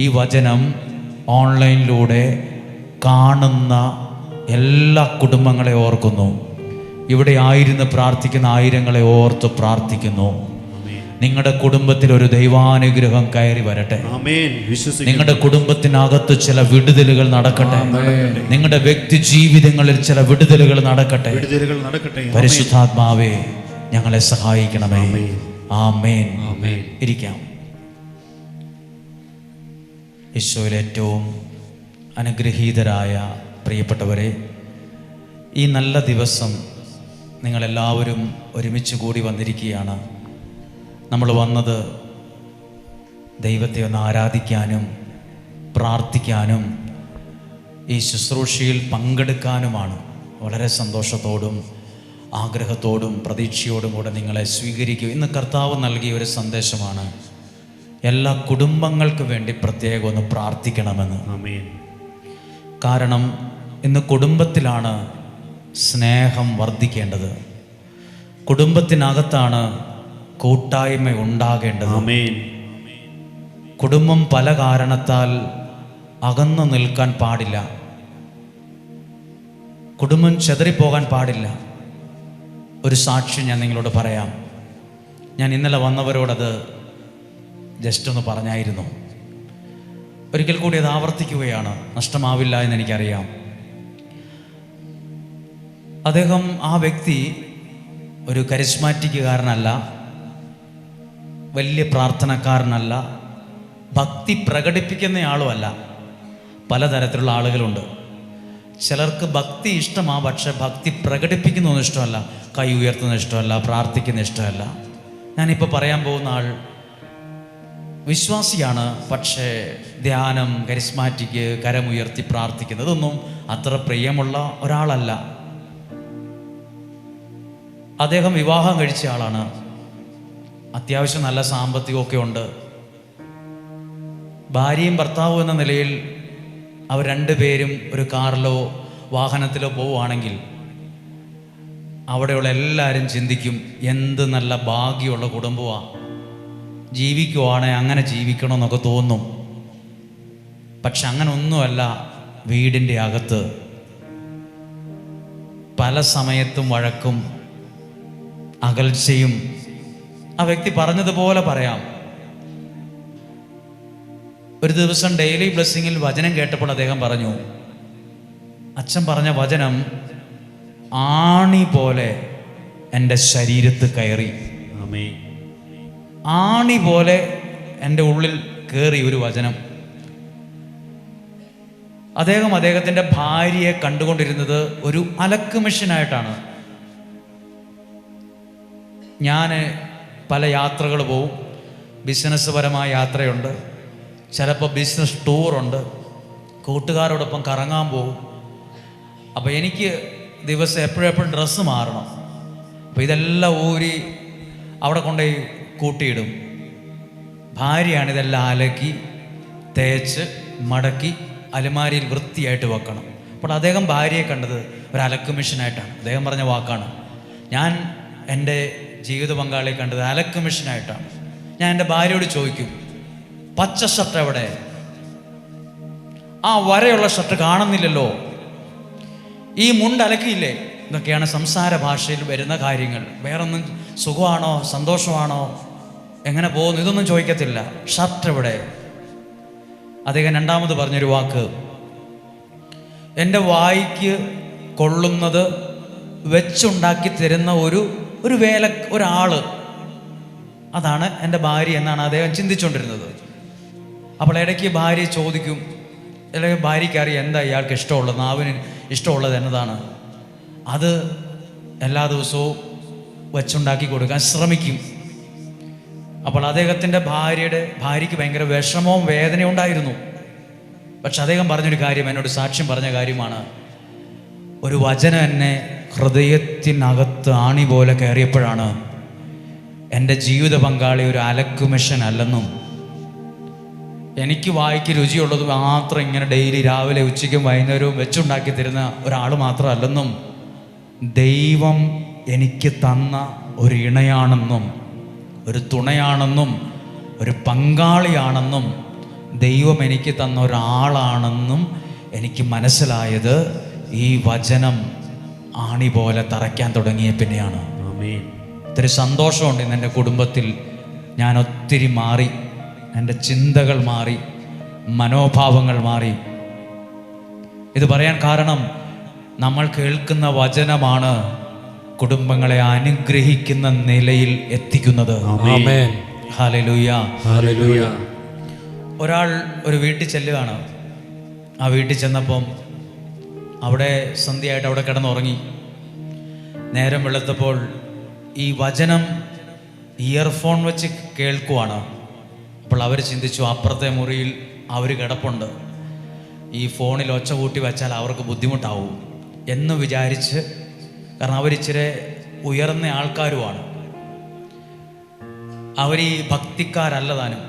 ഈ വചനം ഓൺലൈനിലൂടെ കാണുന്ന എല്ലാ കുടുംബങ്ങളെ ഓർക്കുന്നു. ഇവിടെ ആയിരുന്ന് പ്രാർത്ഥിക്കുന്ന ആയിരങ്ങളെ ഓർത്ത് പ്രാർത്ഥിക്കുന്നു. നിങ്ങളുടെ കുടുംബത്തിൽ ഒരു ദൈവാനുഗ്രഹം കയറി വരട്ടെ. നിങ്ങളുടെ കുടുംബത്തിനകത്ത് ചില വിടുതലുകൾ നടക്കട്ടെ. നിങ്ങളുടെ വ്യക്തി ജീവിതങ്ങളിൽ ചില വിടുതലുകൾ നടക്കട്ടെ. പരിശുദ്ധാത്മാവേ, ഞങ്ങളെ സഹായിക്കണമേ. ആമേൻ. ഇരിക്കാം. ഈശോയിൽ ഏറ്റവും അനുഗ്രഹീതരായ പ്രിയപ്പെട്ടവരെ, ഈ നല്ല ദിവസം നിങ്ങളെല്ലാവരും ഒരുമിച്ച് കൂടി വന്നിരിക്കുകയാണ്. നമ്മൾ വന്നത് ദൈവത്തെ ഒന്ന് ആരാധിക്കാനും പ്രാർത്ഥിക്കാനും ഈ ശുശ്രൂഷയിൽ പങ്കെടുക്കാനുമാണ്. വളരെ സന്തോഷത്തോടും ആഗ്രഹത്തോടും പ്രതീക്ഷയോടും കൂടെ നിങ്ങളെ സ്വീകരിക്കും. ഇന്ന് കർത്താവ് നൽകിയ ഒരു സന്ദേശമാണ് എല്ലാ കുടുംബങ്ങൾക്ക് വേണ്ടി പ്രത്യേകം ഒന്ന് പ്രാർത്ഥിക്കണമെന്ന്. കാരണം ഇന്ന് കുടുംബത്തിലാണ് സ്നേഹം വർദ്ധിക്കേണ്ടത്. കുടുംബത്തിനകത്താണ് കൂട്ടായ്മ ഉണ്ടാകേണ്ടത്. കുടുംബം പല കാരണത്താൽ അകന്നു നിൽക്കാൻ പാടില്ല. കുടുംബം ചെതറിപ്പോകാൻ പാടില്ല. ഒരു സാക്ഷി ഞാൻ നിങ്ങളോട് പറയാം. ഞാൻ ഇന്നലെ വന്നവരോടത് ജസ്റ്റ് ഒന്ന് പറഞ്ഞായിരുന്നു. ഒരിക്കൽ കൂടി അത് ആവർത്തിക്കുകയാണ്. നഷ്ടമാവില്ല എന്ന് എനിക്കറിയാം. അദ്ദേഹം, ആ വ്യക്തി ഒരു കരിസ്മാറ്റിക്കുകാരനല്ല, വലിയ പ്രാർത്ഥനക്കാരനല്ല, ഭക്തി പ്രകടിപ്പിക്കുന്നയാളുമല്ല. പലതരത്തിലുള്ള ആളുകളുണ്ട്. ചിലർക്ക് ഭക്തി ഇഷ്ടമാണ്, പക്ഷെ ഭക്തി പ്രകടിപ്പിക്കുന്നതൊന്നും ഇഷ്ടമല്ല. കൈ ഉയർത്തുന്നത് ഇഷ്ടമല്ല, പ്രാർത്ഥിക്കുന്ന ഇഷ്ടമല്ല. ഞാനിപ്പോൾ പറയാൻ പോകുന്ന ആൾ വിശ്വാസിയാണ്, പക്ഷേ ധ്യാനം, കരിസ്മാറ്റിക്ക്, കരമുയർത്തി പ്രാർത്ഥിക്കുന്നതൊന്നും അത്ര പ്രിയമുള്ള ഒരാളല്ല. അദ്ദേഹം വിവാഹം കഴിച്ച ആളാണ്. അത്യാവശ്യം നല്ല സാമ്പത്തികമൊക്കെ ഉണ്ട്. ഭാര്യയും ഭർത്താവും എന്ന നിലയിൽ അവർ രണ്ടുപേരും ഒരു കാറിലോ വാഹനത്തിലോ പോവുകയാണെങ്കിൽ അവിടെയുള്ള എല്ലാവരും ചിന്തിക്കും, എന്ത് നല്ല ഭാഗ്യമുള്ള കുടുംബമാണ്, ജീവിക്കുവാണെങ്കിൽ അങ്ങനെ ജീവിക്കണമെന്നൊക്കെ തോന്നും. പക്ഷെ അങ്ങനെ ഒന്നുമല്ല. വീടിൻ്റെ അകത്ത് പല സമയത്തും വഴക്കും അകൽച്ചയും. ആ വ്യക്തി പറഞ്ഞതുപോലെ പറയാം. ഒരു ദിവസം ഡെയിലി ബ്ലെസ്സിങ്ങിൽ വചനം കേട്ടപ്പോൾ അദ്ദേഹം പറഞ്ഞു, അച്ഛൻ പറഞ്ഞ വചനം ആണി പോലെ എൻ്റെ ശരീരത്ത് കയറി. ആണി പോലെ എൻ്റെ ഉള്ളിൽ കയറി ഒരു വചനം. അദ്ദേഹം അദ്ദേഹത്തിൻ്റെ ഭാര്യയെ കണ്ടുകൊണ്ടിരുന്നത് ഒരു അലക്ക് മെഷീനായിട്ടാണ്. ഞാൻ പല യാത്രകൾ പോവും. ബിസിനസ് പരമായ യാത്രയുണ്ട്, ചിലപ്പോൾ ബിസിനസ് ടൂറുണ്ട്, കൂട്ടുകാരോടൊപ്പം കറങ്ങാൻ പോകും. അപ്പോൾ എനിക്ക് ദിവസം എപ്പോഴെപ്പോഴും ഡ്രസ്സ് മാറണം. അപ്പോൾ ഇതെല്ലാം ഊരി അവിടെ കൊണ്ടുപോയി കൂട്ടിയിടും. ഭാര്യയാണ് ഇതെല്ലാം അലക്കി തേച്ച് മടക്കി അലമാരിയിൽ വൃത്തിയായിട്ട് വെക്കണം. അപ്പോൾ അദ്ദേഹം ഭാര്യയെ കണ്ടത് ഒരു അലക്ക് മെഷീനായിട്ടാണ്. അദ്ദേഹം പറഞ്ഞ വാക്കാണ്. ഞാൻ എൻ്റെ ജീവിത പങ്കാളിയെ കണ്ടത് അലക്ക് മെഷീനായിട്ടാണ്. ഞാൻ എൻ്റെ ഭാര്യയോട് ചോദിക്കും, പച്ച ഷർട്ട് എവിടെ? ആ വരയുള്ള ഷർട്ട് കാണുന്നില്ലല്ലോ. ഈ മുണ്ട് അലക്കിയില്ലേ? ഇതൊക്കെയാണ് സംസാര ഭാഷയിൽ വരുന്ന കാര്യങ്ങൾ. വേറൊന്നും, സുഖമാണോ സന്തോഷമാണോ എങ്ങനെ പോകുന്നു, ഇതൊന്നും ചോദിക്കത്തില്ല. ഷർട്ട് എവിടെ? അദ്ദേഹം രണ്ടാമത് പറഞ്ഞൊരു വാക്ക്, എൻ്റെ വായിക്ക് കൊള്ളുന്നത് വെച്ചുണ്ടാക്കി തരുന്ന ഒരു ഒരാള്, അതാണ് എൻ്റെ ഭാര്യ എന്നാണ് അദ്ദേഹം ചിന്തിച്ചുകൊണ്ടിരുന്നത്. അപ്പോൾ ഇടയ്ക്ക് ഭാര്യ ചോദിക്കും, അല്ലെങ്കിൽ ഭാര്യയ്ക്ക് അറിയാം എന്താ ഇയാൾക്ക് ഇഷ്ടമുള്ളത്, നാവിന് ഇഷ്ടമുള്ളത് എന്നതാണ്. അത് എല്ലാ ദിവസവും വെച്ചുണ്ടാക്കി കൊടുക്കാൻ ശ്രമിക്കും. അപ്പോൾ അദ്ദേഹത്തിൻ്റെ ഭാര്യയ്ക്ക് ഭയങ്കര വിഷമവും വേദനയും ഉണ്ടായിരുന്നു. പക്ഷെ അദ്ദേഹം പറഞ്ഞൊരു കാര്യം, എന്നോട് സാക്ഷ്യം പറഞ്ഞ കാര്യമാണ്. ഒരു വചനം എന്നെ ഹൃദയത്തിനകത്ത് ആണി പോലെ കയറിയപ്പോഴാണ് എൻ്റെ ജീവിത പങ്കാളി ഒരു അലക്ക് മെഷീൻ അല്ലെന്നും, എനിക്ക് വായിക്ക് രുചിയുള്ളത് മാത്രം ഇങ്ങനെ ഡെയിലി രാവിലെ ഉച്ചയ്ക്കും വൈകുന്നേരവും വെച്ചുണ്ടാക്കി തരുന്ന ഒരാൾ മാത്രമല്ലെന്നും, ദൈവം എനിക്ക് തന്ന ഒരു ഇണയാണെന്നും ഒരു തുണയാണെന്നും ഒരു പങ്കാളിയാണെന്നും ദൈവം എനിക്ക് തന്ന ഒരാളാണെന്നും എനിക്ക് മനസ്സിലായത് ഈ വചനം ആണി പോലെ തറയ്ക്കാൻ തുടങ്ങിയ പിന്നെയാണ്. ഒത്തിരി സന്തോഷമുണ്ട് ഇന്ന് എൻ്റെ കുടുംബത്തിൽ. ഞാൻ ഒത്തിരി മാറി, എൻ്റെ ചിന്തകൾ മാറി, മനോഭാവങ്ങൾ മാറി. ഇത് പറയാൻ കാരണം നമ്മൾ കേൾക്കുന്ന വചനമാണ് കുടുംബങ്ങളെ അനുഗ്രഹിക്കുന്ന നിലയിൽ എത്തിക്കുന്നത്. Hallelujah, hallelujah. ഒരാൾ ഒരു വീട്ടിൽ ചെല്ലുകയാണ്. ആ വീട്ടിൽ ചെന്നപ്പം അവിടെ സന്ധ്യയായിട്ട് അവിടെ കിടന്നുറങ്ങി. നേരം വെളുത്തപ്പോൾ ഈ വചനം ഇയർഫോൺ വെച്ച് കേൾക്കുവാണ്. അപ്പോൾ അവർ ചിന്തിച്ചു, അപ്പുറത്തെ മുറിയിൽ അവർ കിടപ്പുണ്ട്, ഈ ഫോണിൽ ഒച്ച കൂട്ടി വെച്ചാൽ അവർക്ക് ബുദ്ധിമുട്ടാവും എന്ന് വിചാരിച്ച്, കാരണം അവരിച്ചിരി ഉയർന്ന ആൾക്കാരുമാണ്, അവർ ഈ ഭക്തിക്കാരല്ല താനും.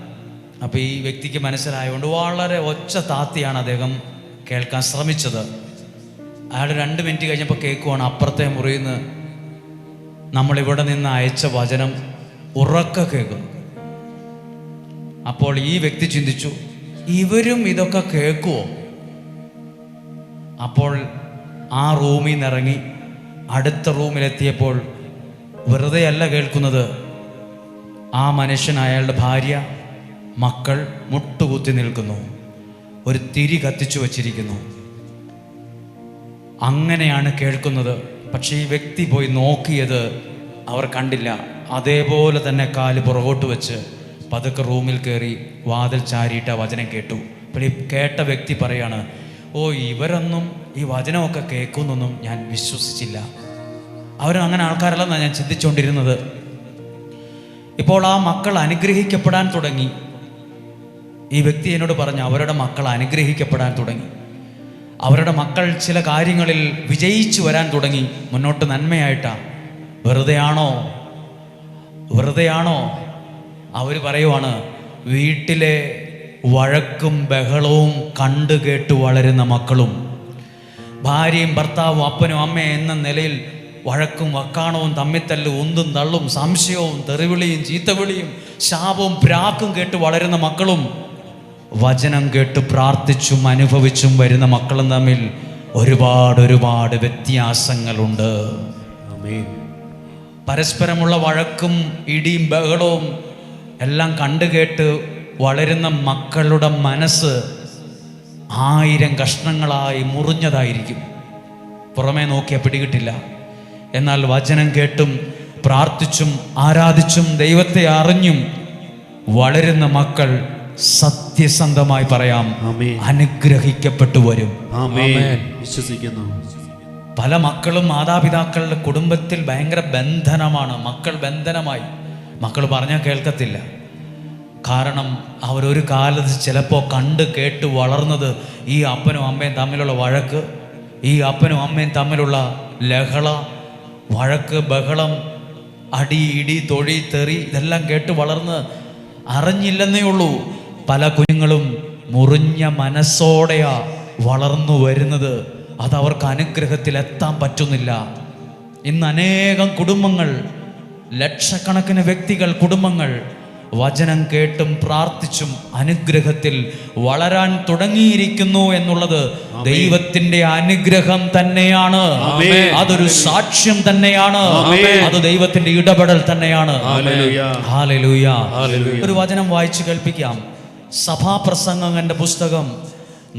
അപ്പോൾ ഈ വ്യക്തിക്ക് മനസ്സിലായതുകൊണ്ട് വളരെ ഒച്ച താത്തിയാണ് അദ്ദേഹം കേൾക്കാൻ ശ്രമിച്ചത്. അയാൾ 2 മിനിറ്റ് കഴിഞ്ഞപ്പോൾ കേൾക്കുവാണ്, അപ്പുറത്തെ മുറിയിൽ നിന്ന് നമ്മളിവിടെ നിന്ന് അയച്ച വചനം ഉറക്കെ കേൾക്കുന്നു. അപ്പോൾ ഈ വ്യക്തി ചിന്തിച്ചു, ഇവരും ഇതൊക്കെ കേൾക്കുമോ? അപ്പോൾ ആ റൂമിൽ നിന്നിറങ്ങി അടുത്ത റൂമിലെത്തിയപ്പോൾ വെറുതെ അല്ല കേൾക്കുന്നത്, ആ മനുഷ്യൻ, അയാളുടെ ഭാര്യ, മക്കൾ മുട്ടുകുത്തി നിൽക്കുന്നു, ഒരു തിരി കത്തിച്ചു വച്ചിരിക്കുന്നു. അങ്ങനെയാണ് കേൾക്കുന്നത്. പക്ഷേ ഈ വ്യക്തി പോയി നോക്കിയത് അവർ കണ്ടില്ല. അതേപോലെ തന്നെ കാല് പുറകോട്ട് വെച്ച് പതുക്കെ റൂമിൽ കയറി വാതിൽ ചാരിയിട്ട് വചനം കേട്ടു. അപ്പോൾ ഈ കേട്ട വ്യക്തി പറയാണ്, ഓ, ഇവരൊന്നും ഈ വചനമൊക്കെ കേൾക്കുന്നൊന്നും ഞാൻ വിശ്വസിച്ചില്ല. അവരങ്ങനെ ആൾക്കാരല്ലെന്നാണ് ഞാൻ ചിന്തിച്ചുകൊണ്ടിരുന്നത്. ഇപ്പോൾ ആ മക്കൾ അനുഗ്രഹിക്കപ്പെടാൻ തുടങ്ങി. ഈ വ്യക്തി എന്നോട് പറഞ്ഞു, അവരുടെ മക്കൾ അനുഗ്രഹിക്കപ്പെടാൻ തുടങ്ങി. അവരുടെ മക്കൾ ചില കാര്യങ്ങളിൽ വിജയിച്ചു വരാൻ തുടങ്ങി, മുന്നോട്ട് നന്മയായിട്ടാണ്. വെറുതെയാണോ? അവർ പറയുവാണ്, വീട്ടിലെ വഴക്കും ബഹളവും കണ്ടു കേട്ട് വളരുന്ന മക്കളും, ഭാര്യയും ഭർത്താവും അപ്പനും അമ്മയും എന്ന നിലയിൽ വഴക്കും വക്കാണവും തമ്മിത്തല്ലും ഉന്തും തള്ളും സംശയവും തെറിവിളിയും ചീത്തവിളിയും ശാപവും പ്രാക്കും കേട്ട് വളരുന്ന മക്കളും, വചനം കേട്ട് പ്രാർത്ഥിച്ചും അനുഭവിച്ചും വരുന്ന മക്കളും തമ്മിൽ ഒരുപാട് വ്യത്യാസങ്ങളുണ്ട്. പരസ്പരമുള്ള വഴക്കും ഇടിയും ബഹളവും എല്ലാം കണ്ടുകേട്ട് വളരുന്ന മക്കളുടെ മനസ്സ് 1000 കഷ്ണങ്ങളായി മുറിഞ്ഞതായിരിക്കും. പുറമേ നോക്കിയാൽ പിടികിട്ടില്ല. എന്നാൽ വചനം കേട്ടും പ്രാർത്ഥിച്ചും ആരാധിച്ചും ദൈവത്തെ അറിഞ്ഞും വളരുന്ന മക്കൾ സത്യസന്ധമായി പറയാം, അനുഗ്രഹിക്കപ്പെട്ടു വരും. വിശ്വസിക്കുന്നു. പല മക്കളും മാതാപിതാക്കളുടെ കുടുംബത്തിൽ ഭയങ്കര ബന്ധനമാണ്. മക്കൾ ബന്ധനമായി. മക്കൾ പറഞ്ഞാൽ കേൾക്കത്തില്ല. കാരണം അവരൊരു കാലത്ത് ചിലപ്പോൾ കണ്ട് കേട്ട് വളർന്നത് ഈ അപ്പനും അമ്മയും തമ്മിലുള്ള വഴക്ക്, ഈ അപ്പനും അമ്മയും തമ്മിലുള്ള ലഹള, വഴക്ക്, ബഹളം, അടി, ഇടി, തൊഴി, തെറി, ഇതെല്ലാം കേട്ട് വളർന്ന് അറിഞ്ഞില്ലെന്നേ ഉള്ളൂ. പല കുഞ്ഞുങ്ങളും മുറിഞ്ഞ മനസ്സോടെയാ വളർന്നു വരുന്നത്. അതവർക്ക് അനുഗ്രഹത്തിൽ എത്താൻ പറ്റുന്നില്ല. ഇന്ന് അനേകം കുടുംബങ്ങൾ, ലക്ഷക്കണക്കിന് വ്യക്തികൾ, കുടുംബങ്ങൾ വചനം കേട്ടും പ്രാർത്ഥിച്ചും അനുഗ്രഹത്തിൽ വളരാൻ തുടങ്ങിയിരിക്കുന്നു എന്നുള്ളത് ദൈവത്തിന്റെ അനുഗ്രഹം തന്നെയാണ്. അതൊരു സാക്ഷ്യം തന്നെയാണ്. അത് ദൈവത്തിന്റെ ഇടപെടൽ തന്നെയാണ്. ഹല്ലേലൂയ. ഒരു വചനം വായിച്ചു കേൾപ്പിക്കാം. സഭാപ്രസംഗങ്ങളുടെ പുസ്തകം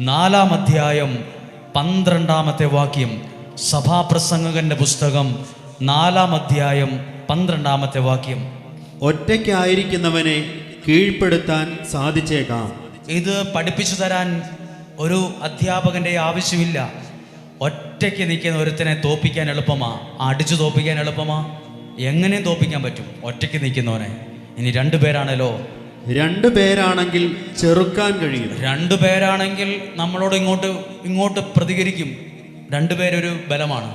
4-ാം അധ്യായം 12-ാമത്തെ വാക്യം. സഭാപ്രസംഗകന്റെ പുസ്തകം 4-ാം അധ്യായം 12-ാമത്തെ വാക്യം. ഒറ്റയ്ക്കായിരിക്കുന്നവനെ കീഴ്പ്പെടുത്താൻ സാധിച്ചേക്കാം. ഇത് പഠിപ്പിച്ചു തരാൻ ഒരു അധ്യാപകന്റെ ആവശ്യമില്ല. ഒറ്റയ്ക്ക് നിൽക്കുന്ന ഒരുത്തനെ തോപ്പിക്കാൻ എളുപ്പമാ, അടിച്ചു തോപ്പിക്കാൻ എളുപ്പമാ. എങ്ങനെയും തോപ്പിക്കാൻ പറ്റും ഒറ്റയ്ക്ക് നിൽക്കുന്നവനെ. ഇനി 2 പേരാണല്ലോ, 2 പേരാണെങ്കിൽ ചെറുക്കാൻ കഴിയും. 2 പേരാണെങ്കിൽ നമ്മളോട് ഇങ്ങോട്ട് പ്രതികരിക്കും. 2 പേരൊരു ബലമാണ്.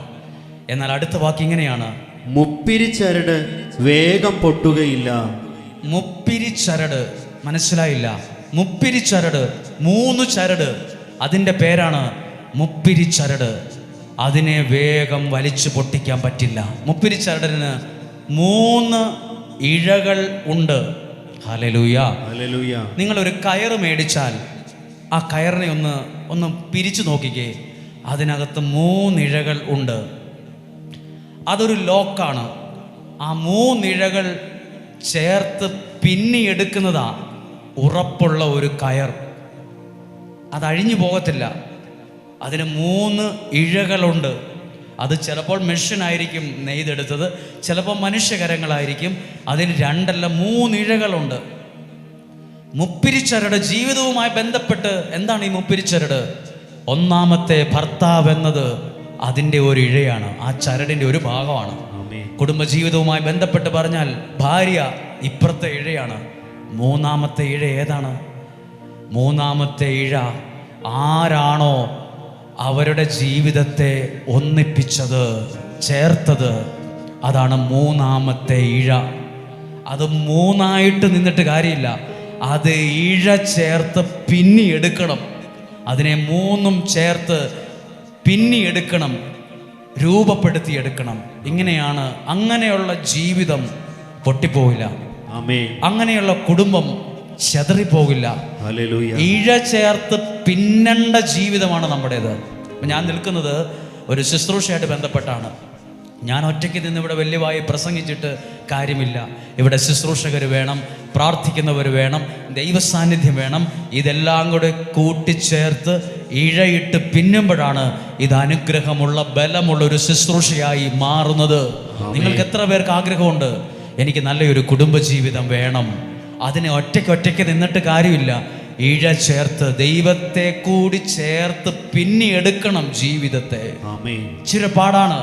എന്നാൽ അടുത്ത വാക്ക് ഇങ്ങനെയാണ്, മുപ്പിരിച്ചരട് വേഗം പൊട്ടുകയില്ല. മുപ്പിരിച്ചരട് മനസ്സിലായില്ല? മുപ്പിരിച്ചരട്, 3 ചരട്, അതിൻ്റെ പേരാണ് മുപ്പിരിച്ചരട്. അതിനെ വേഗം വലിച്ചു പൊട്ടിക്കാൻ പറ്റില്ല. മുപ്പിരിച്ചരടിന് 3 ഇഴകൾ ഉണ്ട്. ഹല്ലേലൂയ. ഹല്ലേലൂയ. നിങ്ങളൊരു കയറ് മേടിച്ചാൽ ആ കയറിനെ ഒന്ന് പിരിച്ചു നോക്കിക്കേ. അതിനകത്ത് 3 ഇഴകൾ ഉണ്ട്. അതൊരു ലോക്കാണ്. ആ 3 ഇഴകൾ ചേർത്ത് പിന്നിയെടുക്കുന്നതാ ഉറപ്പുള്ള ഒരു കയർ. അതഴിഞ്ഞു പോകത്തില്ല. അതിന് 3 ഇഴകളുണ്ട്. അത് ചിലപ്പോൾ മെഷീനായിരിക്കും നെയ്തെടുത്തത്, ചിലപ്പോൾ മനുഷ്യകരങ്ങളായിരിക്കും. അതിന് 2 അല്ല 3 ഇഴകളുണ്ട്. മുപ്പിരിച്ചരട് ജീവിതവുമായി ബന്ധപ്പെട്ട് എന്താണ് ഈ മുപ്പിരിച്ചരട്? ഒന്നാമത്തെ ഭർത്താവ് എന്നത് അതിൻ്റെ ഒരു ഇഴയാണ്, ആ ചരടിൻ്റെ ഒരു ഭാഗമാണ്. കുടുംബജീവിതവുമായി ബന്ധപ്പെട്ട് പറഞ്ഞാൽ ഭാര്യ ഇപ്പുറത്തെ ഇഴയാണ്. 3-ാമത്തെ ഇഴ ഏതാണ്? 3-ാമത്തെ ഇഴ ആരാണോ അവരുടെ ജീവിതത്തെ ഒന്നിപ്പിച്ചത്, ചേർത്തത്, അതാണ് 3-ാമത്തെ ഇഴ. അത് 3ആയിട്ട് നിന്നിട്ട് കാര്യമില്ല. അത് ഇഴ ചേർത്ത് പിന്നിയെടുക്കണം. അതിനെ 3ഉം ചേർത്ത് പിന്നിയെടുക്കണം, രൂപപ്പെടുത്തിയെടുക്കണം. ഇങ്ങനെയാണ്. അങ്ങനെയുള്ള ജീവിതം പൊട്ടിപ്പോവില്ല. അങ്ങനെയുള്ള കുടുംബം ചെതറിപ്പോകില്ല. ഇഴ ചേർത്ത് പിന്നണ്ട ജീവിതമാണ് നമ്മുടേത്. ഞാൻ നിൽക്കുന്നത് ഒരു ശുശ്രൂഷയായിട്ട് ബന്ധപ്പെട്ടാണ്. ഞാൻ ഒറ്റയ്ക്ക് നിന്ന് ഇവിടെ വലിയവായി പ്രസംഗിച്ചിട്ട് കാര്യമില്ല. ഇവിടെ ശുശ്രൂഷകർ വേണം, പ്രാർത്ഥിക്കുന്നവർ വേണം, ദൈവസാന്നിധ്യം വേണം. ഇതെല്ലാം കൂടെ കൂട്ടിച്ചേർത്ത് ഇഴയിട്ട് പിന്നുമ്പോഴാണ് ഇത് അനുഗ്രഹമുള്ള ബലമുള്ള ഒരു ശുശ്രൂഷയായി മാറുന്നത്. നിങ്ങൾക്ക് എത്ര പേർക്ക് ആഗ്രഹമുണ്ട് എനിക്ക് നല്ലൊരു കുടുംബജീവിതം വേണം? അതിനെ ഒറ്റയ്ക്ക് നിന്നിട്ട് കാര്യമില്ല. ഇഴ ചേർത്ത് ദൈവത്തെ കൂടി ചേർത്ത് പിന്നിയെടുക്കണം ജീവിതത്തെ. ചില പാടാണ്,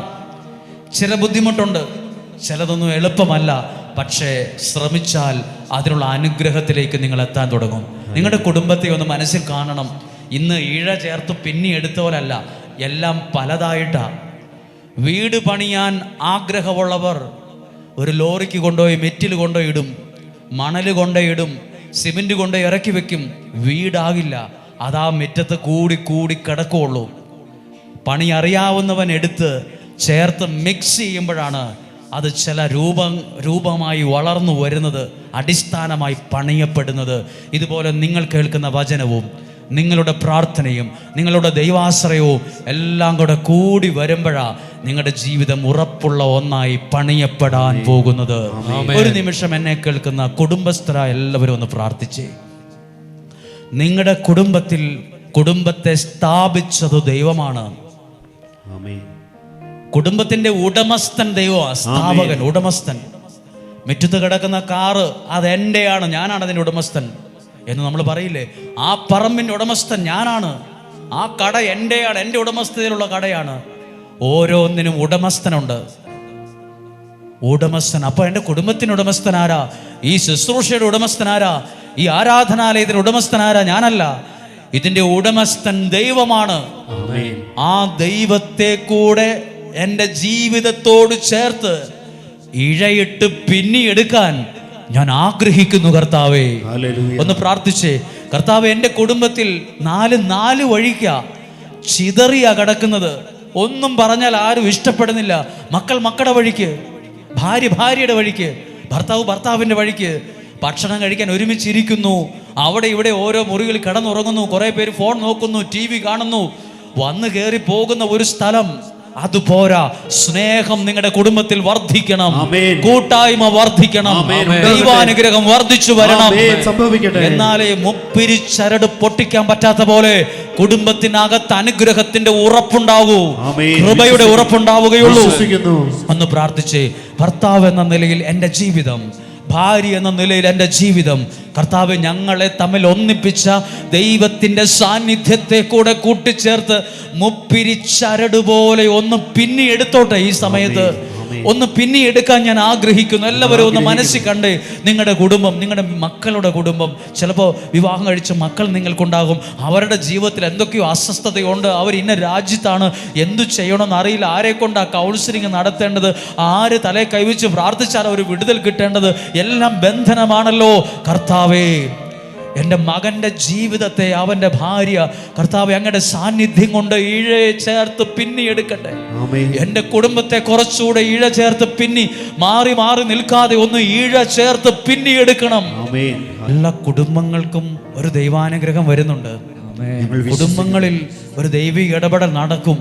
ചില ബുദ്ധിമുട്ടുണ്ട്, ചിലതൊന്നും എളുപ്പമല്ല. പക്ഷേ ശ്രമിച്ചാൽ അതിനുള്ള അനുഗ്രഹത്തിലേക്ക് നിങ്ങൾ എത്താൻ തുടങ്ങും. നിങ്ങളുടെ കുടുംബത്തെ ഒന്ന് മനസ്സിൽ കാണണം. ഇന്ന് ഇഴ ചേർത്ത് പിന്നിയെടുത്ത പോലല്ല, എല്ലാം പലതായിട്ടാ. വീട് പണിയാൻ ആഗ്രഹമുള്ളവർ ഒരു ലോറിക്ക് കൊണ്ടുപോയി മെറ്റിൽ കൊണ്ടുപോയി ഇടും, മണൽ കൊണ്ടുപോയി ഇടും, സിമെന്റ് കൊണ്ടുപോയി ഇറക്കി വെക്കും. വീടാകില്ല. അതാ മുറ്റത്ത് കൂടി കിടക്കുകയുള്ളൂ. പണി അറിയാവുന്നവൻ എടുത്ത് ചേർത്ത് മിക്സ് ചെയ്യുമ്പോഴാണ് അത് ചില രൂപമായി വളർന്നു വരുന്നത്, അടിസ്ഥാനമായി പണിയപ്പെടുന്നത്. ഇതുപോലെ നിങ്ങൾ കേൾക്കുന്ന വചനവും നിങ്ങളുടെ പ്രാർത്ഥനയും നിങ്ങളുടെ ദൈവാശ്രയവും എല്ലാം കൂടി വരുമ്പോഴാണ് നിങ്ങളുടെ ജീവിതം ഉറപ്പുള്ള ഒന്നായി പണിയപ്പെടാൻ പോകുന്നത്. ഒരു നിമിഷം എന്നെ കേൾക്കുന്ന കുടുംബസ്ഥരായ എല്ലാവരും ഒന്ന് പ്രാർത്ഥിച്ചേ. നിങ്ങളുടെ കുടുംബത്തെ സ്ഥാപിച്ചത് ദൈവമാണ്. കുടുംബത്തിന്റെ ഉടമസ്ഥൻ ദൈവമാണ്, സ്ഥാപകൻ, ഉടമസ്ഥൻ. മുറ്റത്ത് കിടക്കുന്ന കാറ് അതെൻ്റെയാണ്, ഞാനാണ് അതിൻ്റെ ഉടമസ്ഥൻ എന്ന് നമ്മൾ പറയില്ലേ? ആ പറമ്പിൻ്റെ ഉടമസ്ഥൻ ഞാനാണ്. ആ കട എൻ്റെയാണ്, എൻ്റെ ഉടമസ്ഥതയിലുള്ള കടയാണ്. ഓരോന്നിനും ഉടമസ്ഥനുണ്ട്, ഉടമസ്ഥൻ. അപ്പൊ എൻ്റെ കുടുംബത്തിന് ഉടമസ്ഥനാരാ? ഈ ശുശ്രൂഷയുടെ ഉടമസ്ഥനാരാ? ഈ ആരാധനാലയത്തിന് ഉടമസ്ഥനാരാ? ഞാനല്ല. ഇതിന്റെ ഉടമസ്ഥൻ ദൈവമാണ്. ആ ദൈവത്തെ കൂടെ എൻ്റെ ജീവിതത്തോട് ചേർത്ത് ഇഴയിട്ട് പിന്നിയെടുക്കാൻ ഞാൻ ആഗ്രഹിക്കുന്നു കർത്താവേ. ഒന്ന് പ്രാർത്ഥിച്ചേ. കർത്താവേ, എൻ്റെ കുടുംബത്തിൽ 4 വഴിക്കാ ചിതറിയാ കിടക്കുന്നത്. ഒന്നും പറഞ്ഞാൽ ആരും ഇഷ്ടപ്പെടുന്നില്ല. മക്കൾ മക്കളുടെ വഴിക്ക്, ഭാര്യ ഭാര്യയുടെ വഴിക്ക്, ഭർത്താവ് ഭർത്താവിൻ്റെ വഴിക്ക്. ഭക്ഷണം കഴിക്കാൻ ഒരുമിച്ചിരിക്കുന്നു, അവിടെ ഇവിടെ ഓരോ മുറികളിൽ കിടന്നുറങ്ങുന്നു. കുറേ പേര് ഫോൺ നോക്കുന്നു, TV കാണുന്നു. വന്നു കയറി പോകുന്ന ഒരു സ്ഥലം. അതുപോരാ, സ്നേഹം നിങ്ങളുടെ കുടുംബത്തിൽ വർദ്ധിക്കണം, കൂട്ടായ്മ വർദ്ധിക്കണം, ദൈവാനുഗ്രഹം വർദ്ധിച്ചു വരണം. എന്നാലേ മുപ്പിരിച്ചരട് പൊട്ടിക്കാൻ പറ്റാത്ത പോലെ കുടുംബത്തിനകത്ത് അനുഗ്രഹത്തിന്റെ ഉറപ്പുണ്ടാകൂ, കൃപയുടെ ഉറപ്പുണ്ടാവുകയുള്ളൂ. ഒന്ന് പ്രാർത്ഥിച്ചേ. ഭർത്താവ് എന്ന നിലയിൽ എൻ്റെ ജീവിതം, ഭാര്യ എന്ന നിലയിൽ എൻ്റെ ജീവിതം, കർത്താവ് ഞങ്ങളെ തമ്മിൽ ഒന്നിപ്പിച്ച ദൈവത്തിൻ്റെ സാന്നിധ്യത്തെ കൂടെ കൂട്ടിച്ചേർത്ത് മുപ്പിരിച്ചരട് പോലെ ഒന്ന് പിന്നിയെടുത്തോട്ടെ. ഈ സമയത്ത് ഒന്ന് പിന്നിയെടുക്കാൻ ഞാൻ ആഗ്രഹിക്കുന്നു. എല്ലാവരും ഒന്ന് മനസ്സിൽ കണ്ട് നിങ്ങളുടെ കുടുംബം, നിങ്ങളുടെ മക്കളുടെ കുടുംബം, ചിലപ്പോൾ വിവാഹം കഴിച്ച മക്കൾ നിങ്ങൾക്കുണ്ടാകും. അവരുടെ ജീവിതത്തിൽ എന്തൊക്കെയോ അസ്വസ്ഥതയുണ്ട്. അവർ ഇന്ന രാജ്യത്താണ്, എന്തു ചെയ്യണമെന്ന് അറിയില്ല. ആരെ കൊണ്ടാണ് കൗൺസിലിംഗ് നടത്തേണ്ടത്, ആര് തലയെ കൈവച്ച് പ്രാർത്ഥിച്ചാൽ ഒരു വിടുതൽ കിട്ടേണ്ടത്, എല്ലാം ബന്ധനമാണല്ലോ. കർത്താവേ, എൻ്റെ മകൻ്റെ ജീവിതത്തെ, അവൻ്റെ ഭാര്യ കർത്താവ് അങ്ങയുടെ സാന്നിധ്യം കൊണ്ട് ഇഴയെ ചേർത്ത് പിന്നിയെടുക്കട്ടെ. എൻ്റെ കുടുംബത്തെ കുറച്ചുകൂടെ ഇഴ ചേർത്ത് പിന്നി മാറി മാറി നിൽക്കാതെ ഒന്ന് ഇഴ ചേർത്ത് പിന്നിയെടുക്കണം. എല്ലാ കുടുംബങ്ങൾക്കും ഒരു ദൈവാനുഗ്രഹം വരുന്നുണ്ട്. കുടുംബങ്ങളിൽ ഒരു ദൈവിക ഇടപെടൽ നടക്കും.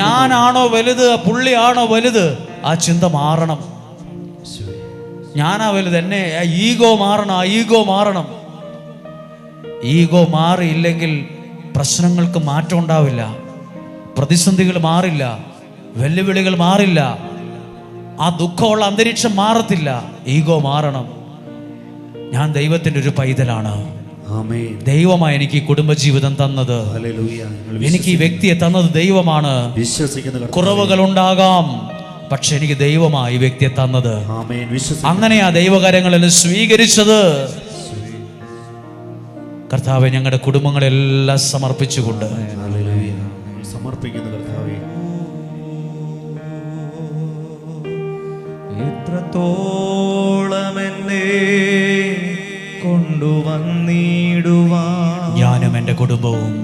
ഞാനാണോ വലുത്, പുള്ളിയാണോ വലുത്, ആ ചിന്ത മാറണം. ഞാനാ വലുത്, എന്നെ ഈഗോ മാറണം, ഈഗോ മാറണം. ഈഗോ മാറിയില്ലെങ്കിൽ പ്രശ്നങ്ങൾക്ക് മാറ്റം ഉണ്ടാവില്ല, പ്രതിസന്ധികൾ മാറില്ല, വെല്ലുവിളികൾ മാറില്ല, ആ ദുഃഖമുള്ള അന്തരീക്ഷം മാറത്തില്ല. ഈഗോ മാറണം. ഞാൻ ദൈവത്തിൻ്റെ ഒരു പൈതലാണ്. ദൈവമാണ് എനിക്ക് ഈ കുടുംബജീവിതം തന്നത്. എനിക്ക് ഈ വ്യക്തിയെ തന്നത് ദൈവമാണ്. കുറവുകൾ ഉണ്ടാകാം, പക്ഷെ എനിക്ക് ദൈവമാണ് ഈ വ്യക്തിയെ തന്നത്. അങ്ങനെയാ ദൈവകാര്യങ്ങളിൽ സ്വീകരിച്ചത്. കർത്താവെ, ഞങ്ങളുടെ കുടുംബങ്ങളെല്ലാം സമർപ്പിച്ചുകൊണ്ട് സമർപ്പിക്കുന്നു. കർത്താവേ, ഇത്രത്തോളം എന്നെ കൊണ്ടുവന്നിടുവാൻ ഞാനും എൻ്റെ കുടുംബവും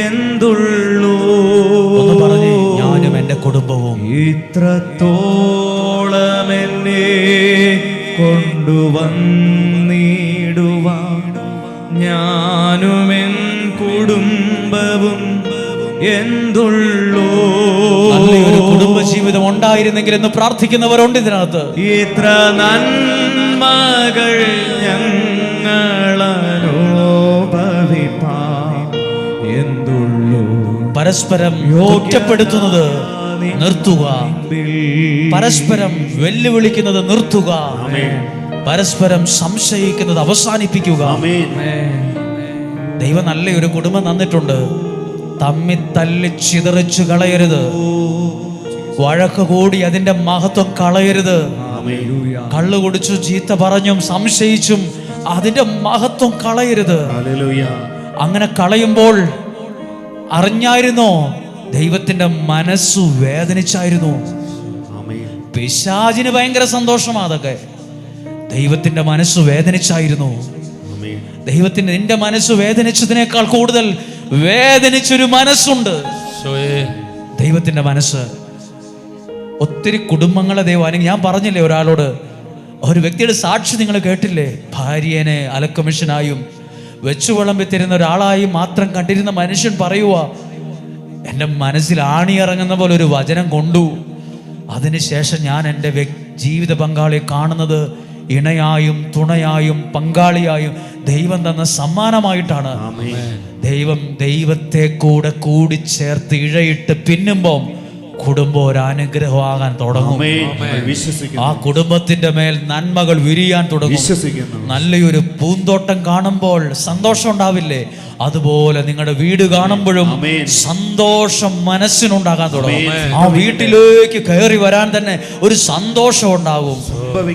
എന്തുള്ളൂ ഒന്ന് പറഞ്ഞേ, ഞാനും എൻ്റെ കുടുംബവും. ഇത്രത്തോളം എന്നെ കൊണ്ടുവന്നിടുവാൻ ഞാനും എൻ കുടുംബവും എന്തുള്ളൂ. നല്ലൊരു കുടുംബജീവിതം ഉണ്ടായിരുന്നെങ്കിൽ എന്ന് പ്രാർത്ഥിക്കുന്നവരുണ്ട് ഇതിനകത്ത്. ഇത്ര നന്മകൾ ഞങ്ങളനുഭവിപ്പാൻ എന്തുള്ളൂ. പരസ്പരം കുറ്റപ്പെടുത്തുന്നത് നിർത്തുക, പരസ്പരം വെല്ലുവിളിക്കുന്നത് നിർത്തുക, പരസ്പരം സംശയിക്കുന്നത് അവസാനിപ്പിക്കുക. ദൈവം നല്ലൊരു കുടുംബം തന്നിട്ടുണ്ട്. തമ്മി തല്ലി ചിതറിച്ചു കളയരുത്, വഴക്ക് കൂടി അതിന്റെ മഹത്വം കളയരുത്. കള്ളു കുടിച്ചു ചീത്ത പറഞ്ഞും സംശയിച്ചും അതിന്റെ മഹത്വം കളയരുത്. അങ്ങനെ കളയുമ്പോൾ അറിഞ്ഞായിരുന്നോ, ദൈവത്തിന്റെ മനസ്സു വേദനിച്ചായിരുന്നു. പിശാചിന് ഭയങ്കര സന്തോഷമാണ് അതൊക്കെ. ദൈവത്തിന്റെ മനസ്സു വേദനിച്ചായിരുന്നു. ദൈവത്തിന്റെ നിന്റെ മനസ്സ് വേദനിച്ചതിനേക്കാൾ കൂടുതൽ വേദനിച്ചൊരു മനസ്സുണ്ട്, ദൈവത്തിന്റെ മനസ്സ്. ഒത്തിരി കുടുംബങ്ങളെ ദൈവം, അല്ലെങ്കിൽ ഞാൻ പറഞ്ഞില്ലേ ഒരാളോട്, ഒരു വ്യക്തിയുടെ സാക്ഷി നിങ്ങൾ കേട്ടില്ലേ? ഭാര്യനെ അലക്കമിഷനായും വെച്ചു വിളമ്പി തരുന്ന ഒരാളായും മാത്രം കണ്ടിരുന്ന മനുഷ്യൻ പറയുക, എൻ്റെ മനസ്സിൽ ആണിയിറങ്ങുന്ന പോലെ ഒരു വചനം കൊണ്ടു. അതിനുശേഷം ഞാൻ എൻ്റെ ജീവിത പങ്കാളിയെ കാണുന്നത് ഇണയായും തുണയായും പങ്കാളിയായും ദൈവം തന്ന സമ്മാനമായിട്ടാണ്. ദൈവത്തെ കൂടെ കൂടിച്ചേർത്ത് ഇഴയിട്ട് പിന്നുമ്പോൾ കുടുംബം ഒരു അനുഗ്രഹമാകാൻ തുടങ്ങും. ആ കുടുംബത്തിന്റെ മേൽ നന്മകൾ വിരിയാൻ തുടങ്ങും. നല്ലൊരു പൂന്തോട്ടം കാണുമ്പോൾ സന്തോഷം ഉണ്ടാവില്ലേ? അതുപോലെ നിങ്ങളുടെ വീട് കാണുമ്പോഴും സന്തോഷം മനസ്സിനുണ്ടാകാൻ തുടങ്ങും. ആ വീട്ടിലേക്ക് കയറി വരാൻ തന്നെ ഒരു സന്തോഷം ഉണ്ടാകും.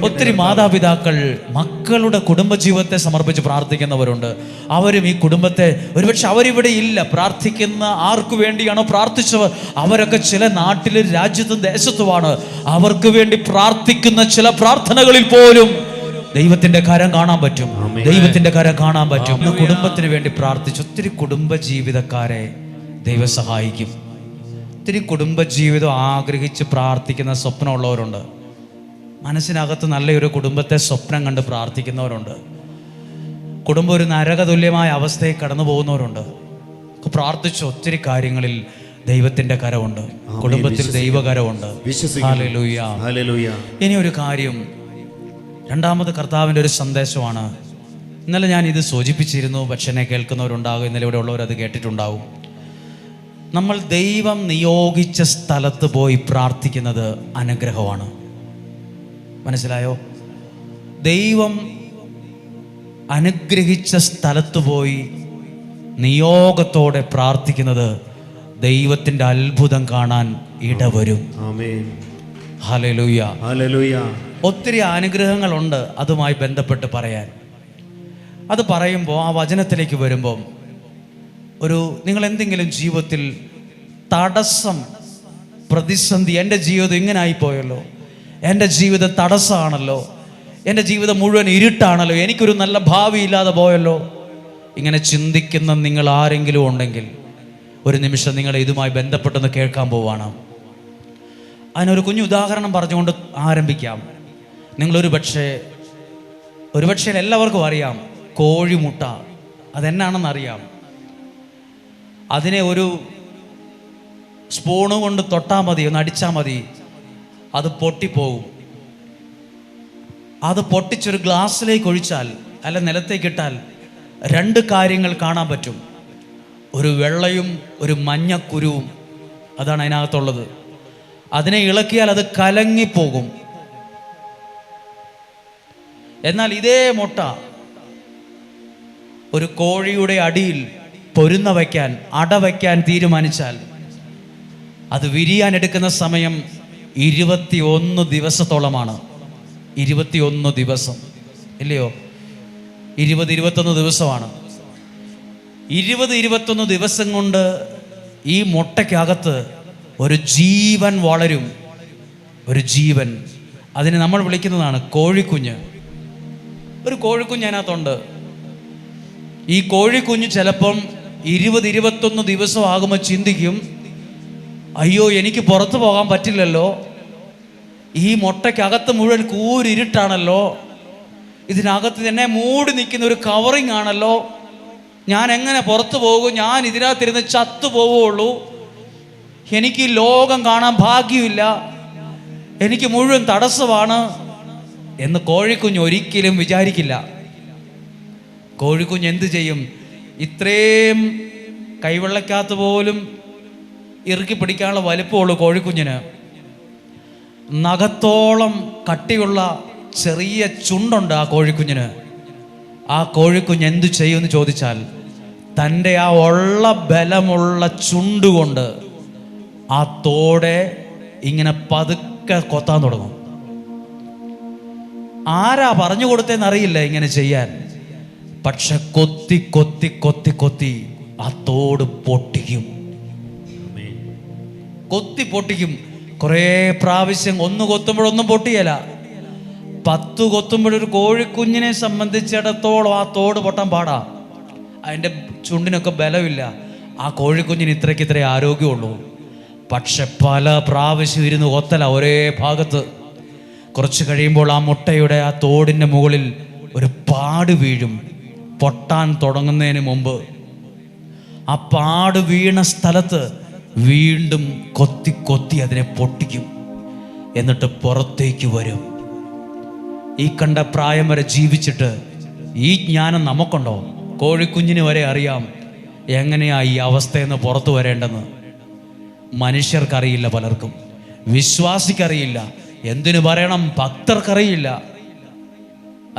ഒത്തിരി മാതാപിതാക്കൾ മക്കളുടെ കുടുംബജീവിതത്തെ സമർപ്പിച്ച് പ്രാർത്ഥിക്കുന്നവരുണ്ട്. അവരും ഈ കുടുംബത്തെ, ഒരുപക്ഷെ അവരിവിടെ ഇല്ല, പ്രാർത്ഥിക്കുന്ന ആർക്കു വേണ്ടിയാണോ പ്രാർത്ഥിച്ചവർ അവരൊക്കെ ചില നാട്ടിലും രാജ്യത്തും ദേശത്തുമാണ്. അവർക്ക് വേണ്ടി പ്രാർത്ഥിക്കുന്ന ചില പ്രാർത്ഥനകളിൽ പോലും ദൈവത്തിന്റെ കരം കാണാൻ പറ്റും. ദൈവത്തിന്റെ കരം കാണാൻ പറ്റും. കുടുംബത്തിന് വേണ്ടി പ്രാർത്ഥിച്ച് ഒത്തിരി കുടുംബ ജീവിതക്കാരെ ദൈവം സഹായിക്കും. ഒത്തിരി കുടുംബജീവിതം ആഗ്രഹിച്ച് പ്രാർത്ഥിക്കുന്ന സ്വപ്നമുള്ളവരുണ്ട്. മനസ്സിനകത്ത് നല്ലൊരു കുടുംബത്തെ സ്വപ്നം കണ്ട് പ്രാർത്ഥിക്കുന്നവരുണ്ട്. കുടുംബം ഒരു നരകതുല്യമായ അവസ്ഥയിൽ കടന്നു പോകുന്നവരുണ്ട്. പ്രാർത്ഥിച്ച ഒത്തിരി കാര്യങ്ങളിൽ ദൈവത്തിന്റെ കരമുണ്ട്, കുടുംബത്തിൽ ദൈവകരമുണ്ട്. Hallelujah, hallelujah. ഇനി ഒരു കാര്യം, രണ്ടാമത് കർത്താവിൻ്റെ ഒരു സന്ദേശമാണ്. ഇന്നലെ ഞാൻ ഇത് സൂചിപ്പിച്ചിരുന്നു, പക്ഷെ എന്നെ കേൾക്കുന്നവരുണ്ടാകും, ഇന്നലെ ഇവിടെ ഉള്ളവർ അത് കേട്ടിട്ടുണ്ടാവും. നമ്മൾ ദൈവം നിയോഗിച്ച സ്ഥലത്ത് പോയി പ്രാർത്ഥിക്കുന്നത് അനുഗ്രഹമാണ്. മനസ്സിലായോ? ദൈവം അനുഗ്രഹിച്ച സ്ഥലത്ത് പോയി നിയോഗത്തോടെ പ്രാർത്ഥിക്കുന്നത് ദൈവത്തിൻ്റെ അത്ഭുതം കാണാൻ ഇടവരും. Hallelujah, hallelujah. ഒത്തിരി അനുഗ്രഹങ്ങളുണ്ട് അതുമായി ബന്ധപ്പെട്ട് പറയാൻ. അത് പറയുമ്പോൾ ആ വചനത്തിലേക്ക് വരുമ്പം നിങ്ങൾ എന്തെങ്കിലും ജീവിതത്തിൽ തടസ്സം, പ്രതിസന്ധി, എൻ്റെ ജീവിതം ഇങ്ങനെ ആയിപ്പോയല്ലോ, എൻ്റെ ജീവിതം തടസ്സമാണല്ലോ, എൻ്റെ ജീവിതം മുഴുവൻ ഇരുട്ടാണല്ലോ, എനിക്കൊരു നല്ല ഭാവി ഇല്ലാതെ പോയല്ലോ. ഇങ്ങനെ ചിന്തിക്കുന്ന നിങ്ങൾ ആരെങ്കിലും ഉണ്ടെങ്കിൽ ഒരു നിമിഷം നിങ്ങളെ ഇതുമായി ബന്ധപ്പെട്ടെന്ന് കേൾക്കാൻ പോവാണ്. അതിനൊരു കുഞ്ഞു ഉദാഹരണം പറഞ്ഞുകൊണ്ട് ആരംഭിക്കാം. നിങ്ങളൊരു പക്ഷേ എല്ലാവർക്കും അറിയാം കോഴിമുട്ട അതെന്നാണെന്നറിയാം. അതിനെ ഒരു സ്പൂണ് കൊണ്ട് തൊട്ടാൽ മതി, ഒന്ന് അടിച്ചാൽ മതി, അത് പൊട്ടിപ്പോകും. അത് പൊട്ടിച്ചൊരു ഗ്ലാസ്സിലേക്ക് ഒഴിച്ചാൽ അല്ല നിലത്തേക്ക് ഇട്ടാൽ രണ്ട് കാര്യങ്ങൾ കാണാൻ പറ്റും. ഒരു വെള്ളയും ഒരു മഞ്ഞക്കുരുവും, അതാണ് അതിനകത്തുള്ളത്. അതിനെ ഇളക്കിയാൽ അത് കലങ്ങിപ്പോകും. എന്നാൽ ഇതേ മുട്ട ഒരു കോഴിയുടെ അടിയിൽ പൊരുന്ന വയ്ക്കാൻ, അട വയ്ക്കാൻ തീരുമാനിച്ചാൽ അത് വിരിയാൻ എടുക്കുന്ന സമയം 21 ദിവസത്തോളമാണ്. 21 ദിവസം ഇല്ലയോ? 20-21 ദിവസമാണ്. 20-21 ദിവസം കൊണ്ട് ഈ മുട്ടയ്ക്കകത്ത് ഒരു ജീവൻ വളരും. ഒരു ജീവൻ, അതിനെ നമ്മൾ വിളിക്കുന്നതാണ് കോഴിക്കുഞ്ഞ്. ഒരു കോഴിക്കുഞ്ഞ് അതിനകത്തുണ്ട്. ഈ കോഴിക്കുഞ്ഞ് ചിലപ്പം 20-21 ദിവസം ആകുമ്പോൾ ചിന്തിക്കും, അയ്യോ എനിക്ക് പുറത്തു പോകാൻ പറ്റില്ലല്ലോ, ഈ മുട്ടയ്ക്കകത്ത് മുഴുവൻ കൂരിരുട്ടാണല്ലോ, ഇതിനകത്ത് തന്നെ മൂടി നിൽക്കുന്ന ഒരു കവറിങ് ആണല്ലോ, ഞാൻ എങ്ങനെ പുറത്തു പോകും, ഞാൻ ഇതിനകത്തിരുന്ന് ചത്തു പോവുള്ളൂ, എനിക്ക് ഈ ലോകം കാണാൻ ഭാഗ്യമില്ല, എനിക്ക് മുഴുവൻ തടസ്സമാണ് എന്ന് കോഴിക്കുഞ്ഞ് ഒരിക്കലും വിചാരിക്കില്ല. കോഴിക്കുഞ്ഞ് എന്ത് ചെയ്യും? ഇത്രയും കൈവെള്ളക്കകത്ത് പോലും ഇറുക്കി പിടിക്കാനുള്ള വലിപ്പമുള്ളൂ കോഴിക്കുഞ്ഞിന്. നഖത്തോളം കട്ടിയുള്ള ചെറിയ ചുണ്ടുണ്ട് ആ കോഴിക്കുഞ്ഞിന്. ആ കോഴിക്കുഞ്ഞ് എന്ത് ചെയ്യുമെന്ന് ചോദിച്ചാൽ തൻ്റെ ആ ഉള്ള ബലമുള്ള ചുണ്ടുകൊണ്ട് ആ തോടെ ഇങ്ങനെ പതുക്കെ കൊത്താൻ തുടങ്ങും. ആരാ പറഞ്ഞു കൊടുത്തതെന്നറിയില്ല ഇങ്ങനെ ചെയ്യാൻ. പക്ഷെ കൊത്തി കൊത്തി കൊത്തി കൊത്തി ആ തോട് പൊട്ടിക്കും. കൊത്തി പൊട്ടിക്കും. കുറേ പ്രാവശ്യം ഒന്ന് കൊത്തുമ്പോഴൊന്നും പൊട്ടിയല്ല, 10 കൊത്തുമ്പോഴൊരു കോഴിക്കുഞ്ഞിനെ സംബന്ധിച്ചിടത്തോളം ആ തോട് പൊട്ടാൻ പാടാ. അതിൻ്റെ ചുണ്ടിനൊക്കെ ബലമില്ല. ആ കോഴിക്കുഞ്ഞിന് ഇത്രയ്ക്ക് ആരോഗ്യമുള്ളൂ. പക്ഷെ പല പ്രാവശ്യം ഇരുന്ന് കൊത്തല ഒരേ ഭാഗത്ത്. കുറച്ച് കഴിയുമ്പോൾ ആ മുട്ടയുടെ ആ തോടിൻ്റെ മുകളിൽ ഒരു പാട് വീഴും. പൊട്ടാൻ തുടങ്ങുന്നതിന് മുമ്പ് ആ പാട് വീണ സ്ഥലത്ത് വീണ്ടും കൊത്തി കൊത്തി അതിനെ പൊട്ടിക്കും. എന്നിട്ട് പുറത്തേക്ക് വരും. ഈ കണ്ട പ്രായം വരെ ജീവിച്ചിട്ട് ഈ ജ്ഞാനം നമുക്കുണ്ടോ? കോഴിക്കുഞ്ഞിന് വരെ അറിയാം എങ്ങനെയാ ഈ അവസ്ഥയെന്ന് പുറത്തു വരേണ്ടെന്ന്. മനുഷ്യർക്കറിയില്ല, പലർക്കും വിശ്വാസിക്കറിയില്ല, എന്തിനു പറയണം ഭക്തർക്കറിയില്ല.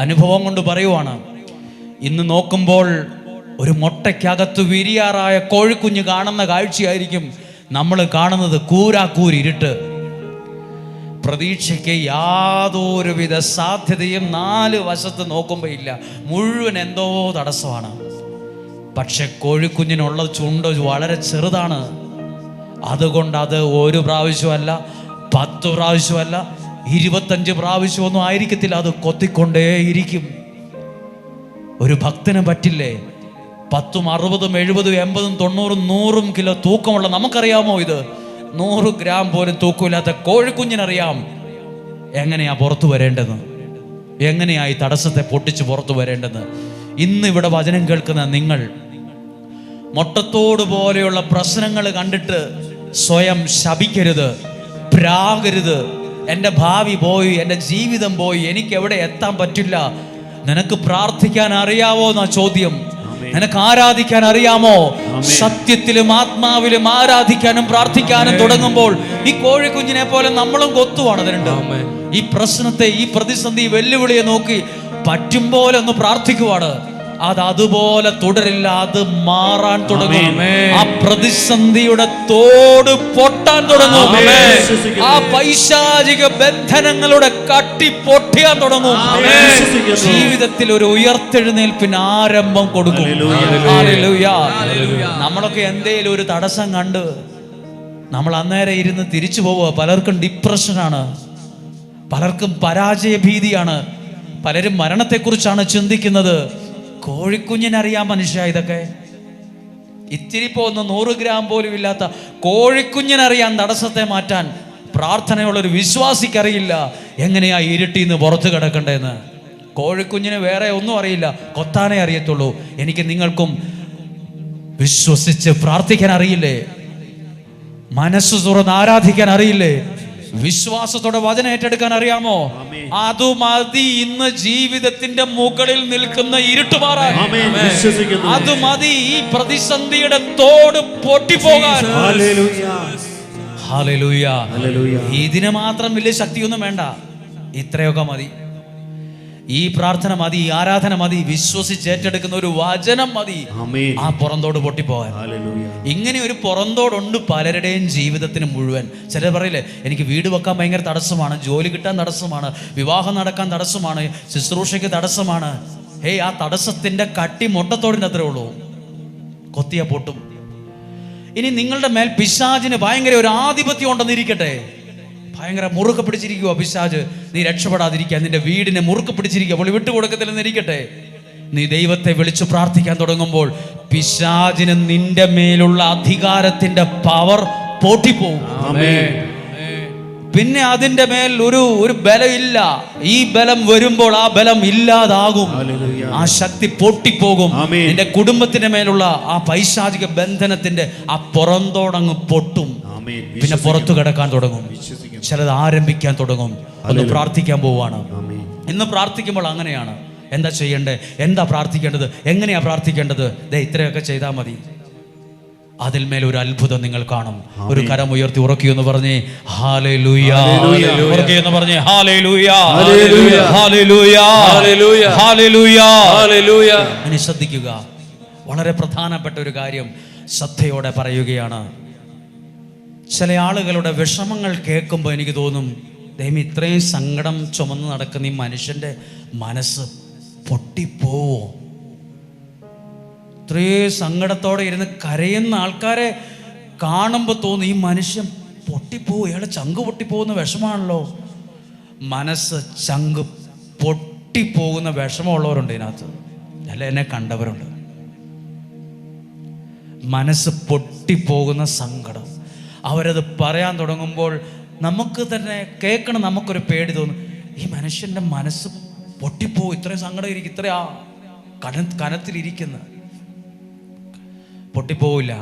അനുഭവം കൊണ്ട് പറയുവാണ്. ഇന്ന് നോക്കുമ്പോൾ ഒരു മുട്ടയ്ക്കകത്ത് വിരിയാറായ കോഴിക്കുഞ്ഞ് കാണുന്ന കാഴ്ചയായിരിക്കും നമ്മൾ കാണുന്നത്. കൂരാക്കൂരിരുട്ട്. പ്രതീക്ഷയ്ക്ക് യാതൊരുവിധ സാധ്യതയും 4 വശത്ത് നോക്കുമ്പോൾ ഇല്ല. മുഴുവൻ എന്തോ തടസ്സമാണ്. പക്ഷെ കോഴിക്കുഞ്ഞിനുള്ള ചുണ്ട് വളരെ ചെറുതാണ്. അതുകൊണ്ട് അത് 1 പ്രാവശ്യമല്ല, 10 പ്രാവശ്യമല്ല, 25 പ്രാവശ്യമൊന്നും ആയിരിക്കത്തില്ല, അത് കൊത്തിക്കൊണ്ടേയിരിക്കും. ഒരു ഭക്തന് പറ്റില്ലേ 10, 60, 70, 80, 90, 100 കിലോ തൂക്കമുള്ള, നമുക്കറിയാമോ ഇത് 100 ഗ്രാം പോലും തൂക്കമില്ലാത്ത കോഴിക്കുഞ്ഞിനറിയാം എങ്ങനെയാ പുറത്തു വരേണ്ടതെന്ന്, എങ്ങനെയാ ഈ തടസ്സത്തെ പൊട്ടിച്ച് പുറത്തു വരേണ്ടതെന്ന്. ഇന്ന് ഇവിടെ വചനം കേൾക്കുന്ന നിങ്ങൾ മുട്ടത്തോട് പോലെയുള്ള പ്രശ്നങ്ങൾ കണ്ടിട്ട് സ്വയം ശപിക്കരുത്, പ്രാകരുത്. എൻ്റെ ഭാവി പോയി, എൻ്റെ ജീവിതം പോയി, എനിക്ക് എവിടെ എത്താൻ പറ്റില്ല. നിനക്ക് പ്രാർത്ഥിക്കാൻ അറിയാവോ എന്നാ ചോദ്യം. നിനക്ക് ആരാധിക്കാൻ അറിയാമോ? സത്യത്തിലും ആത്മാവിലും ആരാധിക്കാനും പ്രാർത്ഥിക്കാനും തുടങ്ങുമ്പോൾ ഈ കോഴിക്കുഞ്ഞിനെ പോലെ നമ്മളും കൊത്തുവാണ്. അതിനുണ്ട് ഈ പ്രശ്നത്തെ, ഈ പ്രതിസന്ധി, വെല്ലുവിളിയെ നോക്കി പറ്റും പോലെ ഒന്ന് പ്രാർത്ഥിക്കുവാണ്. അത് അതുപോലെ തുടരില്ല, അത് മാറാൻ തുടങ്ങും. ആ പ്രതിസന്ധിയുടെ തോട് പൊട്ടാൻ തുടങ്ങും. ആ പൈശാചിക ബന്ധനങ്ങളുടെ കട്ടി പൊട്ടിയാൻ തുടങ്ങും. ജീവിതത്തിൽ ഒരു ഉയർത്തെഴുന്നേൽപ്പിന് ആരംഭം കൊടുക്കും. ഹല്ലേലൂയ. നമ്മളൊക്കെ എന്തേലും ഒരു തടസ്സം കണ്ട് നമ്മൾ അന്നേരം ഇരുന്ന് തിരിച്ചു പോവുക. പലർക്കും ഡിപ്രഷനാണ്. പലർക്കും പരാജയ ഭീതിയാണ്. പലരും മരണത്തെക്കുറിച്ചാണ് ചിന്തിക്കുന്നത്. കോഴിക്കുഞ്ഞിനറിയാം മനുഷ്യ ഇതൊക്കെ. ഇത്തിരി പോകുന്ന 100 ഗ്രാം പോലും ഇല്ലാത്ത കോഴിക്കുഞ്ഞിനറിയാൻ തടസ്സത്തെ മാറ്റാൻ. പ്രാർത്ഥനയുള്ളൊരു വിശ്വാസിക്കറിയില്ല എങ്ങനെയാ ഇരുട്ടിന്ന് പുറത്ത് കിടക്കണ്ടേന്ന്. കോഴിക്കുഞ്ഞിന് വേറെ ഒന്നും അറിയില്ല, കൊത്താനേ അറിയത്തുള്ളൂ. എനിക്ക് നിങ്ങൾക്കും വിശ്വസിച്ച് പ്രാർത്ഥിക്കാൻ അറിയില്ലേ? മനസ്സ് തുറന്ന് ആരാധിക്കാൻ അറിയില്ലേ? വിശ്വാസത്തോടെ വചനം ഏറ്റെടുക്കാൻ അറിയാമോ? അത് മതി ഇന്ന് ജീവിതത്തിന്റെ മുകളിൽ നിൽക്കുന്ന ഇരുട്ടുമാറാൻ. അത് മതി ഈ പ്രതിസന്ധിയുടെ തോട് പൊട്ടിപ്പോകാൻ. ഹല്ലേലൂയ. ഇതിന് മാത്രം വലിയ ശക്തിയൊന്നും വേണ്ട, ഇത്രയൊക്കെ മതി. ഈ പ്രാർത്ഥന മതി, ഈ ആരാധന മതി, വിശ്വസിച്ച് ഏറ്റെടുക്കുന്ന ഒരു വചനം മതി ആ പുറന്തോട് പൊട്ടിപ്പോകാൻ. ഇങ്ങനെ ഒരു പുറന്തോടുണ്ട് പലരുടെയും ജീവിതത്തിന് മുഴുവൻ. ചിലർ പറയില്ലേ, എനിക്ക് വീട് വെക്കാൻ ഭയങ്കര തടസ്സമാണ്, ജോലി കിട്ടാൻ തടസ്സമാണ്, വിവാഹം നടക്കാൻ തടസ്സമാണ്, ശുശ്രൂഷയ്ക്ക് തടസ്സമാണ്. ആ തടസ്സത്തിന്റെ കട്ടി മുട്ടത്തോടിൻ്റെ അത്രേ ഉള്ളൂ, കൊത്തിയ പൊട്ടും. ഇനി നിങ്ങളുടെ മേൽ പിശാചിന് ഭയങ്കര ഒരു ആധിപത്യം ഉണ്ടെന്നിരിക്കട്ടെ, ഭയങ്കര മുറുക്കെ പിടിച്ചിരിക്കുക പിശാച്, നീ രക്ഷപ്പെടാതിരിക്കാൻ നിന്റെ വീടിനെ മുറുക്കെ പിടിച്ചിരിക്കുക, അപ്പോൾ വിട്ടുകൊടുക്കത്തില്ലെന്നിരിക്കട്ടെ. നീ ദൈവത്തെ വിളിച്ചു പ്രാർത്ഥിക്കാൻ തുടങ്ങുമ്പോൾ പിശാചിന് നിന്റെ മേലുള്ള അധികാരത്തിന്റെ പവർ പൊട്ടിപ്പോകും. പിന്നെ അതിന്റെ മേൽ ഒരു ബലം ഇല്ല. ഈ ബലം വരുമ്പോൾ ആ ബലം ഇല്ലാതാകും, ആ ശക്തി പൊട്ടിപ്പോകും. നിന്റെ കുടുംബത്തിന്റെ മേലുള്ള ആ പൈശാചിക ബന്ധനത്തിന്റെ ആ പുറന്തോടങ്ങ് പൊട്ടും. പിന്നെ പുറത്തു കിടക്കാൻ തുടങ്ങും, ചിലത് ആരംഭിക്കാൻ തുടങ്ങും. ഒന്ന് പ്രാർത്ഥിക്കാൻ പോവാണ്. ഇന്ന് പ്രാർത്ഥിക്കുമ്പോൾ അങ്ങനെയാണ്. എന്താ ചെയ്യേണ്ടത്? എന്താ പ്രാർത്ഥിക്കേണ്ടത്? എങ്ങനെയാ പ്രാർത്ഥിക്കേണ്ടത്? ഇത്രയൊക്കെ ചെയ്താൽ മതി. അതിന്മേൽ ഒരു അത്ഭുതം നിങ്ങൾ കാണും. ഒരു കരം ഉയർത്തി ഉറക്കിയെന്ന് പറഞ്ഞേ ഹല്ലേലൂയ. ഉറക്കിയെന്ന് പറഞ്ഞേ ഹല്ലേലൂയ. ഇനി ശ്രദ്ധിക്കുക, വളരെ പ്രധാനപ്പെട്ട ഒരു കാര്യം ശ്രദ്ധയോടെ പറയുകയാണ്. ചില ആളുകളുടെ വിഷമങ്ങൾ കേൾക്കുമ്പോൾ എനിക്ക് തോന്നും, ദൈവം ഇത്രയും സങ്കടം ചുമന്ന് നടക്കുന്ന ഈ മനുഷ്യൻ്റെ മനസ്സ് പൊട്ടിപ്പോവോ? ഇത്രയും സങ്കടത്തോടെ ഇരുന്ന് കരയുന്ന ആൾക്കാരെ കാണുമ്പോൾ തോന്നും ഈ മനുഷ്യൻ പൊട്ടിപ്പോവും, ഇയാളെ ചങ്ക് പൊട്ടിപ്പോകുന്ന വിഷമാണല്ലോ. മനസ്സ് ചങ്ക് പൊട്ടിപ്പോകുന്ന വിഷമമുള്ളവരുണ്ട് ഇതിനകത്ത്, അല്ല എന്നെ കണ്ടവരുണ്ട്. മനസ്സ് പൊട്ടിപ്പോകുന്ന സങ്കടം, അവരത് പറയാൻ തുടങ്ങുമ്പോൾ നമുക്ക് തന്നെ കേൾക്കണം, നമുക്കൊരു പേടി തോന്നും. ഈ മനുഷ്യൻ്റെ മനസ്സ് പൊട്ടിപ്പോവും, ഇത്രയും സങ്കടം ഇരിക്കും, ഇത്രയാ കനത്തിലിരിക്കുന്ന പൊട്ടിപ്പോവില്ല.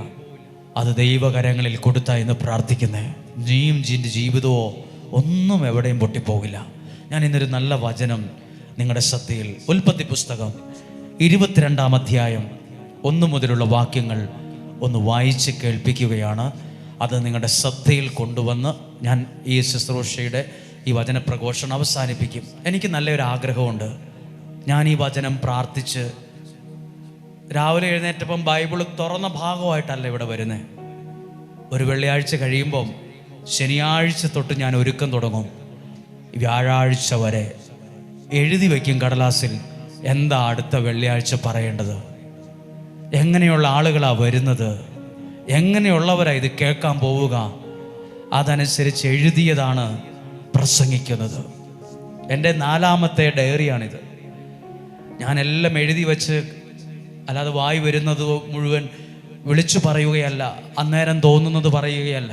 അത് ദൈവകരങ്ങളിൽ കൊടുത്താ എന്ന് പ്രാർത്ഥിക്കുന്നേ. നീയും ജീവിതമോ ഒന്നും എവിടെയും പൊട്ടിപ്പോകില്ല. ഞാൻ ഇന്നൊരു നല്ല വചനം നിങ്ങളുടെ ശ്രദ്ധയിൽ, ഉൽപ്പത്തി പുസ്തകം 22-ാം അധ്യായം 1 മുതലുള്ള വാക്യങ്ങൾ ഒന്ന് വായിച്ച് കേൾപ്പിക്കുകയാണ്. അത് നിങ്ങളുടെ ശ്രദ്ധയിൽ കൊണ്ടുവന്ന് ഞാൻ ഈ ശുശ്രൂഷയുടെ ഈ വചനപ്രഘോഷണം അവസാനിപ്പിക്കും. എനിക്ക് നല്ലൊരു ആഗ്രഹമുണ്ട്. ഞാൻ ഈ വചനം പ്രാർത്ഥിച്ച് രാവിലെ എഴുന്നേറ്റപ്പം ബൈബിൾ തുറന്ന ഭാഗമായിട്ടല്ല ഇവിടെ വരുന്നത്. ഒരു വെള്ളിയാഴ്ച കഴിയുമ്പം ശനിയാഴ്ച തൊട്ട് ഞാൻ ഒരുക്കം തുടങ്ങും. വ്യാഴാഴ്ച വരെ എഴുതി വയ്ക്കും കടലാസിൽ, എന്താ അടുത്ത വെള്ളിയാഴ്ച പറയേണ്ടത്, എങ്ങനെയുള്ള ആളുകളാണ് വരുന്നത്, എങ്ങനെയുള്ളവരാണ് ഇത് കേൾക്കാൻ പോവുക, അതനുസരിച്ച് എഴുതിയതാണ് പ്രസംഗിക്കുന്നത്. എൻ്റെ 4ാമത്തെ ഡയറിയാണിത്. ഞാനെല്ലാം എഴുതി വച്ച്, അല്ലാതെ വായി വരുന്നത് മുഴുവൻ വിളിച്ചു പറയുകയല്ല, അന്നേരം തോന്നുന്നത് പറയുകയല്ല.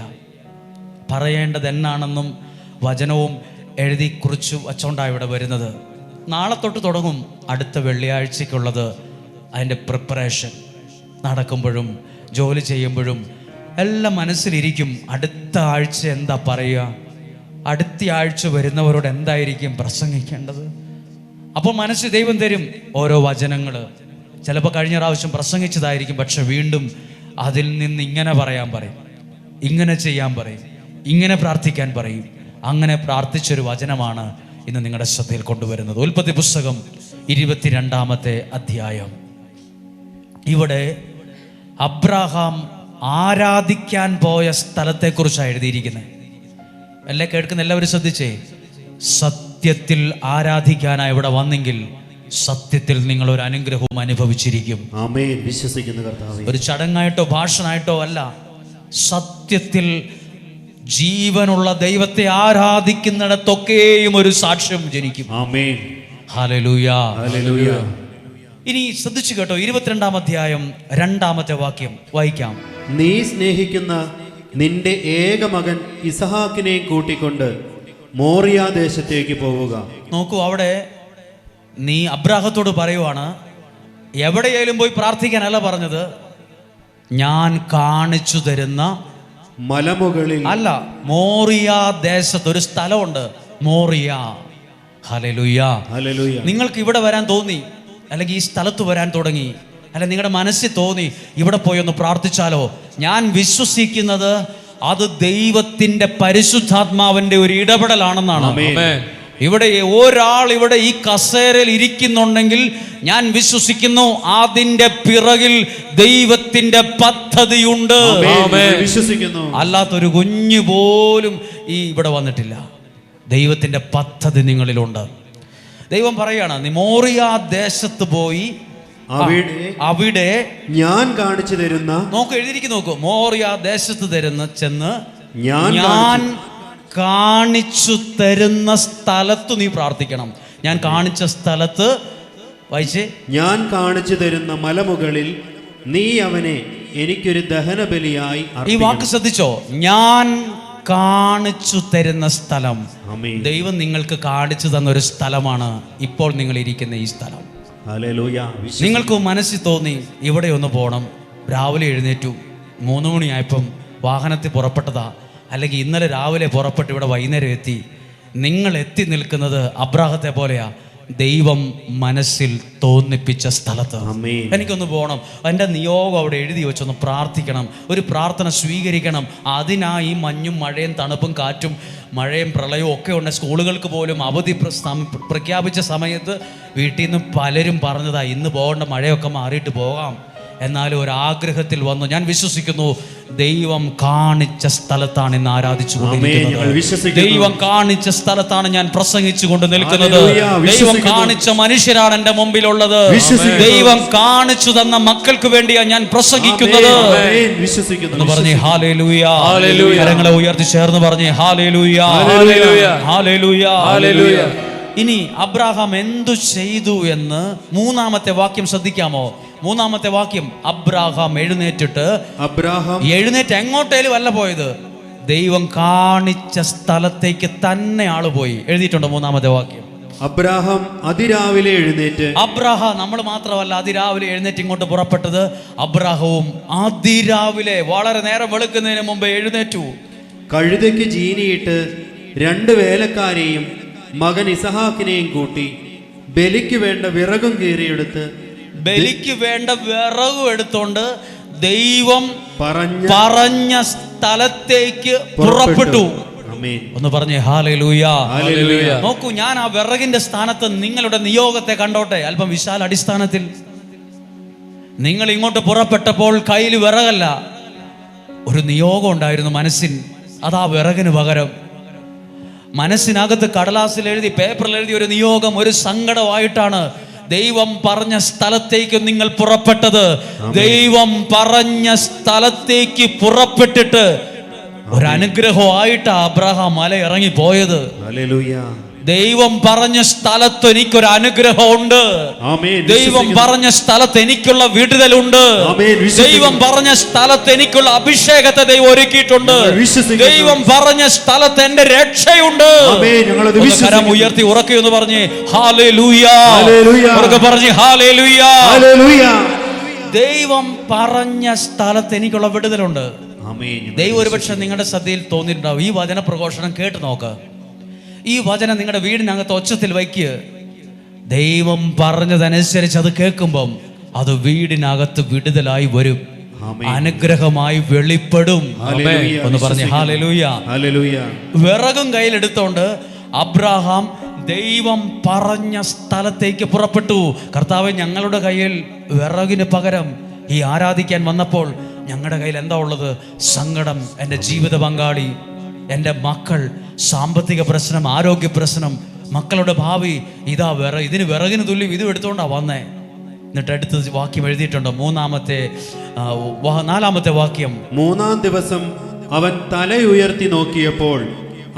പറയേണ്ടത് എന്നാണെന്നും വചനവും എഴുതി കുറിച്ച് വച്ചോണ്ടാണ് ഇവിടെ വരുന്നത്. നാളെ തൊട്ട് തുടങ്ങും അടുത്ത വെള്ളിയാഴ്ചയ്ക്കുള്ളത്. അതിൻ്റെ പ്രിപ്പറേഷൻ നടക്കുമ്പോഴും ജോലി ചെയ്യുമ്പോഴും എല്ലാം മനസ്സിലിരിക്കും. അടുത്ത ആഴ്ച എന്താ പറയുക, അടുത്ത ആഴ്ച വരുന്നവരോട് എന്തായിരിക്കും പ്രസംഗിക്കേണ്ടത്. അപ്പോൾ മനസ്സിൽ ദൈവം തരും ഓരോ വചനങ്ങൾ. ചിലപ്പോൾ കഴിഞ്ഞ പ്രാവശ്യം പ്രസംഗിച്ചതായിരിക്കും, പക്ഷെ വീണ്ടും അതിൽ നിന്ന് ഇങ്ങനെ പറയാൻ പറയും, ഇങ്ങനെ ചെയ്യാൻ പറയും, ഇങ്ങനെ പ്രാർത്ഥിക്കാൻ പറയും. അങ്ങനെ പ്രാർത്ഥിച്ചൊരു വചനമാണ് ഇന്ന് നിങ്ങളുടെ ശ്രദ്ധയിൽ കൊണ്ടുവരുന്നത്. ഉൽപ്പത്തി പുസ്തകം 22-ാമത്തെ അധ്യായം. ഇവിടെ അബ്രഹാം ആരാധിക്കാൻ പോയ സ്ഥലത്തെക്കുറിച്ചാണ് എഴുതിയിരിക്കുന്നത്. എല്ലാം കേൾക്കുന്ന എല്ലാവരും ശ്രദ്ധിച്ചേ. സത്യത്തിൽ ആരാധിക്കാനായി ഇവിടെ വന്നെങ്കിൽ സത്യത്തിൽ നിങ്ങൾ ഒരു അനുഗ്രഹവും അനുഭവിച്ചിരിക്കും. ആമേൻ. വിശ്വസിക്കുന്ന കർത്താവേ, ഒരു ചടങ്ങായിട്ടോ ഭാഷണായിട്ടോ അല്ല, സത്യത്തിൽ ജീവനുള്ള ദൈവത്തെ ആരാധിക്കുന്നിടത്തൊക്കെയും ഒരു സാക്ഷ്യം ജനിക്കും. ആമേൻ. ഹല്ലേലൂയ. ഹല്ലേലൂയ. ഇനി ശ്രദ്ധിച്ചു കേട്ടോ, 22-ാം അധ്യായം 2-ാമത്തെ വാക്യം വായിക്കാം. നീ സ്നേഹിക്കുന്ന നിന്റെ ഏകമകൻ ഇസഹാക്കിനെ കൂട്ടിക്കൊണ്ട് മോറിയ ദേശത്തേക്ക് പോവുക. നോക്കൂ, അവിടെ നീ അബ്രാഹത്തോട് പറയുവാണ്, എവിടെയായാലും പോയി പ്രാർത്ഥിക്കാനല്ല പറഞ്ഞത്, ഞാൻ കാണിച്ചു തരുന്ന മലമുകളിൽ അല്ല, മോറിയ ദേശത്ത് ഒരു സ്ഥലമുണ്ട്, മോറിയ. ഹല്ലേലൂയ. ഹല്ലേലൂയ. നിങ്ങൾക്ക് ഇവിടെ വരാൻ തോന്നി, അല്ലെങ്കിൽ ഈ സ്ഥലത്ത് വരാൻ തുടങ്ങി, അല്ല നിങ്ങളുടെ മനസ്സിൽ തോന്നി ഇവിടെ പോയി ഒന്ന് പ്രാർത്ഥിച്ചാലോ? ഞാൻ വിശ്വസിക്കുന്നത് അത് ദൈവത്തിന്റെ പരിശുദ്ധാത്മാവിന്റെ ഒരു ഇടപെടലാണെന്നാണ്. ഇവിടെ ഒരാൾ ഇവിടെ ഈ കസേരയിൽ ഇരിക്കുന്നുണ്ടെങ്കിൽ ഞാൻ വിശ്വസിക്കുന്നു അതിന്റെ പിറകിൽ ദൈവത്തിന്റെ പദ്ധതിയുണ്ട്. വിശ്വസിക്കുന്നു. അല്ലാത്തൊരു കുഞ്ഞു പോലും ഈ ഇവിടെ വന്നിട്ടില്ല. ദൈവത്തിന്റെ പദ്ധതി നിങ്ങളിലുണ്ട്. ദൈവം പറയാണ്, നീ മോറിയ ദേശത്ത് പോയി അവിടെ ഞാൻ കാണിച്ചു തരുന്ന, നോക്കൂ എഴുതിയിരിക്കുന്നു, നോക്കൂ, മോറിയ ദേശത്ത് ചെന്ന് ഞാൻ കാണിച്ചു തരുന്ന സ്ഥലത്ത് നീ പ്രാർത്ഥിക്കണം. ഞാൻ കാണിച്ച സ്ഥലത്ത് വായിച്ചേ, ഞാൻ കാണിച്ചു തരുന്ന മലമുകളിൽ നീ അവനെ എനിക്കൊരു ദഹനബലിയായി. ഈ വാക്ക് ശ്രദ്ധിച്ചോ, ഞാൻ കാണിച്ചു തരുന്ന സ്ഥലം. ദൈവം നിങ്ങൾക്ക് കാണിച്ചു തന്ന ഒരു സ്ഥലമാണ് ഇപ്പോൾ നിങ്ങൾ ഇരിക്കുന്ന ഈ സ്ഥലം. ഹല്ലേലൂയ. നിങ്ങൾക്ക് മനസ്സിൽ തോന്നി ഇവിടെ ഒന്ന് പോകണം, രാവിലെ എഴുന്നേറ്റു, 3 മണിയായപ്പം വാഹനത്തിൽ പുറപ്പെട്ടതാ, അല്ലെങ്കിൽ ഇന്നലെ രാവിലെ പുറപ്പെട്ട് ഇവിടെ വൈകുന്നേരം എത്തി. നിങ്ങൾ എത്തി നിൽക്കുന്നത് അബ്രാഹത്തെ പോലെയാ, ദൈവം മനസ്സിൽ തോന്നിപ്പിച്ച സ്ഥലത്ത്. എനിക്കൊന്ന് പോകണം, എൻ്റെ നിയോഗം അവിടെ എഴുതി വെച്ചൊന്ന് പ്രാർത്ഥിക്കണം, ഒരു പ്രാർത്ഥന സ്വീകരിക്കണം. അതിനായി മഞ്ഞും മഴയും തണുപ്പും കാറ്റും മഴയും പ്രളയവും ഒക്കെ ഉണ്ട്. സ്കൂളുകൾക്ക് പോലും അവധി പ്രഖ്യാപിച്ച സമയത്ത് വീട്ടിൽ നിന്ന് പലരും പറഞ്ഞതാ, ഇന്ന് പോകേണ്ട, മഴയൊക്കെ മാറിയിട്ട് പോകാം. എന്നാലും ഒരാഗ്രഹത്തിൽ വന്നു. ഞാൻ വിശ്വസിക്കുന്നു ദൈവം കാണിച്ച സ്ഥലത്താണ് ഇന്ന് ആരാധിച്ചു കൊണ്ടിരിക്കുന്നത്. ദൈവം കാണിച്ച സ്ഥലത്താണ് ഞാൻ പ്രസംഗിച്ചു കൊണ്ട് നിൽക്കുന്നത്. ദൈവം കാണിച്ച മനുഷ്യരാണ് എൻ്റെ മുമ്പിലുള്ളത്. ദൈവം കാണിച്ചു തന്ന മക്കൾക്ക് വേണ്ടിയാണ് ഞാൻ പ്രസംഗിക്കുന്നത് എന്ന് പറഞ്ഞേ ഹല്ലേലൂയ. കരങ്ങളെ ഉയർത്തി ചേർന്ന് പറഞ്ഞേ ഹല്ലേലൂയ, ഹല്ലേലൂയ, ഹല്ലേലൂയ. ഇനി അബ്രാഹാം എന്തു ചെയ്തു എന്ന് 3-ാമത്തെ വാക്യം ശ്രദ്ധിക്കാമോ? 3-ാമത്തെ വാക്യം, അബ്രാഹാം എഴുന്നേറ്റ് എങ്ങോട്ടേലും അല്ല പോയത്, ദൈവം കാണിച്ച സ്ഥലത്തേക്ക് തന്നെ ആള് പോയി. എഴുതിയിട്ടുണ്ട് 3-ാമത്തെ വാക്യം. അബ്രാഹാം അതിരാവിലെ എഴുന്നേറ്റ്. അബ്രാഹാം നമ്മൾ മാത്രമല്ല, അതിരാവിലെ എഴുന്നേറ്റ് ഇങ്ങോട്ട് പുറപ്പെട്ടത്. അബ്രാഹവും അതിരാവിലെ വളരെ നേരം വെളുക്കുന്നതിന് മുമ്പ് എഴുന്നേറ്റു. കഴുതയ്ക്ക് ജീനിയിട്ട് 2 വേലക്കാരെയും മകൻ ഇസഹാക്കിനെയും കൂട്ടി ബലിക്ക് വേണ്ട വിറകും എടുത്തോണ്ട് ദൈവം പറഞ്ഞ സ്ഥലത്തേക്ക് പുറപ്പെട്ടു. ഒന്ന് പറഞ്ഞേ ഹല്ലേലൂയ. നോക്കൂ, ഞാൻ ആ വിറകിന്റെ സ്ഥാനത്ത് നിങ്ങളുടെ നിയോഗത്തെ കണ്ടോട്ടെ. അല്പം വിശാല അടിസ്ഥാനത്തിൽ നിങ്ങൾ ഇങ്ങോട്ട് പുറപ്പെട്ടപ്പോൾ കയ്യിൽ വിറകല്ല, ഒരു നിയോഗം ഉണ്ടായിരുന്നു മനസ്സിൽ. അതാ വിറകിന് പകരം മനസ്സിനകത്ത് കടലാസിൽ എഴുതി, പേപ്പറിൽ എഴുതി ഒരു നിയോഗം, ഒരു സങ്കടമായിട്ടാണ് ദൈവം പറഞ്ഞ സ്ഥലത്തേക്ക് നിങ്ങൾ പുറപ്പെട്ടത്. ദൈവം പറഞ്ഞ സ്ഥലത്തേക്ക് പുറപ്പെട്ടിട്ട് ഒരു അനുഗ്രഹമായിട്ടാ അബ്രാഹാം മല ഇറങ്ങി പോയത്. ദൈവം പറഞ്ഞ സ്ഥലത്ത് എനിക്കൊരു അനുഗ്രഹമുണ്ട്. ദൈവം പറഞ്ഞ സ്ഥലത്ത് എനിക്കുള്ള വിടുതലുണ്ട്. ദൈവം പറഞ്ഞ സ്ഥലത്ത് എനിക്കുള്ള അഭിഷേകത്തെ ദൈവം ഒരുക്കിയിട്ടുണ്ട്. ദൈവം പറഞ്ഞ സ്ഥലത്ത് എന്റെ രക്ഷയുണ്ട്. കരം ഉയർത്തി ഉറക്കെ എന്ന് പറഞ്ഞേ ഹല്ലേലൂയ. ഉറക്കെ പറഞ്ഞേ ഹല്ലേലൂയ. ദൈവം പറഞ്ഞ സ്ഥലത്ത് എനിക്കുള്ള വിടുതലുണ്ട്. ദൈവം ഒരുപക്ഷെ നിങ്ങളുടെ ശ്രദ്ധയിൽ തോന്നിയിട്ടുണ്ടാവും. ഈ വചന പ്രഘോഷണം കേട്ട് നോക്ക്. ഈ വചനം നിങ്ങളുടെ വീടിനകത്ത് ഒച്ചത്തിൽ വയ്ക്കുക. ദൈവം പറഞ്ഞതനുസരിച്ച് അത് കേൾക്കുമ്പം അത് വീടിനകത്ത് വിടുതലായി വരും, അനുഗ്രഹമായി വെളിപ്പെടും. ഒന്ന് പറഞ്ഞേ ഹല്ലേലൂയ. വിറകും കയ്യിലെടുത്തോണ്ട് അബ്രാഹാം ദൈവം പറഞ്ഞ സ്ഥലത്തേക്ക് പുറപ്പെട്ടു. കർത്താവേ, ഞങ്ങളുടെ കയ്യിൽ വിറകിന് പകരം ഈ ആരാധിക്കാൻ വന്നപ്പോൾ ഞങ്ങളുടെ കയ്യിൽ എന്താ ഉള്ളത്? സങ്കടം, എൻ്റെ ജീവിത പങ്കാളി, എൻ്റെ മക്കൾ, സാമ്പത്തിക പ്രശ്നം, ആരോഗ്യ പ്രശ്നം, മക്കളുടെ ഭാവി. ഇതാ ഇതിന് വിറകിന് തുല്യം ഇതും എടുത്തുകൊണ്ടാണ് വന്നേ. എന്നിട്ട് അടുത്ത വാക്യം എഴുതിയിട്ടുണ്ട്, 4-ാമത്തെ വാക്യം. 3-ാം ദിവസം അവൻ തലയുയർത്തി നോക്കിയപ്പോൾ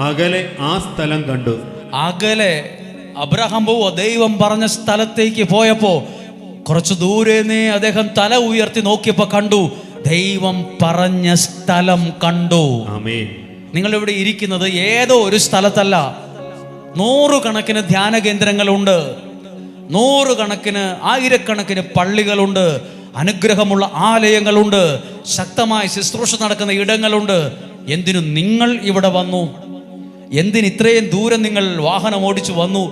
അകലെ ആ സ്ഥലം കണ്ടു. അകലെ അബ്രഹാം പോവോ ദൈവം പറഞ്ഞ സ്ഥലത്തേക്ക് പോയപ്പോ കുറച്ചു ദൂരേന്നേ അദ്ദേഹം തല ഉയർത്തി നോക്കിയപ്പോ കണ്ടു, ദൈവം പറഞ്ഞ സ്ഥലം കണ്ടു. ആമേൻ. നിങ്ങൾ ഇവിടെ ഇരിക്കുന്നത് ഏതോ ഒരു സ്ഥലത്തല്ല. 100 കണക്കിന് ധ്യാന കേന്ദ്രങ്ങളുണ്ട്, 100 കണക്കിന് ആയിരക്കണക്കിന് പള്ളികളുണ്ട്, അനുഗ്രഹമുള്ള ആലയങ്ങളുണ്ട്, ശക്തമായ ശുശ്രൂഷ നടക്കുന്ന ഇടങ്ങളുണ്ട്. എന്തിനു നിങ്ങൾ ഇവിടെ വന്നു? എന്തിന് ഇത്രയും ദൂരം നിങ്ങൾ വാഹനം ഓടിച്ചു വന്നു?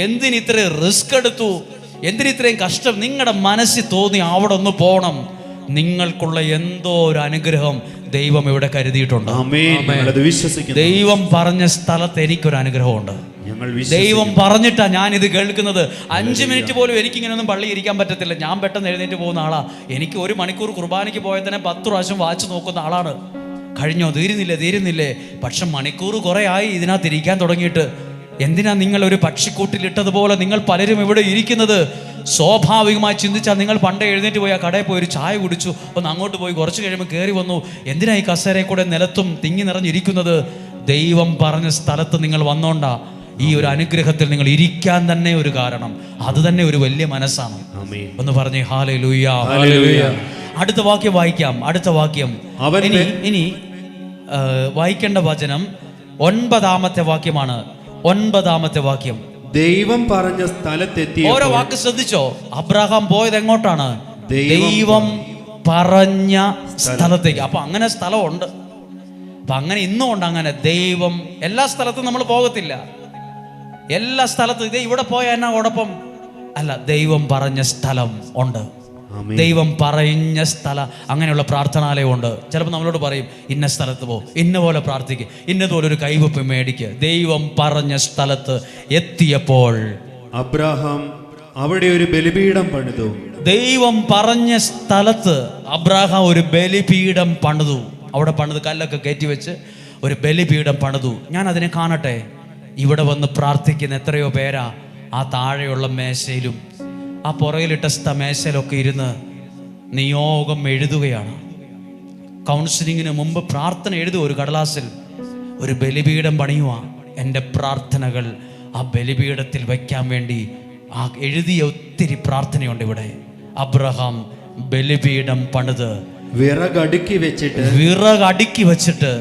എന്തിന് ഇത്രയും റിസ്ക് എടുത്തു? എന്തിന് ഇത്രയും കഷ്ടം? നിങ്ങളുടെ മനസ്സിൽ തോന്നി അവിടെ ഒന്ന് പോകണം. നിങ്ങൾക്കുള്ള എന്തോ ഒരു അനുഗ്രഹം ദൈവം ഇവിടെ കരുതിയിട്ടുണ്ട്. ദൈവം പറഞ്ഞ സ്ഥലത്ത് എനിക്കൊരു അനുഗ്രഹമുണ്ട്. ദൈവം പറഞ്ഞിട്ടാ ഞാൻ ഇത് കേൾക്കുന്നത്. 5 മിനിറ്റ് പോലും എനിക്കിങ്ങനെയൊന്നും പള്ളി ഇരിക്കാൻ പറ്റത്തില്ല. ഞാൻ പെട്ടെന്ന് എഴുന്നേറ്റ് പോകുന്ന ആളാ. എനിക്ക് 1 മണിക്കൂർ കുർബാനയ്ക്ക് പോയാൽ തന്നെ 10 പ്രാവശ്യം വാച്ച് നോക്കുന്ന ആളാണ്. കഴിഞ്ഞോ? തീരുന്നില്ലേ. പക്ഷെ മണിക്കൂർ കുറെ ആയി ഇതിനകത്ത് ഇരിക്കാൻ തുടങ്ങിയിട്ട്. എന്തിനാ നിങ്ങൾ ഒരു പക്ഷിക്കൂട്ടിലിട്ടതുപോലെ നിങ്ങൾ പലരും ഇവിടെ ഇരിക്കുന്നത്? സ്വാഭാവികമായി ചിന്തിച്ചാൽ നിങ്ങൾ പണ്ടേ എഴുന്നേറ്റ് പോയി ആ കടയിൽ പോയി ഒരു ചായ കുടിച്ചു, ഒന്ന് അങ്ങോട്ട് പോയി കുറച്ച് കഴിയുമ്പോൾ കയറി വന്നു. എന്തിനാ ഈ കസേരയിൽ കൂടെ നിലത്തും തിങ്ങി നിറഞ്ഞിരിക്കുന്നത്? ദൈവം പറഞ്ഞ സ്ഥലത്ത് നിങ്ങൾ വന്നോണ്ടാ ഈ ഒരു അനുഗ്രഹത്തിൽ നിങ്ങൾ ഇരിക്കാൻ തന്നെ ഒരു കാരണം. അത് തന്നെ ഒരു വലിയ മനസ്സാണ്. ഒന്ന് പറഞ്ഞേ ഹല്ലേലൂയ. അടുത്ത വാക്യം വായിക്കാം. അടുത്ത വാക്യം ഇനി വായിക്കേണ്ട വചനം 9-ാമത്തെ വാക്യമാണ്. 9-ാമത്തെ വാക്യം. ദൈവം പറഞ്ഞ സ്ഥലത്തെത്തി. ഓരോ വാക്ക് ശ്രദ്ധിച്ചോ? അബ്രഹാം പോയത് എങ്ങോട്ടാണ്? ദൈവം പറഞ്ഞ സ്ഥലത്തേക്ക്. അപ്പൊ അങ്ങനെ സ്ഥലമുണ്ട്. അപ്പൊ അങ്ങനെ ഇന്നും ഉണ്ട്. അങ്ങനെ ദൈവം എല്ലാ സ്ഥലത്തും നമ്മൾ പോകത്തില്ല. എല്ലാ സ്ഥലത്തും ഇതേ ഇവിടെ പോയാൽ എന്നാ കുഴപ്പം? അല്ല, ദൈവം പറഞ്ഞ സ്ഥലം ഉണ്ട്. ദൈവം പറഞ്ഞ സ്ഥലം, അങ്ങനെയുള്ള പ്രാർത്ഥനാലയം ഉണ്ട്. ചിലപ്പോൾ നമ്മളോട് പറയും ഇന്ന സ്ഥലത്ത് പോ, ഇന്ന പോലെ പ്രാർത്ഥിക്കുക, ഇന്നതുപോലെ ഒരു കൈവപ്പ് മേടിക്കുക. ദൈവം പറഞ്ഞ സ്ഥലത്ത് എത്തിയപ്പോൾ അബ്രഹാം അവിടെ ഒരു ബലിപീഠം പണിതു. ദൈവം പറഞ്ഞ സ്ഥലത്ത് അബ്രഹാം ഒരു ബലിപീഠം പണിതു. അവിടെ പണിത് കല്ലൊക്കെ കയറ്റി വെച്ച് ഒരു ബലിപീഠം പണിതു. ഞാൻ അതിനെ കാണട്ടെ. ഇവിടെ വന്ന് പ്രാർത്ഥിക്കുന്ന എത്രയോ പേരാ ആ താഴെയുള്ള മേശയിലും ആ പുറകിലിട്ട മേശയിലൊക്കെ ഇരുന്ന് നിയോഗം എഴുതുകയാണ്. കൗൺസിലിങ്ങിന് മുമ്പ് പ്രാർത്ഥന എഴുതുക. ഒരു കടലാസിൽ ഒരു ബലിപീഠം പണിയുക. എൻ്റെ പ്രാർത്ഥനകൾ ആ ബലിപീഠത്തിൽ വയ്ക്കാൻ വേണ്ടി ആ എഴുതിയ ഒത്തിരി പ്രാർത്ഥനയുണ്ട് ഇവിടെ. അബ്രഹാം ബലിപീഠം പണിത് വിറകടുക്കി വെച്ചിട്ട്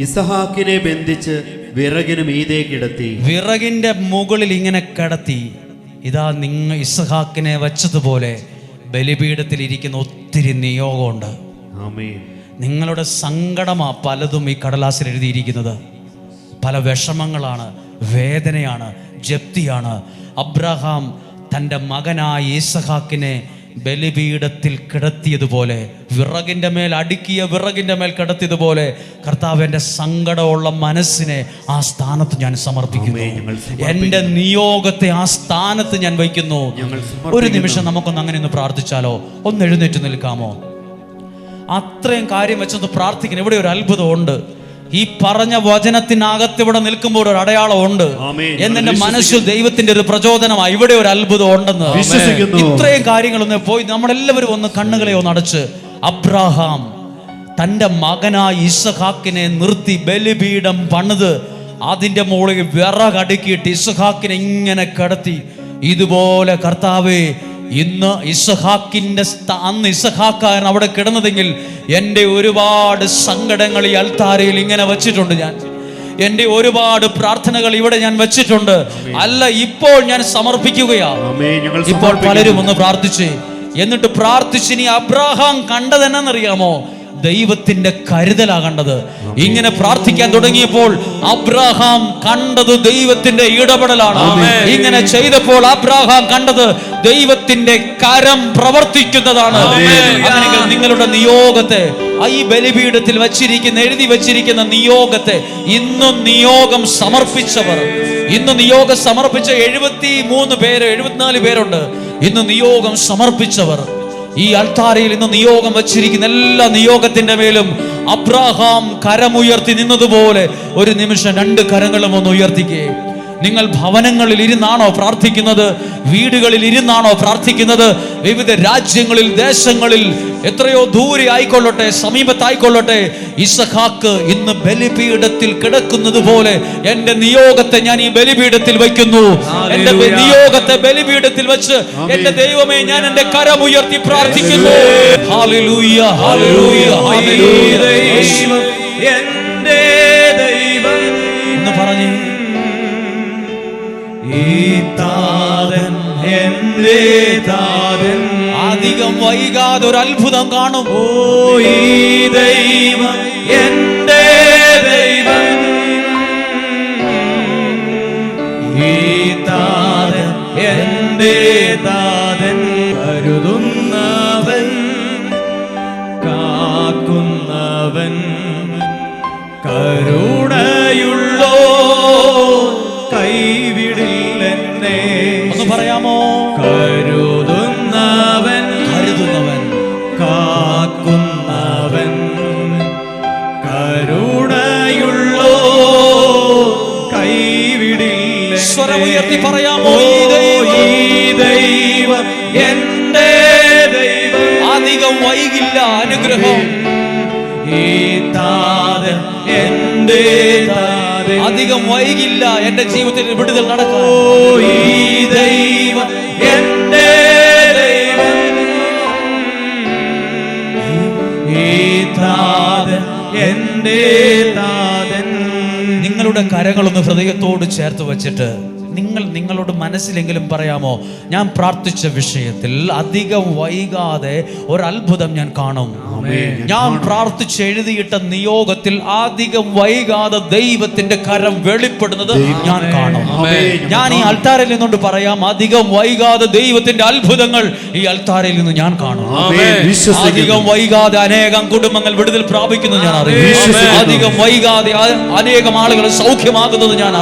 ഇസഹാക്കിനെ ബന്ധിച്ച് വിറകിന് മീതെ കിടത്തി. വിറകിന്റെ മുകളിൽ ഇങ്ങനെ കിടത്തി. ഇതാ നിങ്ങൾ ഇസഹാക്കിനെ വെച്ചതുപോലെ ബലിപീഠത്തിൽ ഇരിക്കുന്ന ഒത്തിരി നിയോഗമുണ്ട്. നിങ്ങളുടെ സങ്കടമാ പലതും ഈ കടലാസിൽ എഴുതിയിരിക്കുന്നത്. പല വിഷമങ്ങളാണ്, വേദനയാണ്, ജപ്തിയാണ്. അബ്രഹാം തൻ്റെ മകനായ ഇസഹാക്കിനെ ബലിപീഠത്തിൽ കിടത്തിയതുപോലെ, വിറകിൻ്റെ മേൽ അടുക്കിയ വിറകിൻ്റെ മേൽ കിടത്തിയതുപോലെ കർത്താവ് എൻ്റെ സങ്കടമുള്ള മനസ്സിനെ ആ സ്ഥാനത്ത് ഞാൻ സമർപ്പിക്കുന്നു. എൻ്റെ നിയോഗത്തെ ആ സ്ഥാനത്ത് ഞാൻ വയ്ക്കുന്നു. ഒരു നിമിഷം നമുക്കൊന്ന് അങ്ങനെ ഒന്ന് പ്രാർത്ഥിച്ചാലോ? ഒന്ന് എഴുന്നേറ്റ് നിൽക്കാമോ? അത്രയും കാര്യം വെച്ചൊന്ന് പ്രാർത്ഥിക്കണം. ഇവിടെ ഒരു അത്ഭുതമുണ്ട്. ഈ പറഞ്ഞ വചനത്തിനകത്ത് ഇവിടെ നിൽക്കുമ്പോൾ ഒരു അടയാളമുണ്ട്. എന്നെ മനസ്സിൽ ദൈവത്തിന്റെ ഒരു പ്രചോദനമായി ഇവിടെ ഒരു അത്ഭുതം ഉണ്ടെന്ന് ഇത്രയും കാര്യങ്ങളൊന്ന് പോയി നമ്മളെല്ലാവരും ഒന്ന് കണ്ണുകളെ ഒന്ന് അടച്ച്. അബ്രഹാം തൻ്റെ മകനായ ഇസഹാക്കിനെ നിർത്തി ബലിപീഠം പണിത് അതിൻ്റെ മുകളിൽ വിറകടുക്കിയിട്ട് ഇസഹാക്കിനെ ഇങ്ങനെ കിടത്തി. ഇതുപോലെ കർത്താവേ, ഇന്ന് ഇസഹാക്കിന്റെ അന്ന് ഇസഹാക്കാരൻ അവിടെ കിടന്നതെങ്കിൽ എൻ്റെ ഒരുപാട് സങ്കടങ്ങൾ ഈ അൽത്താരയിൽ ഇങ്ങനെ വച്ചിട്ടുണ്ട്. ഞാൻ എൻ്റെ ഒരുപാട് പ്രാർത്ഥനകൾ ഇവിടെ ഞാൻ വെച്ചിട്ടുണ്ട്. അല്ല, ഇപ്പോൾ ഞാൻ സമർപ്പിക്കുകയാ. ഇപ്പോൾ പലരും ഒന്ന് പ്രാർത്ഥിച്ച് എന്നിട്ട് പ്രാർത്ഥിച്ച് ഇനി അബ്രഹാം കണ്ടതെന്നറിയാമോ? ദൈവത്തിന്റെ കരുതലാ കണ്ടത്. ഇങ്ങനെ പ്രാർത്ഥിക്കാൻ തുടങ്ങിയപ്പോൾ അബ്രഹാം കണ്ടത് ദൈവത്തിന്റെ ഇടപെടലാണ്. ഇങ്ങനെ ചെയ്തപ്പോൾ അബ്രഹാം കണ്ടത് ദൈവത്തിന്റെ കരം പ്രവർത്തിക്കുന്നതാണ്. അങ്ങനെയെങ്കിൽ നിങ്ങളുടെ നിയോഗത്തെ, ഈ ബലിപീഠത്തിൽ വച്ചിരിക്കുന്ന എഴുതി വച്ചിരിക്കുന്ന നിയോഗത്തെ ഇന്നും നിയോഗം സമർപ്പിച്ചവർ, ഇന്ന് നിയോഗം സമർപ്പിച്ച 74 പേരുണ്ട്. ഇന്ന് നിയോഗം സമർപ്പിച്ചവർ ഈ അൽത്താരയിൽ ഇന്ന് നിയോഗം വച്ചിരിക്കുന്ന എല്ലാ നിയോഗത്തിന്റെ മേലും അബ്രഹാം കരമുയർത്തി നിന്നതുപോലെ ഒരു നിമിഷം 2 കരങ്ങളും ഒന്ന് ഉയർത്തിക്കേ. നിങ്ങൾ ഭവനങ്ങളിൽ ഇരുന്നാണോ പ്രാർത്ഥിക്കുന്നത്? വീടുകളിൽ ഇരുന്നാണോ പ്രാർത്ഥിക്കുന്നത്? വിവിധ രാജ്യങ്ങളിൽ, ദേശങ്ങളിൽ, എത്രയോ ദൂരെ ആയിക്കൊള്ളട്ടെ, സമീപത്തായിക്കൊള്ളട്ടെ, ഇസഹാക്ക് ഇന്ന് ബലിപീഠത്തിൽ കിടക്കുന്നത് പോലെ എന്റെ നിയോഗത്തെ ഞാൻ ഈ ബലിപീഠത്തിൽ വയ്ക്കുന്നു. എന്റെ നിയോഗത്തെ ബലിപീഠത്തിൽ വെച്ച് എന്റെ ദൈവമേ, ഞാൻ എന്റെ കരമുയർത്തി പ്രാർത്ഥിക്കുന്നു. Hallelujah, hallelujah, hallelujah. എന്റെ ദൈവം എന്ന് പറഞ്ഞ് ഈ താതൻ എന്റെ താതൻ അധികം വൈകാതെ ഒരു അത്ഭുതം കാണും. ഓ ഈ ദൈവം എന്റെ ദൈവം, ഈ താതൻ എന്റെ താതൻ, കരുതുന്നവൻ, കാക്കുന്നവൻ, കരുണയുള്ളോ കൈവിടില്ലെന്നെ. ഒന്ന് പറയാമോ? കരുതുന്നവൻ, കരുതുന്നവൻ, കാക്കുന്നവൻ, കരുണയുള്ളോ കൈവിടില്ലെന്നെ. സ്വരമുയർത്തി പറയാമോ? ഈ ദൈവം എന്റെ ദൈവം, അധികം വൈകില്ല അനുഗ്രഹം. ഈ താതൻ എന്റെ താതൻ, അധികം വൈകില്ല എന്റെ ജീവിതത്തിൽ വിടുതൽ നടക്കാൻ. ഈ ദൈവം എന്റെ ദൈവം, ഈ താതൻ എന്റെ താതൻ. നിങ്ങളുടെ കരങ്ങളൊന്ന് ഹൃദയത്തോട് ചേർത്ത് വെച്ചിട്ട് നിങ്ങളോട് മനസ്സിലെങ്കിലും പറയാമോ, ഞാൻ പ്രാർത്ഥിച്ച വിഷയത്തിൽ അധികം വൈകാതെ ഒരത്ഭുതം ഞാൻ കാണും. ഞാൻ പ്രാർത്ഥിച്ച് എഴുതിയിട്ട നിയോഗത്തിൽ അധികം വൈകാതെ ദൈവത്തിന്റെ കരം വെളിപ്പെടുന്നത് ഞാൻ കാണും. ഞാൻ ഈ അൾത്താരയിൽ നിന്നുകൊണ്ട് പറയാം, അധികം വൈകാതെ ദൈവത്തിന്റെ അത്ഭുതങ്ങൾ ഈ അൾത്താരയിൽ നിന്ന് ഞാൻ കാണും. അധികം വൈകാതെ അനേകം കുടുംബങ്ങൾ വിടുതൽ പ്രാപിക്കുന്നത് ഞാൻ അറിയും. അധികം വൈകാതെ അനേകം ആളുകൾ സൗഖ്യമാകുന്നത് ഞാൻ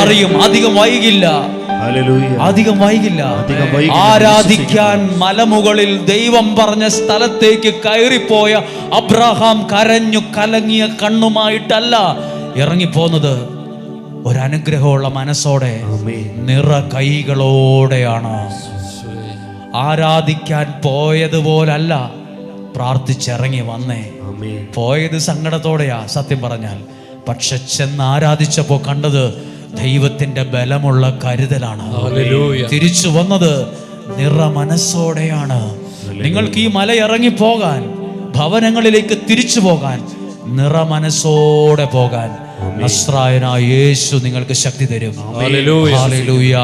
അറിയും. അധികം വൈകില്ല, അധികം വൈകില്ല. ആരാധിക്കാൻ മലമുകളിൽ ദൈവം പറഞ്ഞ സ്ഥലത്തേക്ക് കയറിപ്പോയ അബ്രഹാം കരഞ്ഞു കലങ്ങിയ കണ്ണുമായിട്ടല്ല ഇറങ്ങിപ്പോന്നത്, ഒരനുഗ്രഹമുള്ള മനസ്സോടെ, നിറ കൈകളോടെയാണ്. ആരാധിക്കാൻ പോയതുപോലല്ല പ്രാർത്ഥിച്ചിറങ്ങി വന്നേ. പോയത് സങ്കടത്തോടെയാ സത്യം പറഞ്ഞാൽ. പക്ഷെ ചെന്ന് ആരാധിച്ചപ്പോ കണ്ടത് ദൈവത്തിന്റെ ബലമുള്ള കരുതലാണ്. തിരിച്ചു വന്നത് നിറ മനസ്സോടെയാണ്. നിങ്ങൾക്ക് ഈ മല ഇറങ്ങി പോകാൻ, ഭവനങ്ങളിലേക്ക് തിരിച്ചു പോകാൻ, നിറ മനസ്സോടെ പോകാൻ നസ്രായനായ യേശു നിങ്ങൾക്ക് ശക്തി തരും. ഹല്ലേലൂയ.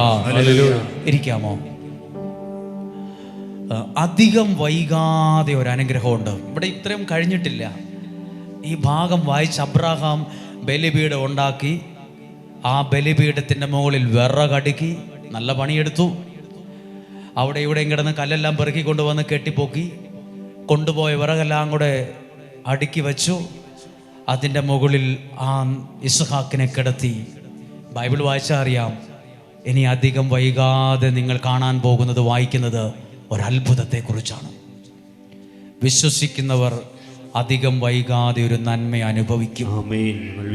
ഇരിക്കാമോ? അധികം വൈകാതെ ഒരു അനുഗ്രഹമുണ്ട്. ഇവിടെ ഇത്രയും കഴിഞ്ഞിട്ടില്ല. ഈ ഭാഗം വായിച്ച് അബ്രഹാം ബലിപീഠം ഉണ്ടാക്കി, ആ ബലിപീഠത്തിൻ്റെ മുകളിൽ വിറകടുക്കി, നല്ല പണിയെടുത്തു. അവിടെ ഇവിടെയും കിടന്ന് കല്ലെല്ലാം പെറുക്കി കൊണ്ടുവന്ന് കെട്ടിപ്പൊക്കി, കൊണ്ടുപോയ വിറകെല്ലാം കൂടെ അടുക്കി വെച്ചു. അതിൻ്റെ മുകളിൽ ആ ഇസ്ഹാക്കിനെ കിടത്തി. ബൈബിൾ വായിച്ചാൽ അറിയാം, ഇനി അധികം വൈകാതെ നിങ്ങൾ കാണാൻ പോകുന്നത്, വായിക്കുന്നത് ഒരത്ഭുതത്തെക്കുറിച്ചാണ്. വിശ്വസിക്കുന്നവർ അധികം വൈകാതെ ഒരു നന്മ അനുഭവിക്കും.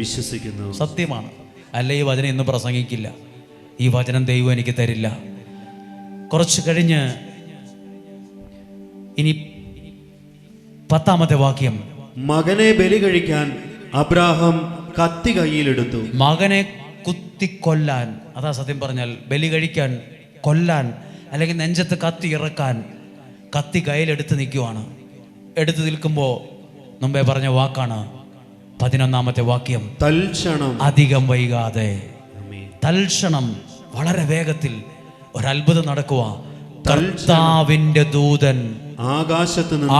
വിശ്വസിക്കുന്നു. സത്യമാണ്. അല്ല, ഈ വചനം ഇന്ന് പ്രസംഗിക്കില്ല. ഈ വചനം ദൈവം എനിക്ക് തരില്ല. കുറച്ച് കഴിഞ്ഞ് ഇനി 10-ാമത്തെ വാക്യം, മകനെ ബലി കഴിക്കാൻ അബ്രാഹാം കത്തി കയ്യിലെടുത്തു. മകനെ കുത്തിക്കൊല്ലാൻ, അതാ സത്യം പറഞ്ഞാൽ ബലി കഴിക്കാൻ, കൊല്ലാൻ, അല്ലെങ്കിൽ നെഞ്ചത്ത് കത്തി ഇറക്കാൻ കത്തി കയ്യിലെടുത്ത് നിൽക്കുവാണ്. എടുത്തു നിൽക്കുമ്പോൾ മുമ്പേ പറഞ്ഞ വാക്കാണ് 11-ാമത്തെ വാക്യം. തൽക്ഷണം, അധികം വൈകാതെ, തൽക്ഷണം, വളരെ വേഗത്തിൽ ഒരത്ഭുതം നടക്കുക. കർത്താവിന്റെ ദൂതൻ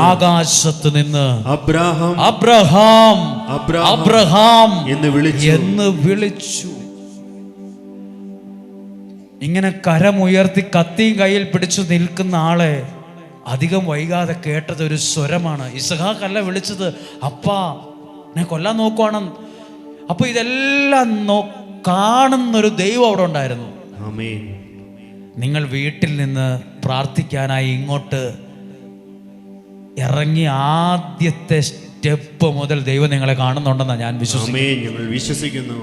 ആകാശത്ത് നിന്ന് അബ്രഹാം അബ്രഹാം അബ്രഹാം എന്ന് വിളിച്ചു. ഇങ്ങനെ കരമുയർത്തി കത്തിയും കയ്യിൽ പിടിച്ചു നിൽക്കുന്ന ആളെ അധികം വൈകാതെ കേട്ടത് ഒരു സ്വരമാണ്. ഇസ്ഹാക്കല്ല വിളിച്ചത്, അപ്പാ എന്നെ കൊല്ലാൻ നോക്കുവാണ്. അപ്പൊ ഇതെല്ലാം കാണുന്നൊരു ദൈവം അവിടെ ഉണ്ടായിരുന്നു. നിങ്ങൾ വീട്ടിൽ നിന്ന് പ്രാർത്ഥിക്കാനായി ഇങ്ങോട്ട് ഇറങ്ങി ആദ്യത്തെ സ്റ്റെപ്പ് മുതൽ ദൈവം നിങ്ങളെ കാണുന്നുണ്ടെന്നാണ് ഞാൻ വിശ്വസിക്കുന്നു.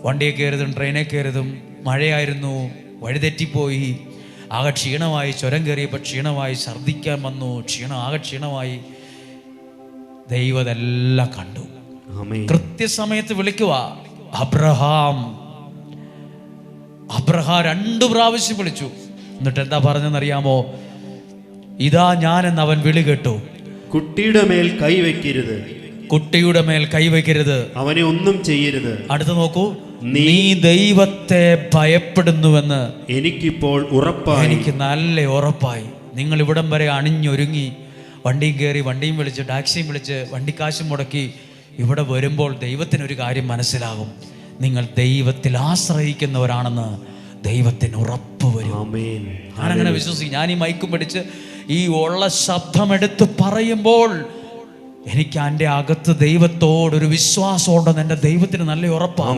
വണ്ടിയെ കയറിയതും ട്രെയിനിൽ കയറിയതും മഴയായിരുന്നു, വഴിതെറ്റിപ്പോയി, ആകെ ക്ഷീണമായി, ചുരം കയറിയപ്പോൾ ക്ഷീണമായി, ഛർദ്ദിക്കാൻ വന്നു, ആകെ ക്ഷീണമായി. ദൈവം ഇതെല്ലാം കണ്ടു. കൃത്യസമയത്ത് വിളിക്കുക, അബ്രഹാം. 2 പ്രാവശ്യം വിളിച്ചു. എന്നിട്ട് എന്താ പറഞ്ഞെന്നറിയാമോ? ഇതാ ഞാനെന്ന് അവൻ വിളി കേട്ടു. കുട്ടിയുടെ മേൽ കൈവയ്ക്കരുത്, കുട്ടിയുടെ മേൽ കൈവയ്ക്കരുത്, അവനെ ഒന്നും ചെയ്യരുത്. അടുത്ത് നോക്കൂ, നീ ദൈവത്തെ ഭയപ്പെടുന്നുവെന്ന് എനിക്കിപ്പോൾ ഉറപ്പായി. എനിക്ക് നല്ല ഉറപ്പായി. നിങ്ങൾ ഇവിടം വരെ അണിഞ്ഞൊരുങ്ങി വണ്ടിയും കയറി, വണ്ടിയും വിളിച്ച്, ടാക്സിയും വിളിച്ച്, വണ്ടിക്കാശും മുടക്കി ഇവിടെ വരുമ്പോൾ ദൈവത്തിനൊരു കാര്യം മനസ്സിലാകും, നിങ്ങൾ ദൈവത്തിൽ ആശ്രയിക്കുന്നവരാണെന്ന് ദൈവത്തിന് ഉറപ്പ് വരും. ഞാനങ്ങനെ വിശ്വസിക്കും. ഞാൻ ഈ മൈക്കും പിടിച്ച് ഈ ഉള്ള ശബ്ദമെടുത്ത് പറയുമ്പോൾ എനിക്ക് എൻ്റെ അകത്ത് ദൈവത്തോടൊരു വിശ്വാസമുണ്ടെന്ന് എൻ്റെ ദൈവത്തിന് നല്ല ഉറപ്പാണ്.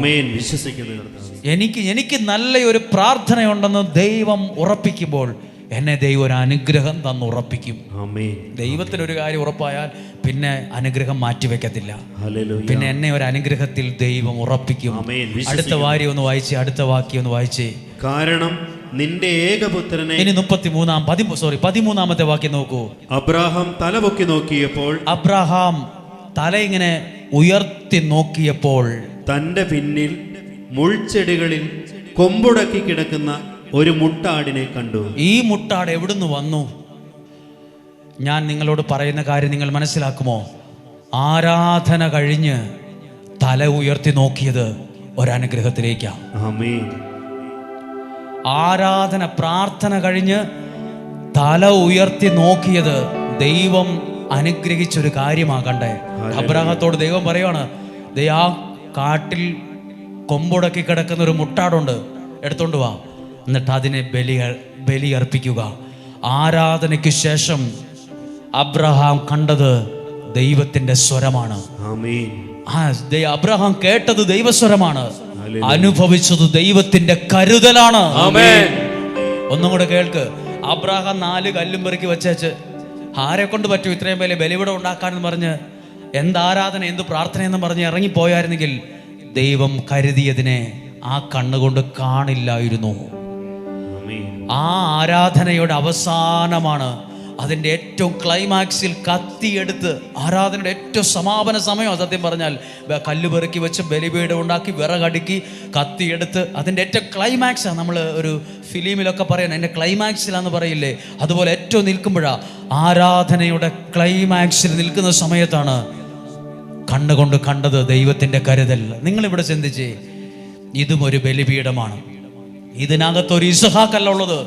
എനിക്ക് നല്ലൊരു പ്രാർത്ഥനയുണ്ടെന്ന് ദൈവം ഉറപ്പിക്കുമ്പോൾ എന്നെ ദൈവം ഒരു അനുഗ്രഹം തന്ന് ഉറപ്പിക്കും. ദൈവത്തിനൊരു കാര്യം ഉറപ്പായാൽ പിന്നെ അനുഗ്രഹം മാറ്റിവെക്കത്തില്ല. പിന്നെ എന്നെ ഒരു അനുഗ്രഹത്തിൽ ദൈവം ഉറപ്പിക്കും. അടുത്ത വാര്യം ഒന്ന് വായിച്ചേ, അടുത്ത വാക്യം ഒന്ന് വായിച്ചേ. കാരണം നിന്റെ ഏകപുത്രനെ. ഇനി 13-ാമത്തെ വാക്യം നോക്കൂ. അബ്രാഹാം തലപൊക്കി നോക്കിയപ്പോൾ, അബ്രഹാം തല ഇങ്ങനെ ഉയർത്തി നോക്കിയപ്പോൾ തന്റെ പിന്നിൽ മുൾച്ചെടികളിൽ കൊമ്പുടക്കി കിടക്കുന്ന ഒരു മുട്ടാടിനെ കണ്ടു. ഈ മുട്ടാട് എവിടുന്ന് വന്നു? ഞാൻ നിങ്ങളോട് പറയുന്ന കാര്യം നിങ്ങൾ മനസ്സിലാക്കുമോ? ആരാധന കഴിഞ്ഞ് തല ഉയർത്തി നോക്കിയത് ഒരനുഗ്രഹത്തിലേക്കാണ്. ആരാധന, പ്രാർത്ഥന കഴിഞ്ഞ് തല ഉയർത്തി നോക്കിയത് ദൈവം അനുഗ്രഹിച്ചൊരു കാര്യമാകണ്ടേ. അബ്രഹാത്തോട് ദൈവം പറയുവാണ്, ആ കാട്ടിൽ കൊമ്പുടക്കി കിടക്കുന്ന ഒരു മുട്ടാടുണ്ട്, എടുത്തോണ്ട് വാ, എന്നിട്ട് അതിനെ ബലി അർപ്പിക്കുക. ആരാധനയ്ക്ക് ശേഷം അബ്രഹാം കണ്ടത് ദൈവത്തിന്റെ സ്വരമാണ്. അബ്രഹാം കേട്ടത് ദൈവസ്വരമാണ്, അനുഭവിച്ചത് ദൈവത്തിന്റെ കരുതലാണ്. ഒന്നും കൂടെ കേൾക്ക്. അബ്രഹാം 4 കല്ലും പെറുക്കി വെച്ചേച്ച് ആരെ കൊണ്ട് പറ്റും ഇത്രയും വലിയ ബലിവിടം ഉണ്ടാക്കാനെന്ന് പറഞ്ഞ്, എന്താരാധന, എന്ത് പ്രാർത്ഥനയെന്ന് പറഞ്ഞ് ഇറങ്ങിപ്പോയായിരുന്നെങ്കിൽ ദൈവം കരുതിയതിനെ ആ കണ്ണുകൊണ്ട് കാണില്ലായിരുന്നു. ആ ആരാധനയുടെ അവസാനമാണ്, അതിൻ്റെ ഏറ്റവും ക്ലൈമാക്സിൽ കത്തിയെടുത്ത്, ആരാധനയുടെ ഏറ്റവും സമാപന സമയം സത്യം പറഞ്ഞാൽ, കല്ല് പെറുക്കി വെച്ച് ബലിപീഠം ഉണ്ടാക്കി വിറകടുക്കി കത്തിയെടുത്ത് അതിൻ്റെ ഏറ്റവും ക്ലൈമാക്സാണ്. നമ്മൾ ഒരു ഫിലിമിലൊക്കെ പറയണം എൻ്റെ ക്ലൈമാക്സിലാന്ന് പറയില്ലേ, അതുപോലെ ഏറ്റവും നിൽക്കുമ്പോഴാണ് ആരാധനയുടെ ക്ലൈമാക്സിൽ നിൽക്കുന്ന സമയത്താണ് കണ്ണുകൊണ്ട് കണ്ടത് ദൈവത്തിൻ്റെ കരുതൽ. നിങ്ങളിവിടെ ചിന്തിച്ചേ, ഇതും ഒരു ബലിപീഠമാണ്. ഇതിനകത്തൊരു ഇസ്ഹാക്കല്ല ഉള്ളത്,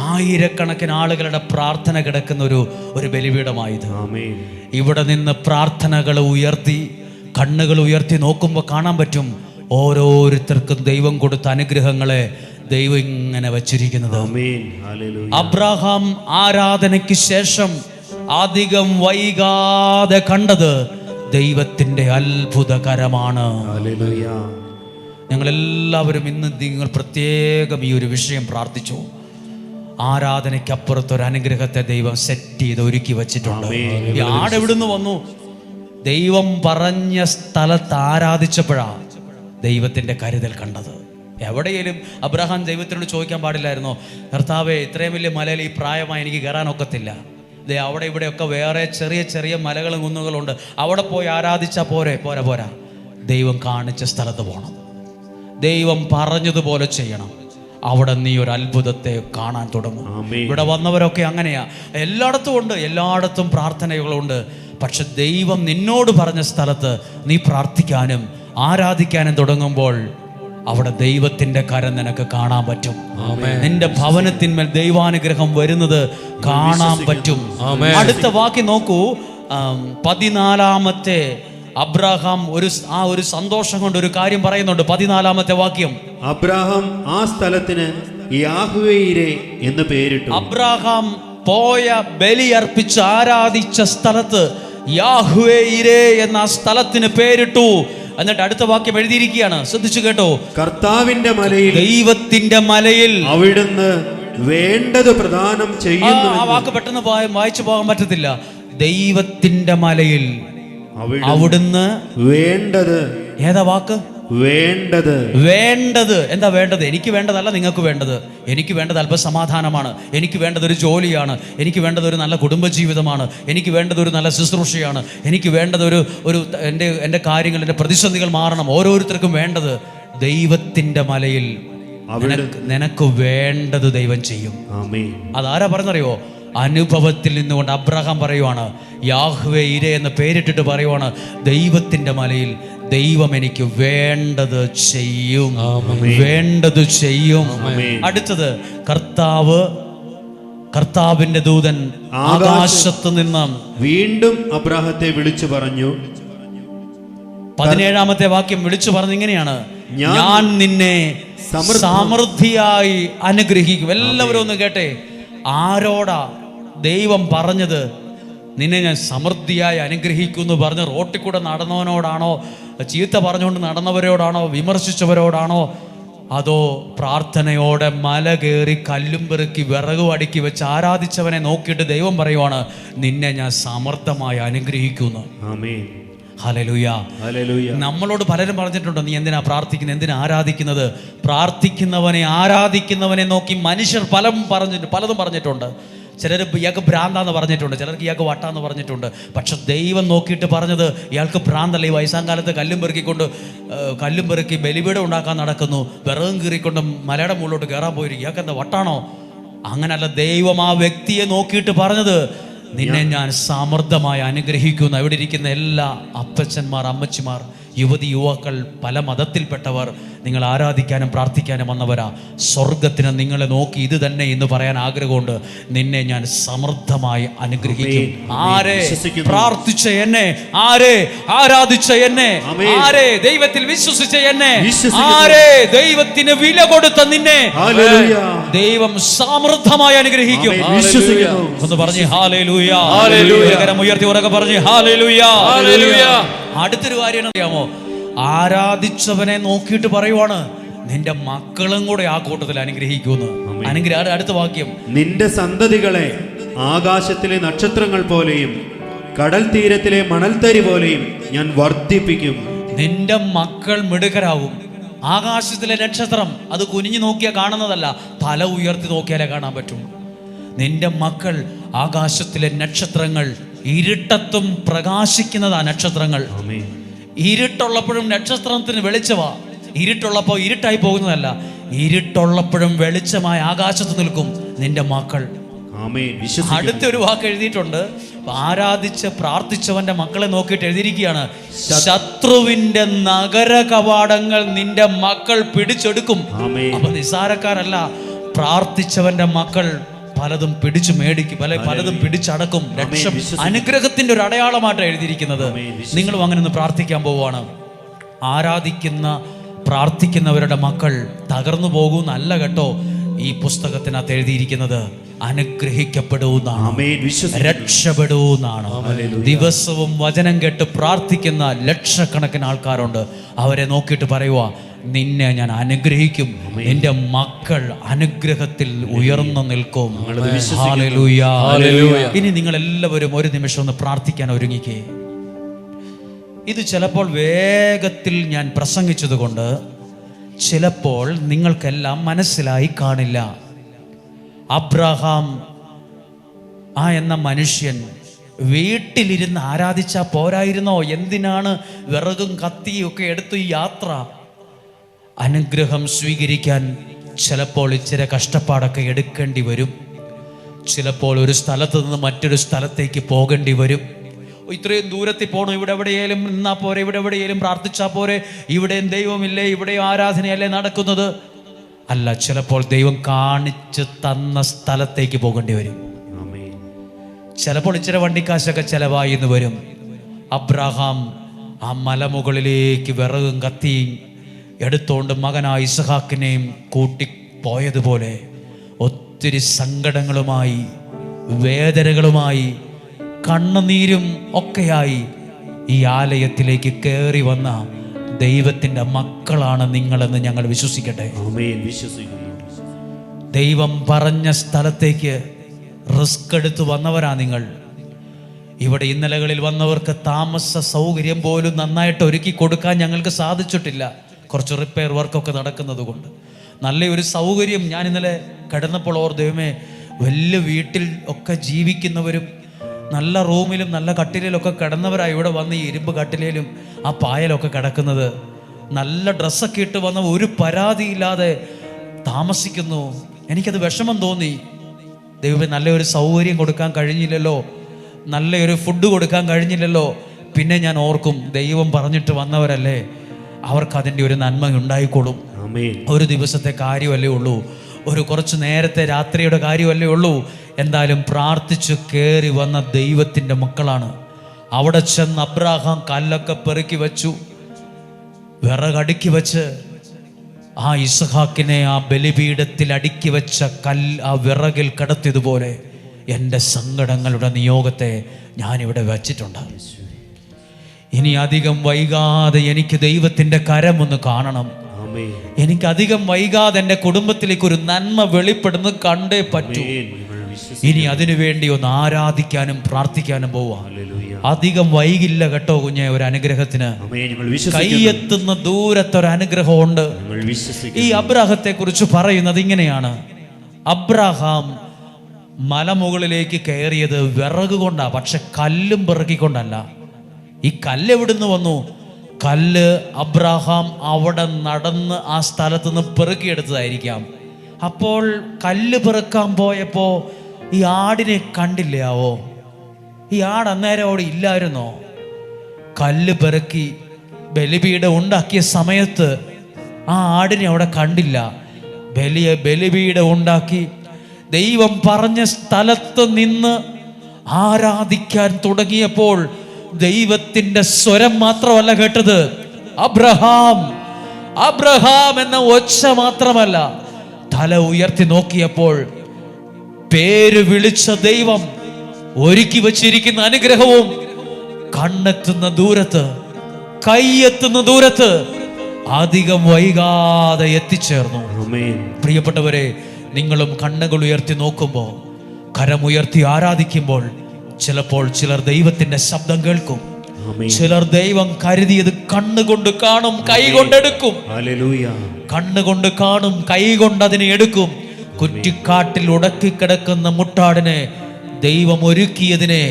ആയിരക്കണക്കിന് ആളുകളുടെ പ്രാർത്ഥന കിടക്കുന്ന ഒരു ബലിപീഠമായത്. ഇവിടെ നിന്ന് പ്രാർത്ഥനകൾ ഉയർത്തി, കണ്ണുകൾ ഉയർത്തി നോക്കുമ്പോൾ കാണാൻ പറ്റും ഓരോരുത്തർക്കും ദൈവം കൊടുത്ത അനുഗ്രഹങ്ങളെ ദൈവം ഇങ്ങനെ വച്ചിരിക്കുന്നത്. അബ്രഹാം ആരാധനയ്ക്ക് ശേഷം അധികം വൈകാതെ കണ്ടത് ദൈവത്തിന്റെ അത്ഭുതകരമാണ്. ഞങ്ങളെല്ലാവരും ഇന്ന് നിങ്ങൾ പ്രത്യേകം ഈ ഒരു വിഷയം പ്രാർത്ഥിച്ചു. ആരാധനയ്ക്കപ്പുറത്തൊരു അനുഗ്രഹത്തെ ദൈവം സെറ്റ് ചെയ്ത് ഒരുക്കി വച്ചിട്ടുണ്ട്. ഈ ആടെവിടുന്ന് വന്നു? ദൈവം പറഞ്ഞ സ്ഥലത്ത് ആരാധിച്ചപ്പോഴാണ് ദൈവത്തിന്റെ കരുതൽ കണ്ടത്. എവിടെയെങ്കിലും അബ്രഹാം ദൈവത്തിനോട് ചോദിക്കാൻ പാടില്ലായിരുന്നോ, കർത്താവേ ഇത്രയും വലിയ മലയിൽ ഈ പ്രായമായി എനിക്ക് കയറാനൊക്കത്തില്ല, അവിടെ ഇവിടെയൊക്കെ വേറെ ചെറിയ ചെറിയ മലകളും കുന്നുകളുണ്ട്, അവിടെ പോയി ആരാധിച്ചാൽ പോരാ. ദൈവം കാണിച്ച സ്ഥലത്ത് പോകണം, ദൈവം പറഞ്ഞതുപോലെ ചെയ്യണം. അവിടെ നീ ഒരു അത്ഭുതത്തെ കാണാൻ തുടങ്ങും. ഇവിടെ വന്നവരൊക്കെ അങ്ങനെയാ, എല്ലായിടത്തും പ്രാർത്ഥനകളുണ്ട്. പക്ഷെ ദൈവം നിന്നോട് പറഞ്ഞ സ്ഥലത്ത് നീ പ്രാർത്ഥിക്കാനും ആരാധിക്കാനും തുടങ്ങുമ്പോൾ അവിടെ ദൈവത്തിന്റെ കരം നിനക്ക് കാണാൻ പറ്റും. നിന്റെ ഭവനത്തിന്മേൽ ദൈവാനുഗ്രഹം വരുന്നത് കാണാൻ പറ്റും. അടുത്ത വാക്യം നോക്കൂ, 14-ാമത്തെ അബ്രഹാം ഒരു സന്തോഷം കൊണ്ട് ഒരു കാര്യം പറയുന്നുണ്ട്. 14-ാമത്തെ വാക്യം, അബ്രഹാം ആ സ്ഥലത്തിന് യാഹ്വേയിരെ എന്ന് പേരിട്ടു. അബ്രഹാം പോയ ബലി അർപ്പിച്ച് ആരാധിച്ച സ്ഥലത്ത് യാഹ്വേയിരെ എന്ന സ്ഥലത്തിന് പേരിട്ടു. എന്നിട്ട് അടുത്ത വാക്യം എഴുതിയിരിക്കുകയാണ്, ശ്രദ്ധിച്ചു കേട്ടോ. കർത്താവിന്റെ മലയിൽ, ദൈവത്തിന്റെ മലയിൽ അവിടുന്ന് വേണ്ടത് പ്രദാനം ചെയ്യുന്നു. ആ വാക്ക് പെട്ടെന്ന് വായിച്ചു പോകാൻ പറ്റത്തില്ല. ദൈവത്തിന്റെ മലയിൽ അവിടുന്ന് വേണ്ടത്, ഏതാ വാക്ക്? വേണ്ടത്. വേണ്ടത് എന്താ വേണ്ടത്? എനിക്ക് വേണ്ടതല്ല നിങ്ങൾക്ക് വേണ്ടത്. എനിക്ക് വേണ്ടത് അല്പസമാധാനമാണ്. എനിക്ക് വേണ്ടത് ഒരു ജോലിയാണ്. എനിക്ക് വേണ്ടത് ഒരു നല്ല കുടുംബജീവിതമാണ്. എനിക്ക് വേണ്ടത് ഒരു നല്ല ശുശ്രൂഷയാണ്. എനിക്ക് വേണ്ടത് ഒരു എൻ്റെ കാര്യങ്ങൾ, എൻ്റെ പ്രതിസന്ധികൾ മാറണം. ഓരോരുത്തർക്കും വേണ്ടത് ദൈവത്തിൻ്റെ മലയിൽ നിനക്ക് വേണ്ടത് ദൈവം ചെയ്യും. അതാരാ പറഞ്ഞറിയോ? അനുഭവത്തിൽ നിന്നുകൊണ്ട് അബ്രഹാം പറയുവാണ്, യാഹ്വേ ഇരേ എന്ന് പേരിട്ടിട്ട് പറയുവാണ്, ദൈവത്തിൻ്റെ മലയിൽ ദൈവം എനിക്ക് വേണ്ടത് ചെയ്യും, വേണ്ടത് ചെയ്യും. അടുത്തത് കർത്താവിന്റെ ദൂതൻ ആകാശത്ത് നിന്ന് വീണ്ടും അബ്രാഹത്തെ വിളിച്ചു പറഞ്ഞു. 17-ാമത്തെ വാക്യം വിളിച്ചു പറഞ്ഞ് ഇങ്ങനെയാണ്, ഞാൻ നിന്നെ സമൃദ്ധിയായി അനുഗ്രഹിക്കും. എല്ലാവരും ഒന്ന് കേട്ടെ, ആരോടാ ദൈവം പറഞ്ഞത് നിന്നെ ഞാൻ സമൃദ്ധിയായി അനുഗ്രഹിക്കുമെന്ന് പറഞ്ഞ്? റോട്ടിൽ കൂടെ നടന്നവനോടാണോ? ചീത്ത പറഞ്ഞുകൊണ്ട് നടന്നവരോടാണോ? വിമർശിച്ചവരോടാണോ? അതോ പ്രാർത്ഥനയോടെ മല കയറി കല്ലും പെറുക്കി വിറകു അടുക്കി വെച്ച് ആരാധിച്ചവനെ നോക്കിയിട്ട് ദൈവം പറയുവാണ്, നിന്നെ ഞാൻ സമർത്ഥമായി അനുഗ്രഹിക്കുന്നു. ഹല്ലേലൂയ. നമ്മളോട് പലരും പറഞ്ഞിട്ടുണ്ടോ, നീ എന്തിനാ പ്രാർത്ഥിക്കുന്നത്, എന്തിനാ ആരാധിക്കുന്നത്? പ്രാർത്ഥിക്കുന്നവനെ ആരാധിക്കുന്നവനെ നോക്കി മനുഷ്യർ പലതും പറഞ്ഞിട്ടുണ്ട്. ചിലർ ഇയാൾക്ക് ഭ്രാന്താന്ന് പറഞ്ഞിട്ടുണ്ട്, ചിലർക്ക് ഇയാൾക്ക് വട്ടാന്ന് പറഞ്ഞിട്ടുണ്ട്. പക്ഷെ ദൈവം നോക്കിയിട്ട് പറഞ്ഞത്, ഇയാൾക്ക് ഭ്രാന്തല്ല, ഈ വയസ്സാം കാലത്ത് കല്ലും പെറുക്കി ബലിപീഠം ഉണ്ടാക്കാൻ നടക്കുന്നു, വിറകും കീറിക്കൊണ്ട് മലയുടെ മുകളിലോട്ട് കയറാൻ പോയിരിക്കും, ഇയാൾക്ക് എന്താ വട്ടാണോ? അങ്ങനല്ല, ദൈവം ആ വ്യക്തിയെ നോക്കിയിട്ട് പറഞ്ഞത്, നിന്നെ ഞാൻ സമൃദ്ധമായി അനുഗ്രഹിക്കുന്നു. ഇവിടെ ഇരിക്കുന്ന എല്ലാ അപ്പച്ചന്മാർ, അമ്മച്ചിമാർ, യുവതി യുവാക്കൾ, പല മതത്തിൽപ്പെട്ടവർ, നിങ്ങൾ ആരാധിക്കാനും പ്രാർത്ഥിക്കാനും വന്നവരാ. സ്വർഗത്തിന് നിങ്ങളെ നോക്കി ഇത് തന്നെ എന്ന് പറയാൻ ആഗ്രഹമുണ്ട്. നിന്നെ ഞാൻ സമൃദ്ധമായി അനുഗ്രഹിക്കും. ആരെ പ്രാർത്ഥിച്ച എന്നെ, ആരെ ആരാധിച്ച എന്നെ, ആരെ ദൈവത്തിൽ വിശ്വസിച്ച എന്നെ, ആരെ ദൈവത്തിന് വില കൊടുത്ത നിന്നെ ദൈവം സമൃദ്ധമായി അനുഗ്രഹിക്കും. ഒന്ന് പറഞ്ഞ് ഹല്ലേലൂയ. കരം ഉയർത്തി ഉറക്കെ പറഞ്ഞ് ഹല്ലേലൂയ. അടുത്തൊരു കാര്യം അറിയാമോ? ആരാധിച്ചവനെ നോക്കിയിട്ട് പറയുവാണ്, നിന്റെ മക്കളും കൂടെ ആ കൂട്ടത്തിൽ അനുഗ്രഹിക്കുന്നു. അടുത്ത വാക്യം, നിന്റെ സന്തതികളെ ആകാശത്തിലെ നക്ഷത്രങ്ങൾ പോലെയും കടൽ തീരത്തിലെ മണൽത്തരി പോലെയും ഞാൻ വർദ്ധിപ്പിക്കും. നിന്റെ മക്കൾ മിടുക്കരാകും. ആകാശത്തിലെ നക്ഷത്രം അത് കുനിഞ്ഞു നോക്കിയാൽ കാണുന്നതല്ല, തല ഉയർത്തി നോക്കിയാലേ കാണാൻ പറ്റും. നിന്റെ മക്കൾ ആകാശത്തിലെ നക്ഷത്രങ്ങൾ, ഇരുട്ടത്തും പ്രകാശിക്കുന്നതാ നക്ഷത്രങ്ങൾ. ഇരുട്ടുള്ളപ്പോഴും നക്ഷത്രത്തിന് വെളിച്ചമാ. ഇരുട്ടുള്ളപ്പോൾ ഇരുട്ടായി പോകുന്നതല്ല, ഇരുട്ടുള്ളപ്പോഴും വെളിച്ചമായ ആകാശത്ത് നിൽക്കും നിന്റെ മക്കൾ. അടുത്തൊരു വാക്ക് എഴുതിയിട്ടുണ്ട്, ആരാധിച്ച് പ്രാർത്ഥിച്ചവന്റെ മക്കളെ നോക്കിയിട്ട് എഴുതിയിരിക്കുകയാണ്, ശത്രുവിന്റെ നഗര കവാടങ്ങൾ നിന്റെ മക്കൾ പിടിച്ചെടുക്കും. അപ്പൊ നിസ്സാരക്കാരല്ല, പ്രാർത്ഥിച്ചവന്റെ മക്കൾ പലതും പിടിച്ചു മേടിക്കും, പലതും പിടിച്ചടക്കും. അനുഗ്രഹത്തിന്റെ ഒരു അടയാളമായിട്ട് എഴുതിയിരിക്കുന്നത്. നിങ്ങളും അങ്ങനെ ഒന്ന് പ്രാർത്ഥിക്കാൻ പോവുകയാണ്. പ്രാർത്ഥിക്കുന്നവരുടെ മക്കൾ തകർന്നു പോകുന്നല്ല കേട്ടോ. ഈ പുസ്തകത്തിനകത്ത് എഴുതിയിരിക്കുന്നത് അനുഗ്രഹിക്കപ്പെടുമെന്നാണ്, രക്ഷപ്പെടുമെന്നാണ്. ദിവസവും വചനം കേട്ട് പ്രാർത്ഥിക്കുന്ന ലക്ഷക്കണക്കിന് ആൾക്കാരുണ്ട്. അവരെ നോക്കിയിട്ട് പറയുക, നിന്നെ ഞാൻ അനുഗ്രഹിക്കും, നിന്റെ മക്കൾ അനുഗ്രഹത്തിൽ ഉയർന്നു നിൽക്കും. ഹല്ലേലൂയ. ഇനി നിങ്ങൾ എല്ലാവരും ഒരു നിമിഷം ഒന്ന് പ്രാർത്ഥിക്കാൻ ഒരുങ്ങിക്കേ. ഇത് ചിലപ്പോൾ വേഗത്തിൽ ഞാൻ പ്രസംഗിച്ചത് കൊണ്ട് ചിലപ്പോൾ നിങ്ങൾക്കെല്ലാം മനസ്സിലായി കാണില്ല. അബ്രഹാം എന്ന മനുഷ്യൻ വീട്ടിലിരുന്ന് ആരാധിച്ചാ പോരായിരുന്നോ? എന്തിനാണ് വിറകും കത്തിയും ഒക്കെ എടുത്ത് ഈ യാത്ര? അനുഗ്രഹം സ്വീകരിക്കാൻ ചിലപ്പോൾ ഇച്ചിരി കഷ്ടപ്പാടൊക്കെ എടുക്കേണ്ടി വരും. ചിലപ്പോൾ ഒരു സ്ഥലത്ത് നിന്ന് മറ്റൊരു സ്ഥലത്തേക്ക് പോകേണ്ടി വരും. ഇത്രയും ദൂരത്തിൽ പോകണം, ഇവിടെ എവിടെയെങ്കിലും നിന്നാ പോരെ, ഇവിടെ എവിടെയെങ്കിലും പ്രാർത്ഥിച്ചാൽ പോരെ, ഇവിടെയും ദൈവമില്ലേ, ഇവിടെയും ആരാധനയല്ലേ നടക്കുന്നത്? അല്ല, ചിലപ്പോൾ ദൈവം കാണിച്ച് തന്ന സ്ഥലത്തേക്ക് പോകേണ്ടി വരും. ചിലപ്പോൾ ഇച്ചിരി വണ്ടിക്കാശൊക്കെ ചെലവായി എന്ന് വരും. അബ്രഹാം ആ മലമുകളിലേക്ക് വിറകും കത്തിയും എടുത്തോണ്ട് മകനായ ഇസ്ഹാക്കിനെയും കൂട്ടിപ്പോയതുപോലെ ഒത്തിരി സങ്കടങ്ങളുമായി, വേദനകളുമായി, കണ്ണുനീരും ഒക്കെയായി ഈ ആലയത്തിലേക്ക് കയറി വന്ന ദൈവത്തിൻ്റെ മക്കളാണ് നിങ്ങളെന്ന് ഞങ്ങൾ വിശ്വസിക്കട്ടെ. ദൈവം പറഞ്ഞ സ്ഥലത്തേക്ക് റിസ്ക് എടുത്ത് വന്നവരാ നിങ്ങൾ. ഇവിടെ ഇന്നലകളിൽ വന്നവർക്ക് താമസ സൗകര്യം പോലും നന്നായിട്ട് ഒരുക്കി കൊടുക്കാൻ ഞങ്ങൾക്ക് സാധിച്ചിട്ടില്ല. കുറച്ച് റിപ്പയർ വർക്കൊക്കെ നടക്കുന്നത് കൊണ്ട്. നല്ലൊരു സൗകര്യം ഞാൻ ഇന്നലെ കിടന്നപ്പോൾ ദൈവമേ, വലിയ വീട്ടിൽ ഒക്കെ ജീവിക്കുന്നവരും നല്ല റൂമിലും നല്ല കട്ടിലയിലൊക്കെ കിടന്നവരാണ് ഇവിടെ വന്ന് ഈ ഇരുമ്പ് കട്ടിലയിലും ആ പായലൊക്കെ കിടക്കുന്നത്. നല്ല ഡ്രസ്സൊക്കെ ഇട്ട് വന്ന ഒരു പരാതിയില്ലാതെ താമസിക്കുന്നു. എനിക്കത് വിഷമം തോന്നി. ദൈവമേ, നല്ലൊരു സൗകര്യം കൊടുക്കാൻ കഴിഞ്ഞില്ലല്ലോ, നല്ലൊരു ഫുഡ് കൊടുക്കാൻ കഴിഞ്ഞില്ലല്ലോ. പിന്നെ ഞാൻ ഓർക്കും, ദൈവം പറഞ്ഞിട്ട് വന്നവരല്ലേ, അവർക്ക് അതിൻ്റെ ഒരു നന്മ ഉണ്ടായിക്കോളും. ഒരു ദിവസത്തെ കാര്യമല്ലേ ഉള്ളൂ, ഒരു കുറച്ച് നേരത്തെ രാത്രിയുടെ കാര്യമല്ലേ ഉള്ളൂ. എന്തായാലും പ്രാർത്ഥിച്ചു കയറി വന്ന ദൈവത്തിൻ്റെ മക്കളാണ്. അവിടെ ചെന്ന് അബ്രാഹാം കല്ലൊക്കെ പെറുക്കി വെച്ചു, വിറകടുക്കി വെച്ച് ആ ഇസ്ഹാക്കിനെ ആ ബലിപീഠത്തിൽ അടുക്കി വെച്ച ആ വിറകിൽ കിടത്തിയതുപോലെ എൻ്റെ സങ്കടങ്ങളുടെ നിയോഗത്തെ ഞാനിവിടെ വച്ചിട്ടുണ്ട്. ഇനി അധികം വൈകാതെ എനിക്ക് ദൈവത്തിൻ്റെ കരമൊന്ന് കാണണം. എനിക്ക് അധികം വൈകാതെ എൻ്റെ കുടുംബത്തിലേക്ക് ഒരു നന്മ വെളിപ്പെടുന്നത് കണ്ടേ പറ്റൂ. ഇനി അതിനുവേണ്ടി ഒന്ന് ആരാധിക്കാനും പ്രാർത്ഥിക്കാനും പോവാം. അധികം വൈകില്ല കേട്ടോ കുഞ്ഞെ, ഒരു അനുഗ്രഹത്തിന് കൈയെത്തുന്ന ദൂരത്തൊരു അനുഗ്രഹമുണ്ട്. ഈ അബ്രാഹത്തെ കുറിച്ച് പറയുന്നത് ഇങ്ങനെയാണ്. അബ്രാഹാം മലമുകളിലേക്ക് കയറിയത് വിറക് കൊണ്ടാ, പക്ഷെ കല്ലും പിറക്കിക്കൊണ്ടല്ല. ഈ കല്ല് എവിടുന്ന് വന്നു? കല്ല് അബ്രാഹാം അവിടെ നടന്ന് ആ സ്ഥലത്ത് നിന്ന് പെറുക്കിയെടുത്തതായിരിക്കാം. അപ്പോൾ കല്ല് പെറുക്കാൻ പോയപ്പോ ഈ ആടിനെ കണ്ടില്ലാവോ? ഈ ആട് അന്നേരം അവിടെ ഇല്ലായിരുന്നോ? കല്ല് പെറുക്കി ബലിപീഠം ഉണ്ടാക്കിയ സമയത്ത് ആ ആടിനെ അവിടെ കണ്ടില്ല. ബലിപീഠം ഉണ്ടാക്കി ദൈവം പറഞ്ഞ സ്ഥലത്ത് നിന്ന് ആരാധിക്കാൻ തുടങ്ങിയപ്പോൾ ദൈവത്തിന്റെ സ്വരം മാത്രമല്ല കേട്ടത്, അബ്രഹാം അബ്രഹാം എന്ന ഒച്ച മാത്രമല്ല, തല ഉയർത്തി നോക്കിയപ്പോൾ പേര് വിളിച്ച ദൈവം ഒരുക്കി വച്ചിരിക്കുന്ന അനുഗ്രഹവും കണ്ണെത്തുന്ന ദൂരത്ത്, കൈയെത്തുന്ന ദൂരത്ത് അധികം വൈകാതെ എത്തിച്ചേർന്നു. പ്രിയപ്പെട്ടവരെ, നിങ്ങളും കണ്ണുകൾ ഉയർത്തി നോക്കുമ്പോൾ, കരമുയർത്തി ആരാധിക്കുമ്പോൾ ചിലപ്പോൾ ചിലർ ദൈവത്തിന്റെ ശബ്ദം കേൾക്കും. ചിലർ ദൈവം കരുതിയത് കണ്ണുകൊണ്ട് കാണും, കൈ കൊണ്ടെടുക്കും. കണ്ണുകൊണ്ട് കാണും, കൈ കൊണ്ട് അതിനെ എടുക്കും. കുറ്റിക്കാട്ടിൽ ഉടക്കിക്കിടക്കുന്ന മുട്ടാടിനെ ദൈവം ഒരുക്കിയതിനെ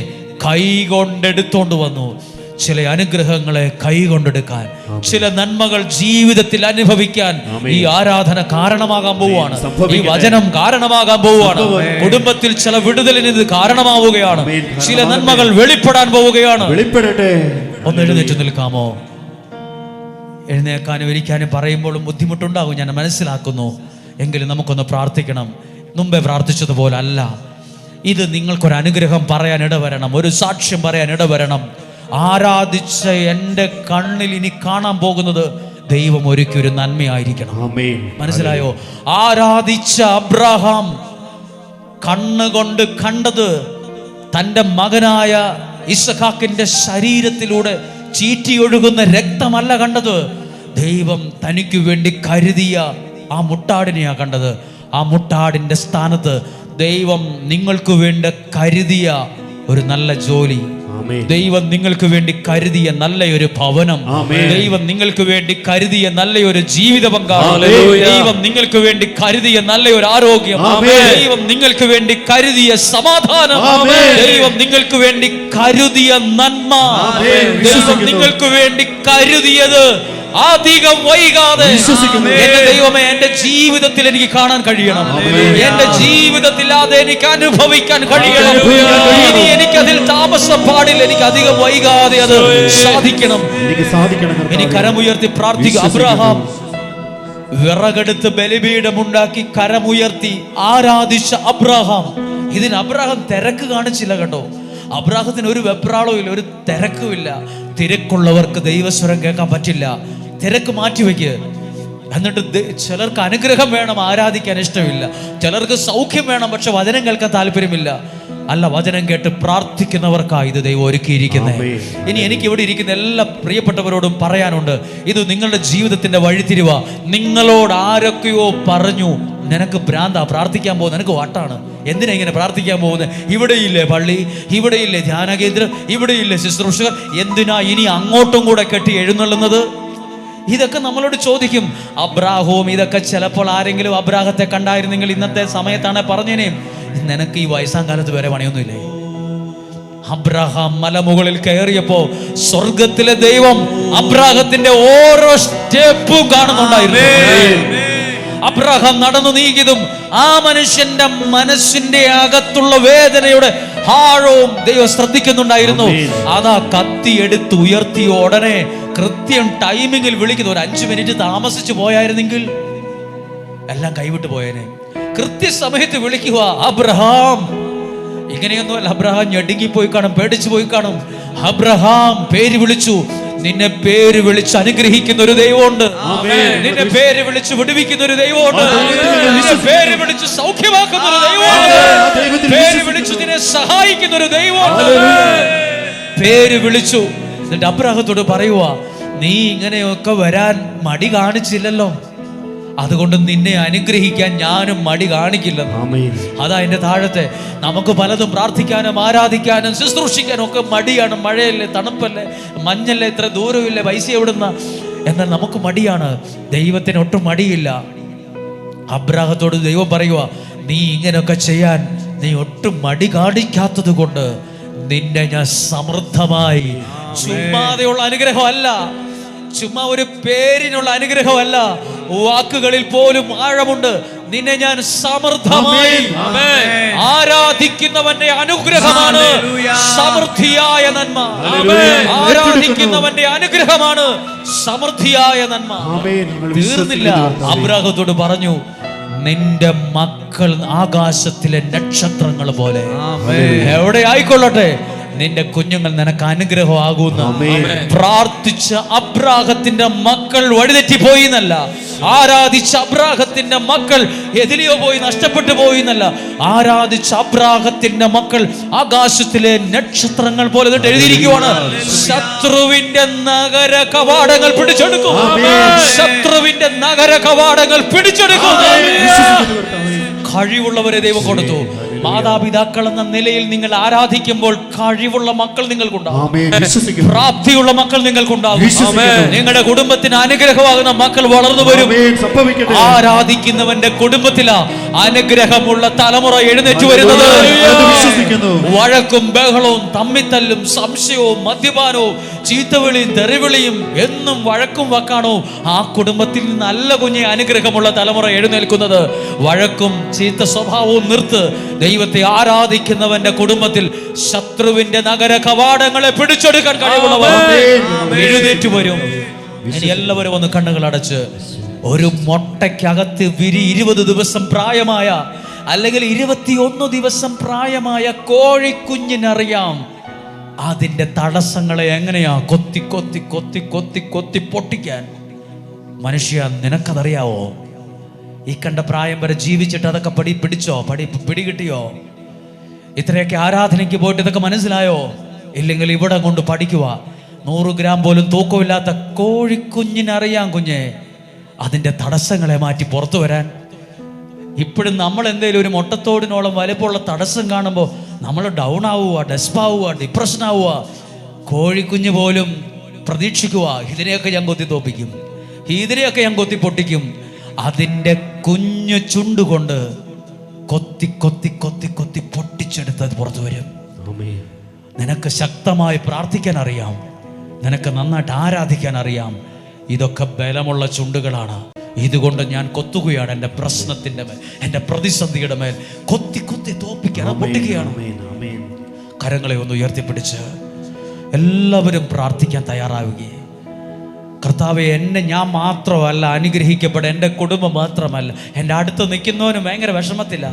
കൈ കൊണ്ടെടുത്തോണ്ട് വന്നു. ചില അനുഗ്രഹങ്ങളെ കൈ കൊണ്ടെടുക്കാൻ, ചില നന്മകൾ ജീവിതത്തിൽ അനുഭവിക്കാൻ ഈ ആരാധന കാരണമാകാൻ പോവുകയാണ്. ഈ വചനം കാരണമാകാൻ പോവുകയാണ്. കുടുംബത്തിൽ ചില വിടുതലിന് ഇത് കാരണമാവുകയാണ്. ചില നന്മകൾ വെളിപ്പെടാൻ പോവുകയാണ്. ഒന്ന് എഴുന്നേറ്റ് നിൽക്കാമോ? എഴുന്നേക്കാനും ഇരിക്കാനും പറയുമ്പോഴും ബുദ്ധിമുട്ടുണ്ടാകും, ഞാൻ മനസ്സിലാക്കുന്നു. എങ്കിലും നമുക്കൊന്ന് പ്രാർത്ഥിക്കണം. മുമ്പേ പ്രാർത്ഥിച്ചതുപോലെ അല്ല, ഇത് നിങ്ങൾക്കൊരു അനുഗ്രഹം പറയാൻ ഇടവരണം, ഒരു സാക്ഷ്യം പറയാൻ ഇടവരണം. ആരാധിച്ച എൻ്റെ കണ്ണിൽ ഇനി കാണാൻ പോകുന്നത് ദൈവം ഒരുക്കി ഒരു നന്മയായിരിക്കണം. മനസ്സിലായോ? ആരാധിച്ച അബ്രഹാം കണ്ണുകൊണ്ട് കണ്ടത് തൻ്റെ മകനായ ഇസ്ഹാക്കിന്റെ ശരീരത്തിലൂടെ ചീറ്റിയൊഴുകുന്ന രക്തമല്ല കണ്ടത്. ദൈവം തനിക്ക് വേണ്ടി കരുതിയ ആ മുട്ടാടിനെയാ കണ്ടത്. ആ മുട്ടാടിന്റെ സ്ഥാനത്ത് ദൈവം നിങ്ങൾക്ക് വേണ്ടി കരുതിയ ഒരു നല്ല ജോലി, ദൈവം നിങ്ങൾക്ക് വേണ്ടി കരുതിയ നല്ലൊരു ഭവനം, ദൈവം നിങ്ങൾക്ക് വേണ്ടി കരുതിയ നല്ലൊരു ജീവിത പങ്കാളി, ദൈവം നിങ്ങൾക്ക് വേണ്ടി കരുതിയ നല്ലൊരു ആരോഗ്യം, ദൈവം നിങ്ങൾക്ക് വേണ്ടി കരുതിയ സമാധാനം, ദൈവം നിങ്ങൾക്ക് വേണ്ടി കരുതിയ നന്മ, ദൈവം നിങ്ങൾക്ക് വേണ്ടി കരുതിയത് അധികം വൈകാതെ എന്റെ ദൈവമേ എന്റെ ജീവിതത്തിൽ എനിക്ക് കാണാൻ കഴിയണം. എന്റെ ജീവിതത്തിൽ അത് എനിക്ക് അനുഭവിക്കാൻ കഴിയണം. ഇനി എനിക്ക് അതിൽ താമസം പാടില്ല. എനിക്ക് അധികം വൈകാതെ അത് സാധിക്കണം. എനിക്ക് കരമുയർത്തി പ്രാർത്ഥിക്കുക. അബ്രഹാം വിറകെടുത്ത് ബലിപീഠമുണ്ടാക്കി കരമുയർത്തി ആരാധിച്ച അബ്രഹാം. ഇതിന് അബ്രഹാം തിരക്ക് കാണിച്ചില്ല കേട്ടോ. അബ്രഹാത്തിന് ഒരു വെപ്രാളവും ഇല്ല, ഒരു തിരക്കുമില്ല. തിരക്കുള്ളവർക്ക് ദൈവസ്വരം കേൾക്കാൻ പറ്റില്ല. തിരക്ക് മാറ്റിവെക്ക്. എന്നിട്ട് ചിലർക്ക് അനുഗ്രഹം വേണം, ആരാധിക്കാൻ ഇഷ്ടമില്ല. ചിലർക്ക് സൗഖ്യം വേണം, പക്ഷെ വചനം കേൾക്കാൻ താല്പര്യമില്ല. അല്ല, വചനം കേട്ട് പ്രാർത്ഥിക്കുന്നവർക്കാണ് ഇത് ദൈവം ഒരുക്കിയിരിക്കുന്നത്. ഇനി എനിക്ക് ഇവിടെ ഇരിക്കുന്ന എല്ലാ പ്രിയപ്പെട്ടവരോടും പറയാനുണ്ട്, ഇത് നിങ്ങളുടെ ജീവിതത്തിന്റെ വഴിത്തിരിവ. നിങ്ങളോട് ആരൊക്കെയോ പറഞ്ഞു, നിനക്ക് ഭ്രാന്താ, പ്രാർത്ഥിക്കാൻ പോകുന്നത് നിനക്ക് വട്ടാണ്, എന്തിനാ ഇങ്ങനെ പ്രാർത്ഥിക്കാൻ പോകുന്നത്? ഇവിടെയില്ലേ പള്ളി, ഇവിടെയില്ലേ ധ്യാനകേന്ദ്രം, ഇവിടെയില്ലേ ശുശ്രൂഷകർ, എന്തിനാ ഇനി അങ്ങോട്ടും കൂടെ കെട്ടി എഴുന്നള്ളുന്നത്? ഇതൊക്കെ നമ്മളോട് ചോദിക്കും. അബ്രാഹവും ഇതൊക്കെ ചിലപ്പോൾ ആരെങ്കിലും അബ്രാഹത്തെ കണ്ടായിരുന്നെങ്കിൽ ഇന്നത്തെ സമയത്താണ് പറഞ്ഞേനെ, നിനക്ക് ഈ വയസ്സാം കാലത്ത് വരെ പണിയൊന്നുമില്ലേ? അബ്രഹാം മലമുകളിൽ കയറിയപ്പോ സ്വർഗത്തിലെ ദൈവം അബ്രാഹത്തിന്റെ ഓരോ സ്റ്റെപ്പും കാണുന്നുണ്ടായിരുന്നു. അബ്രഹാം നടന്നു നീങ്ങിയതും ആ മനുഷ്യന്റെ മനസ്സിന്റെ അകത്തുള്ള വേദനയുടെ ആഴവും ദൈവം ശ്രദ്ധിക്കുന്നുണ്ടായിരുന്നു. അതാ കത്തി എടുത്ത് ഉയർത്തിയ ഉടനെ കൃത്യം ടൈമിങ്ങിൽ വിളിക്കുന്നു. ഒരു 5 മിനിറ്റ് താമസിച്ചു പോയായിരുന്നെങ്കിൽ എല്ലാം കൈവിട്ടു പോയേനെ. കൃത്യസമയത്ത് വിളിക്കുക, അബ്രഹാം. ഇങ്ങനെയൊന്നുമല്ല, അബ്രഹാം ഞെടുങ്ങിപ്പോയി കാണും, പേടിച്ചു പോയി കാണും. അബ്രഹാം പേര് വിളിച്ചു. നിന്നെ പേര് വിളിച്ച് അനുഗ്രഹിക്കുന്ന ഒരു ദൈവമുണ്ട്. നിന്നെ പേര് വിളിച്ച് വിടുവിക്കുന്ന ഒരു ദൈവമുണ്ട്. നിന്നെ പേര് വിളിച്ച് സൗഖ്യമാക്കുന്ന ഒരു ദൈവമുണ്ട്. പേര് വിളിച്ച് നിന്നെ സഹായിക്കുന്ന ഒരു ദൈവമുണ്ട്. പേര് വിളിച്ചു. എന്നിട്ട് അബ്രഹാത്തോട് പറയുക, നീ ഇങ്ങനെയൊക്കെ വരാൻ മടി കാണിച്ചില്ലല്ലോ, അതുകൊണ്ട് നിന്നെ അനുഗ്രഹിക്കാൻ ഞാനും മടി കാണിക്കില്ലെന്ന്. അതാ എന്റെ താഴത്തെ നമുക്ക് പലതും പ്രാർത്ഥിക്കാനും ആരാധിക്കാനും ശുശ്രൂഷിക്കാനും ഒക്കെ മടിയാണ്. മഴയല്ലേ, തണുപ്പല്ലേ, മഞ്ഞല്ലേ, ഇത്ര ദൂരമില്ലേ, പൈസ എവിടുന്ന, എന്നാൽ നമുക്ക് മടിയാണ്. ദൈവത്തിന് ഒട്ടും മടിയില്ല. അബ്രാഹത്തോട് ദൈവം പറയുക, നീ ഇങ്ങനെയൊക്കെ ചെയ്യാൻ നീ ഒട്ടും മടി കാണിക്കാത്തത് കൊണ്ട് നിന്നെ ഞാൻ സമൃദ്ധമായി, ചുമ്മാതെയുള്ള അനുഗ്രഹമല്ല, ചുമ്മാ ഒരു പേരിനുള്ള അനുഗ്രഹമല്ല, വാക്കുകളിൽ പോലും ആഴമുണ്ട്. നിന്നെ ഞാൻ സമൃദ്ധമായി, ആരാധിക്കുന്നവന്റെ അനുഗ്രഹമാണ് സമൃദ്ധിയായ നന്മ. ആരാധിക്കുന്നവന്റെ അനുഗ്രഹമാണ് സമൃദ്ധിയായ നന്മ. തീർന്നില്ല, അബ്രാഹത്തോട് പറഞ്ഞു, നിന്റെ മക്കൾ ആകാശത്തിലെ നക്ഷത്രങ്ങൾ പോലെ. എവിടെ ആയിക്കൊള്ളട്ടെ, നിന്റെ കുഞ്ഞുങ്ങൾ നിനക്ക് അനുഗ്രഹമാകുന്നു. പ്രാർത്ഥിച്ച അബ്രാഹത്തിന്റെ മക്കൾ വഴിതെറ്റിപ്പോയി എന്നല്ല, ആരാധിച്ച അബ്രാഹത്തിന്റെ മക്കൾ എതിലെയോ പോയി നഷ്ടപ്പെട്ടു പോയി എന്നല്ല, ആരാധിച്ച അബ്രാഹത്തിന്റെ മക്കൾ ആകാശത്തിലെ നക്ഷത്രങ്ങൾ പോലെ എഴുതിയിരിക്കുവാണ്. ശത്രുവിന്റെ നഗര കവാടങ്ങൾ പിടിച്ചെടുക്കും. ശത്രുവിന്റെ നഗര കവാടങ്ങൾ പിടിച്ചെടുക്കും. കഴിവുള്ളവരെ ദൈവം കൊടുത്തു. മാതാപിതാക്കൾ എന്ന നിലയിൽ നിങ്ങൾ ആരാധിക്കുമ്പോൾ കഴിവുള്ള മക്കൾ നിങ്ങൾക്കുണ്ടാകും, പ്രാപ്തിയുള്ള മക്കൾ നിങ്ങൾക്കുണ്ടാകും. നിങ്ങളുടെ കുടുംബത്തിന് അനുഗ്രഹമാകുന്ന മക്കൾ വളർന്നു വരും. ആരാധിക്കുന്നവന്റെ കുടുംബത്തിലാ അനുഗ്രഹമുള്ള തലമുറ എഴുന്നേറ്റ് വരുന്നത്. വഴക്കും ബഹളവും തമ്മിത്തല്ലും സംശയവും മദ്യപാനവും ചീത്തവിളിയും തെറിവിളിയും എന്നും വഴക്കും വക്കാണോ ആ കുടുംബത്തിൽ നല്ല കുഞ്ഞെ അനുഗ്രഹമുള്ള തലമുറ എഴുന്നേൽക്കുന്നത്. വഴക്കും ചീത്ത സ്വഭാവവും നിർത്ത്. ദൈവത്തെ ആരാധിക്കുന്നവന്റെ കുടുംബത്തിൽ ശത്രുവിന്റെ നഗര കവാടങ്ങളെ പിടിച്ചെടുക്കാൻ കഴിവുള്ളവർ എഴുന്നേറ്റ് വരും. ഇനി എല്ലാവരും ഒന്ന് കണ്ണുകൾ അടച്ച്, ഒരു മൊട്ടയ്ക്കകത്ത് 20 ദിവസം പ്രായമായ അല്ലെങ്കിൽ 21 ദിവസം പ്രായമായ കോഴിക്കുഞ്ഞിനറിയാം അതിന്റെ തടസ്സങ്ങളെ എങ്ങനെയാ കൊത്തി കൊത്തി കൊത്തി കൊത്തി കൊത്തി പൊട്ടിക്കാൻ. മനുഷ്യ, നിനക്കതറിയാവോ? ഈ കണ്ട പ്രായം വരെ ജീവിച്ചിട്ട് അതൊക്കെ പിടികിട്ടിയോ? ഇത്രയൊക്കെ ആരാധനയ്ക്ക് പോയിട്ട് ഇതൊക്കെ മനസ്സിലായോ? ഇല്ലെങ്കിൽ ഇവിടെ കൊണ്ട് പഠിക്കുക. 100 ഗ്രാം പോലും തൂക്കമില്ലാത്ത കോഴിക്കുഞ്ഞിനറിയാം കുഞ്ഞെ അതിൻ്റെ തടസ്സങ്ങളെ മാറ്റി പുറത്തു വരാൻ. ഇപ്പോഴും നമ്മൾ എന്തെങ്കിലും ഒരു മുട്ടത്തോടിനോളം വലിപ്പമുള്ള തടസ്സം കാണുമ്പോൾ നമ്മൾ ഡൗൺ ആവുക, ഡെസ്പാവുക, ഡിപ്രഷൻ ആവുക. കോഴിക്കുഞ്ഞ് പോലും പ്രതീക്ഷിക്കുക, ഇതിനെയൊക്കെ ഞാൻ കൊത്തി തോപ്പിക്കും, ഇതിനെയൊക്കെ ഞാൻ കൊത്തി പൊട്ടിക്കും. അതിൻ്റെ കുഞ്ഞു ചുണ്ടുകൊണ്ട് കൊത്തി കൊത്തി കൊത്തി കൊത്തി പൊട്ടിച്ചെടുത്തത് പുറത്തു വരും. നിനക്ക് ശക്തമായി പ്രാർത്ഥിക്കാൻ അറിയാം, നിനക്ക് നന്നായിട്ട് ആരാധിക്കാൻ അറിയാം. ഇതൊക്കെ ബലമുള്ള ചുണ്ടുകളാണ്. ഇതുകൊണ്ട് ഞാൻ കൊത്തുകയാണ് എൻ്റെ പ്രശ്നത്തിൻ്റെ മേൽ, എൻ്റെ പ്രതിസന്ധിയുടെ മേൽ കൊത്തി കൊത്തി തോപ്പിക്കുകയാണ്, പൊട്ടിക്കുകയാണ്. കരങ്ങളെ ഒന്ന് ഉയർത്തിപ്പിടിച്ച് എല്ലാവരും പ്രാർത്ഥിക്കാൻ തയ്യാറാവുകയെ. കർത്താവെ, ഞാൻ മാത്രമല്ല അനുഗ്രഹിക്കപ്പെടാൻ, എൻ്റെ കുടുംബം മാത്രമല്ല, എൻ്റെ അടുത്ത് നിൽക്കുന്നവനും ഭയങ്കര വിഷമത്തില്ല,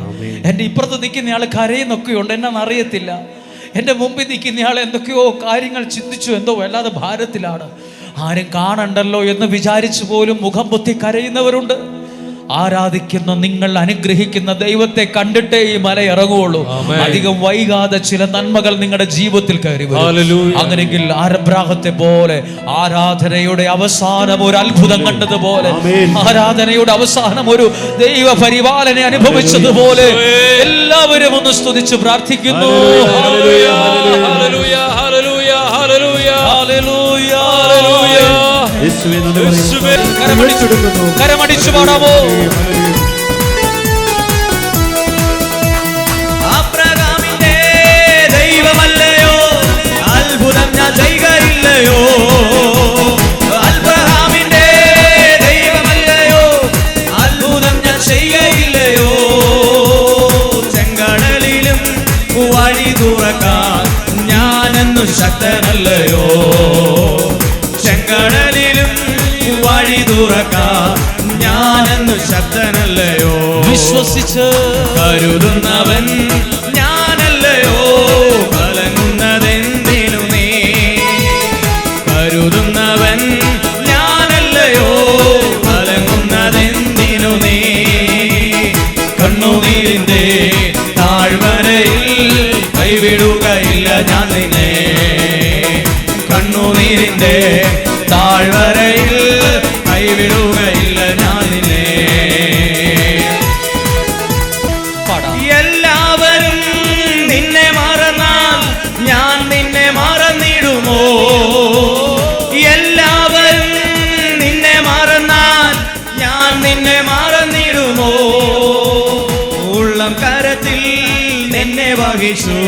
എൻ്റെ ഇപ്പുറത്ത് നിൽക്കുന്നയാൾ കരയുന്നൊക്കെയുണ്ട്, എന്നാണെന്നറിയത്തില്ല, എൻ്റെ മുമ്പിൽ നിൽക്കുന്നയാൾ എന്തൊക്കെയോ കാര്യങ്ങൾ ചിന്തിച്ചു, എന്തോ വല്ലാതെ ഭാരത്തിലാണ്, ആരും കാണണ്ടല്ലോ എന്ന് വിചാരിച്ചു പോലും മുഖം പൊത്തി കരയുന്നവരുണ്ട്. ആരാധിക്കുന്ന നിങ്ങൾ അനുഗ്രഹിക്കുന്ന ദൈവത്തെ കണ്ടിട്ടേ ഈ മല ഇറങ്ങുള്ളൂ. അധികം വൈകാതെ ചില നന്മകൾ നിങ്ങളുടെ ജീവിതത്തിൽ കയറി വരും. അങ്ങനെയെങ്കിൽ അബ്രാഹത്തെ പോലെ ആരാധനയുടെ അവസാനം ഒരു അത്ഭുതം കണ്ടതുപോലെ, ആരാധനയുടെ അവസാനം ഒരു ദൈവ പരിപാലന അനുഭവിച്ചതുപോലെ എല്ലാവരും ഒന്ന് സ്തുതിച്ച് പ്രാർത്ഥിക്കുന്നു. യേശുവേ കരമടിച്ചു പാടാമോ? അബ്രഹാമിന്റെ ദൈവമല്ലയോ അത്ഭുതം ഞാൻ ചെയ്യുകയില്ലയോ? അബ്രഹാമിന്റെ ദൈവമല്ലയോ അത്ഭുതം ഞാൻ ചെയ്യുകയില്ലയോ? ചെങ്കടലിലും വഴി തുറക്കാൻ ഞാനെന്നു ശക്തനല്ലയോ? ചെങ്കടലിലും വഴി തുറക്കാൻ ഞാനെന്നു ശക്തനല്ലയോ? വിശ്വസിച്ച് കരുതുന്നവൻ ഞാനല്ലയോ? കലങ്ങുന്നതെന്തിനു നീ? കരുതുന്നവൻ ഞാനല്ലയോ? കലങ്ങുന്നതെന്തിനു നീ? കണ്ണുനീരിന്റെ താഴ്വരയിൽ കൈവിടുകയില്ല ഞാൻ നിന്നെ. കണ്ണുനീരിന്റെ താഴ്വരയിൽ കൈവിടുകയില്ല ഞാൻ നിന്നെ. എല്ലാവരും നിന്നെ മറന്നാൽ ഞാൻ നിന്നെ മറന്നിടുമോ? എല്ലാവരും നിന്നെ മറന്നാൽ ഞാൻ നിന്നെ മറന്നിടുമോ? ഉള്ളം കരത്തിൽ നിന്നെ വഹിച്ചു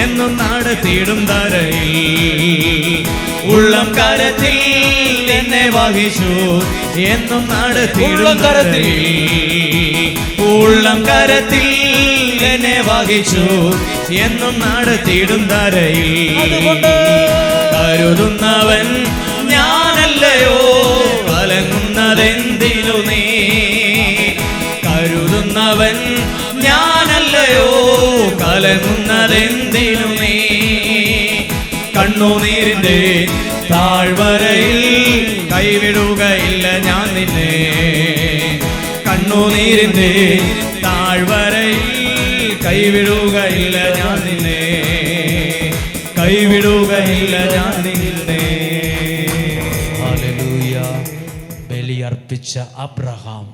എന്നും നടത്തിയിടും തരയിൽ. ഉള്ളം കരത്തിൽ നിന്നെ വഹിച്ചു എന്നും നടത്തിയിടും തരത്തിൽ. ഉള്ളം കരത്തിൽ എന്നെ വഹിച്ചു എന്നും നടത്തിയിടും തരയിൽ. കരുതുന്നവൻ ഞാനല്ലയോ? കലങ്ങുന്നതെന്തിനു നീ? കരുതുന്നവൻ ഞാനല്ലയോ? കലങ്ങുന്നതെന്തിനു നീ? കണ്ണുനീരിന്റെ താഴ്വരയിൽ കൈവിടുകയില്ല ഞാൻ നിന്നെ. കണ്ണുനീരിന്റെ താഴ്വരയിൽ കൈവിടുകയില്ല ഞാൻ നിന്നെ. കൈവിടുകയില്ല ഞാൻ നിന്നെ. ഹല്ലേലൂയ. ബലിയർപ്പിച്ച അബ്രഹാം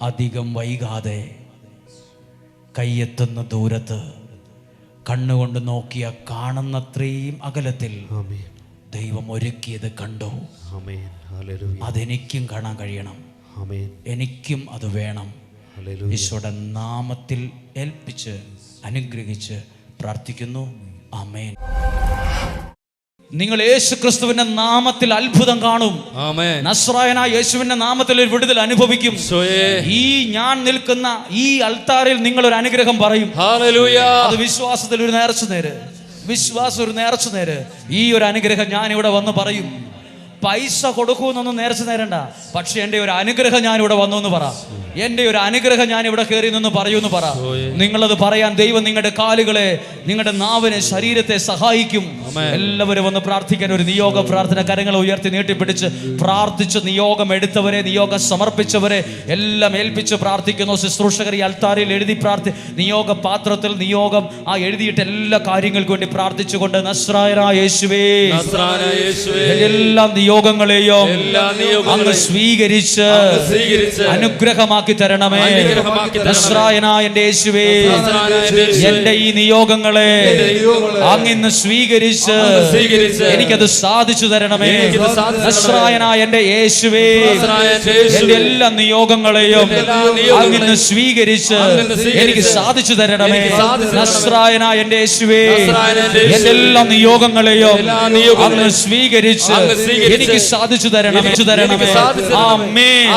അധികം വൈകാതെ കയ്യെത്തുന്ന ദൂരത്ത് കണ്ണുകൊണ്ട് നോക്കിയ കാണുന്നത്രയും അകലത്തിൽ ദൈവം ഒരുക്കിയത് കണ്ടു. അതെനിക്കും കാണാൻ കഴിയണം, എനിക്കും അത് വേണം. ഈശോയുടെ നാമത്തിൽ ഏൽപ്പിച്ച് അനുഗ്രഹിച്ച് പ്രാർത്ഥിക്കുന്നു. ആമേൻ. നിങ്ങൾ യേശു ക്രിസ്തുവിന്റെ നാമത്തിൽ അത്ഭുതം കാണും. നസ്രായനായ യേശുവിന്റെ നാമത്തിൽ ഒരു വിടുതൽ അനുഭവിക്കും. ഈ ഞാൻ നിൽക്കുന്ന ഈ അൾത്താറിൽ നിങ്ങൾ ഒരു അനുഗ്രഹം പറയും. അത് വിശ്വാസത്തിൽ ഒരു നേർച്ച നേര്, വിശ്വാസം ഒരു നേർച്ച നേര്. ഈ ഒരു അനുഗ്രഹം ഞാൻ ഇവിടെ വന്ന് പറയും. പൈസ കൊടുക്കൂന്നൊന്നും നേർച്ച നേരണ്ട, പക്ഷെ എൻ്റെ ഒരു അനുഗ്രഹം ഞാൻ ഇവിടെ വന്നു എന്ന് പറ. എൻ്റെ ഒരു അനുഗ്രഹം ഞാൻ ഇവിടെ കയറി നിന്ന് പറയൂന്ന് പറ. നിങ്ങളത് പറയാൻ ദൈവം നിങ്ങളുടെ കാലുകളെ, നിങ്ങളുടെ നാവിനെ, ശരീരത്തെ സഹായിക്കും. എല്ലാവരും ഒന്ന് പ്രാർത്ഥിക്കാൻ ഒരു നിയോഗ പ്രാർത്ഥന കരങ്ങളെ ഉയർത്തി നീട്ടിപ്പിടിച്ച് പ്രാർത്ഥിച്ച് നിയോഗം എടുത്തവരെ, നിയോഗം സമർപ്പിച്ചവരെ എല്ലാം ഏൽപ്പിച്ച് പ്രാർത്ഥിക്കുന്നു. ശുശ്രൂഷകർ ഈ അൾത്താരിൽ എഴുതി നിയോഗ പാത്രത്തിൽ നിയോഗം എഴുതിയിട്ട് എല്ലാ കാര്യങ്ങൾക്കും വേണ്ടി പ്രാർത്ഥിച്ചുകൊണ്ട് നസ്രായനായ യേശുവേ, എല്ലാ നിയോഗങ്ങളെയും അങ്ങ് സ്വീകരിച്ച് അനുഗ്രഹമാക്കി തരണമേ. നസ്രായനായ എൻ്റെ യേശുവേ, എൻ്റെ ഈ നിയോഗങ്ങളെ അങ്ങിന്ന് സ്വീകരിച്ച് എനിക്കത് സാധിച്ചു തരണമേ. നസ്രായനായ എൻ്റെ യേശുവേ, എൻ്റെ എല്ലാ നിയോഗങ്ങളെയും അങ്ങിന്ന് സ്വീകരിച്ച് എനിക്ക് സാധിച്ചു തരണമേ. നസ്രായനായ എൻ്റെ യേശുവേ, എൻ്റെ എല്ലാ നിയോഗങ്ങളെയും അങ്ങ് സ്വീകരിച്ച് എനിക്ക് സാധിച്ചു തരണമേ. ആമേൻ,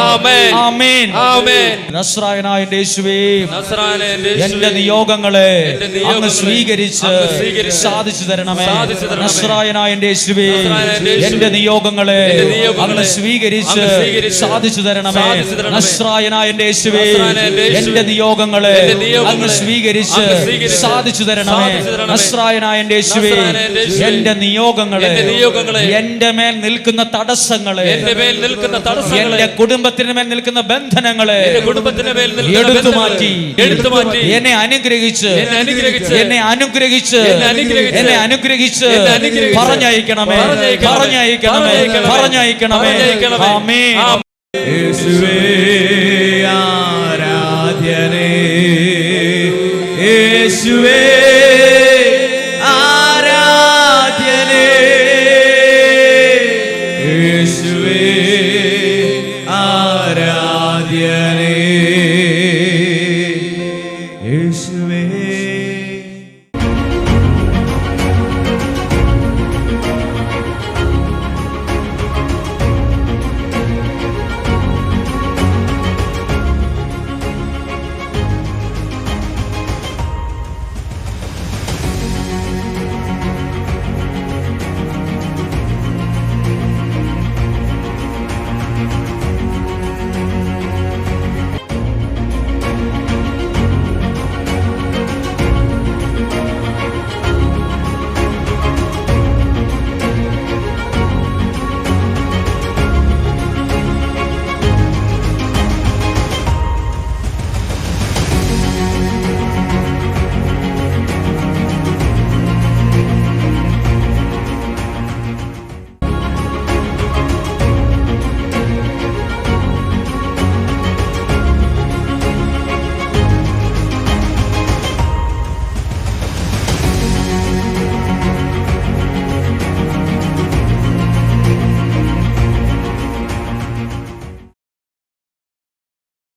ആമേൻ, ആമേൻ. നസ്രായനായ എൻ്റെ യേശുവേ, എൻ്റെ നിയോഗങ്ങളെ അങ്ങ് സ്വീകരിച്ച് സാധിച്ചു തരണമേ. നസ്രായനായ എൻ്റെ യേശുവേ, എൻ്റെ നിയോഗങ്ങളെ അങ്ങ് സ്വീകരിച്ച് സാധിച്ചു തരണമേ. നസ്രായനായ എൻ്റെ യേശുവേ, എൻ്റെ നിയോഗങ്ങളെ അങ്ങ് സ്വീകരിച്ച് സാധിച്ചു തരണമേ. നസ്രായനായ എൻ്റെ യേശുവേ, എൻ്റെ നിയോഗങ്ങളെ, എൻ്റെ മേൽ നിൽക്കുന്ന തടസ്സങ്ങളെ, എൻ്റെ കുടുംബത്തിന് മേൽ നിൽക്കുന്ന ബന്ധനങ്ങളെ എടുത്തു മാറ്റി എന്നെ അനുഗ്രഹിച്ച് എന്നെ അനുഗ്രഹിച്ച് എന്നെ അനുഗ്രഹിച്ച് പറഞ്ഞയക്കണമേ, പറഞ്ഞയക്കണമേ, പറഞ്ഞയക്കണമേ. ആമേൻ. യേശുവേ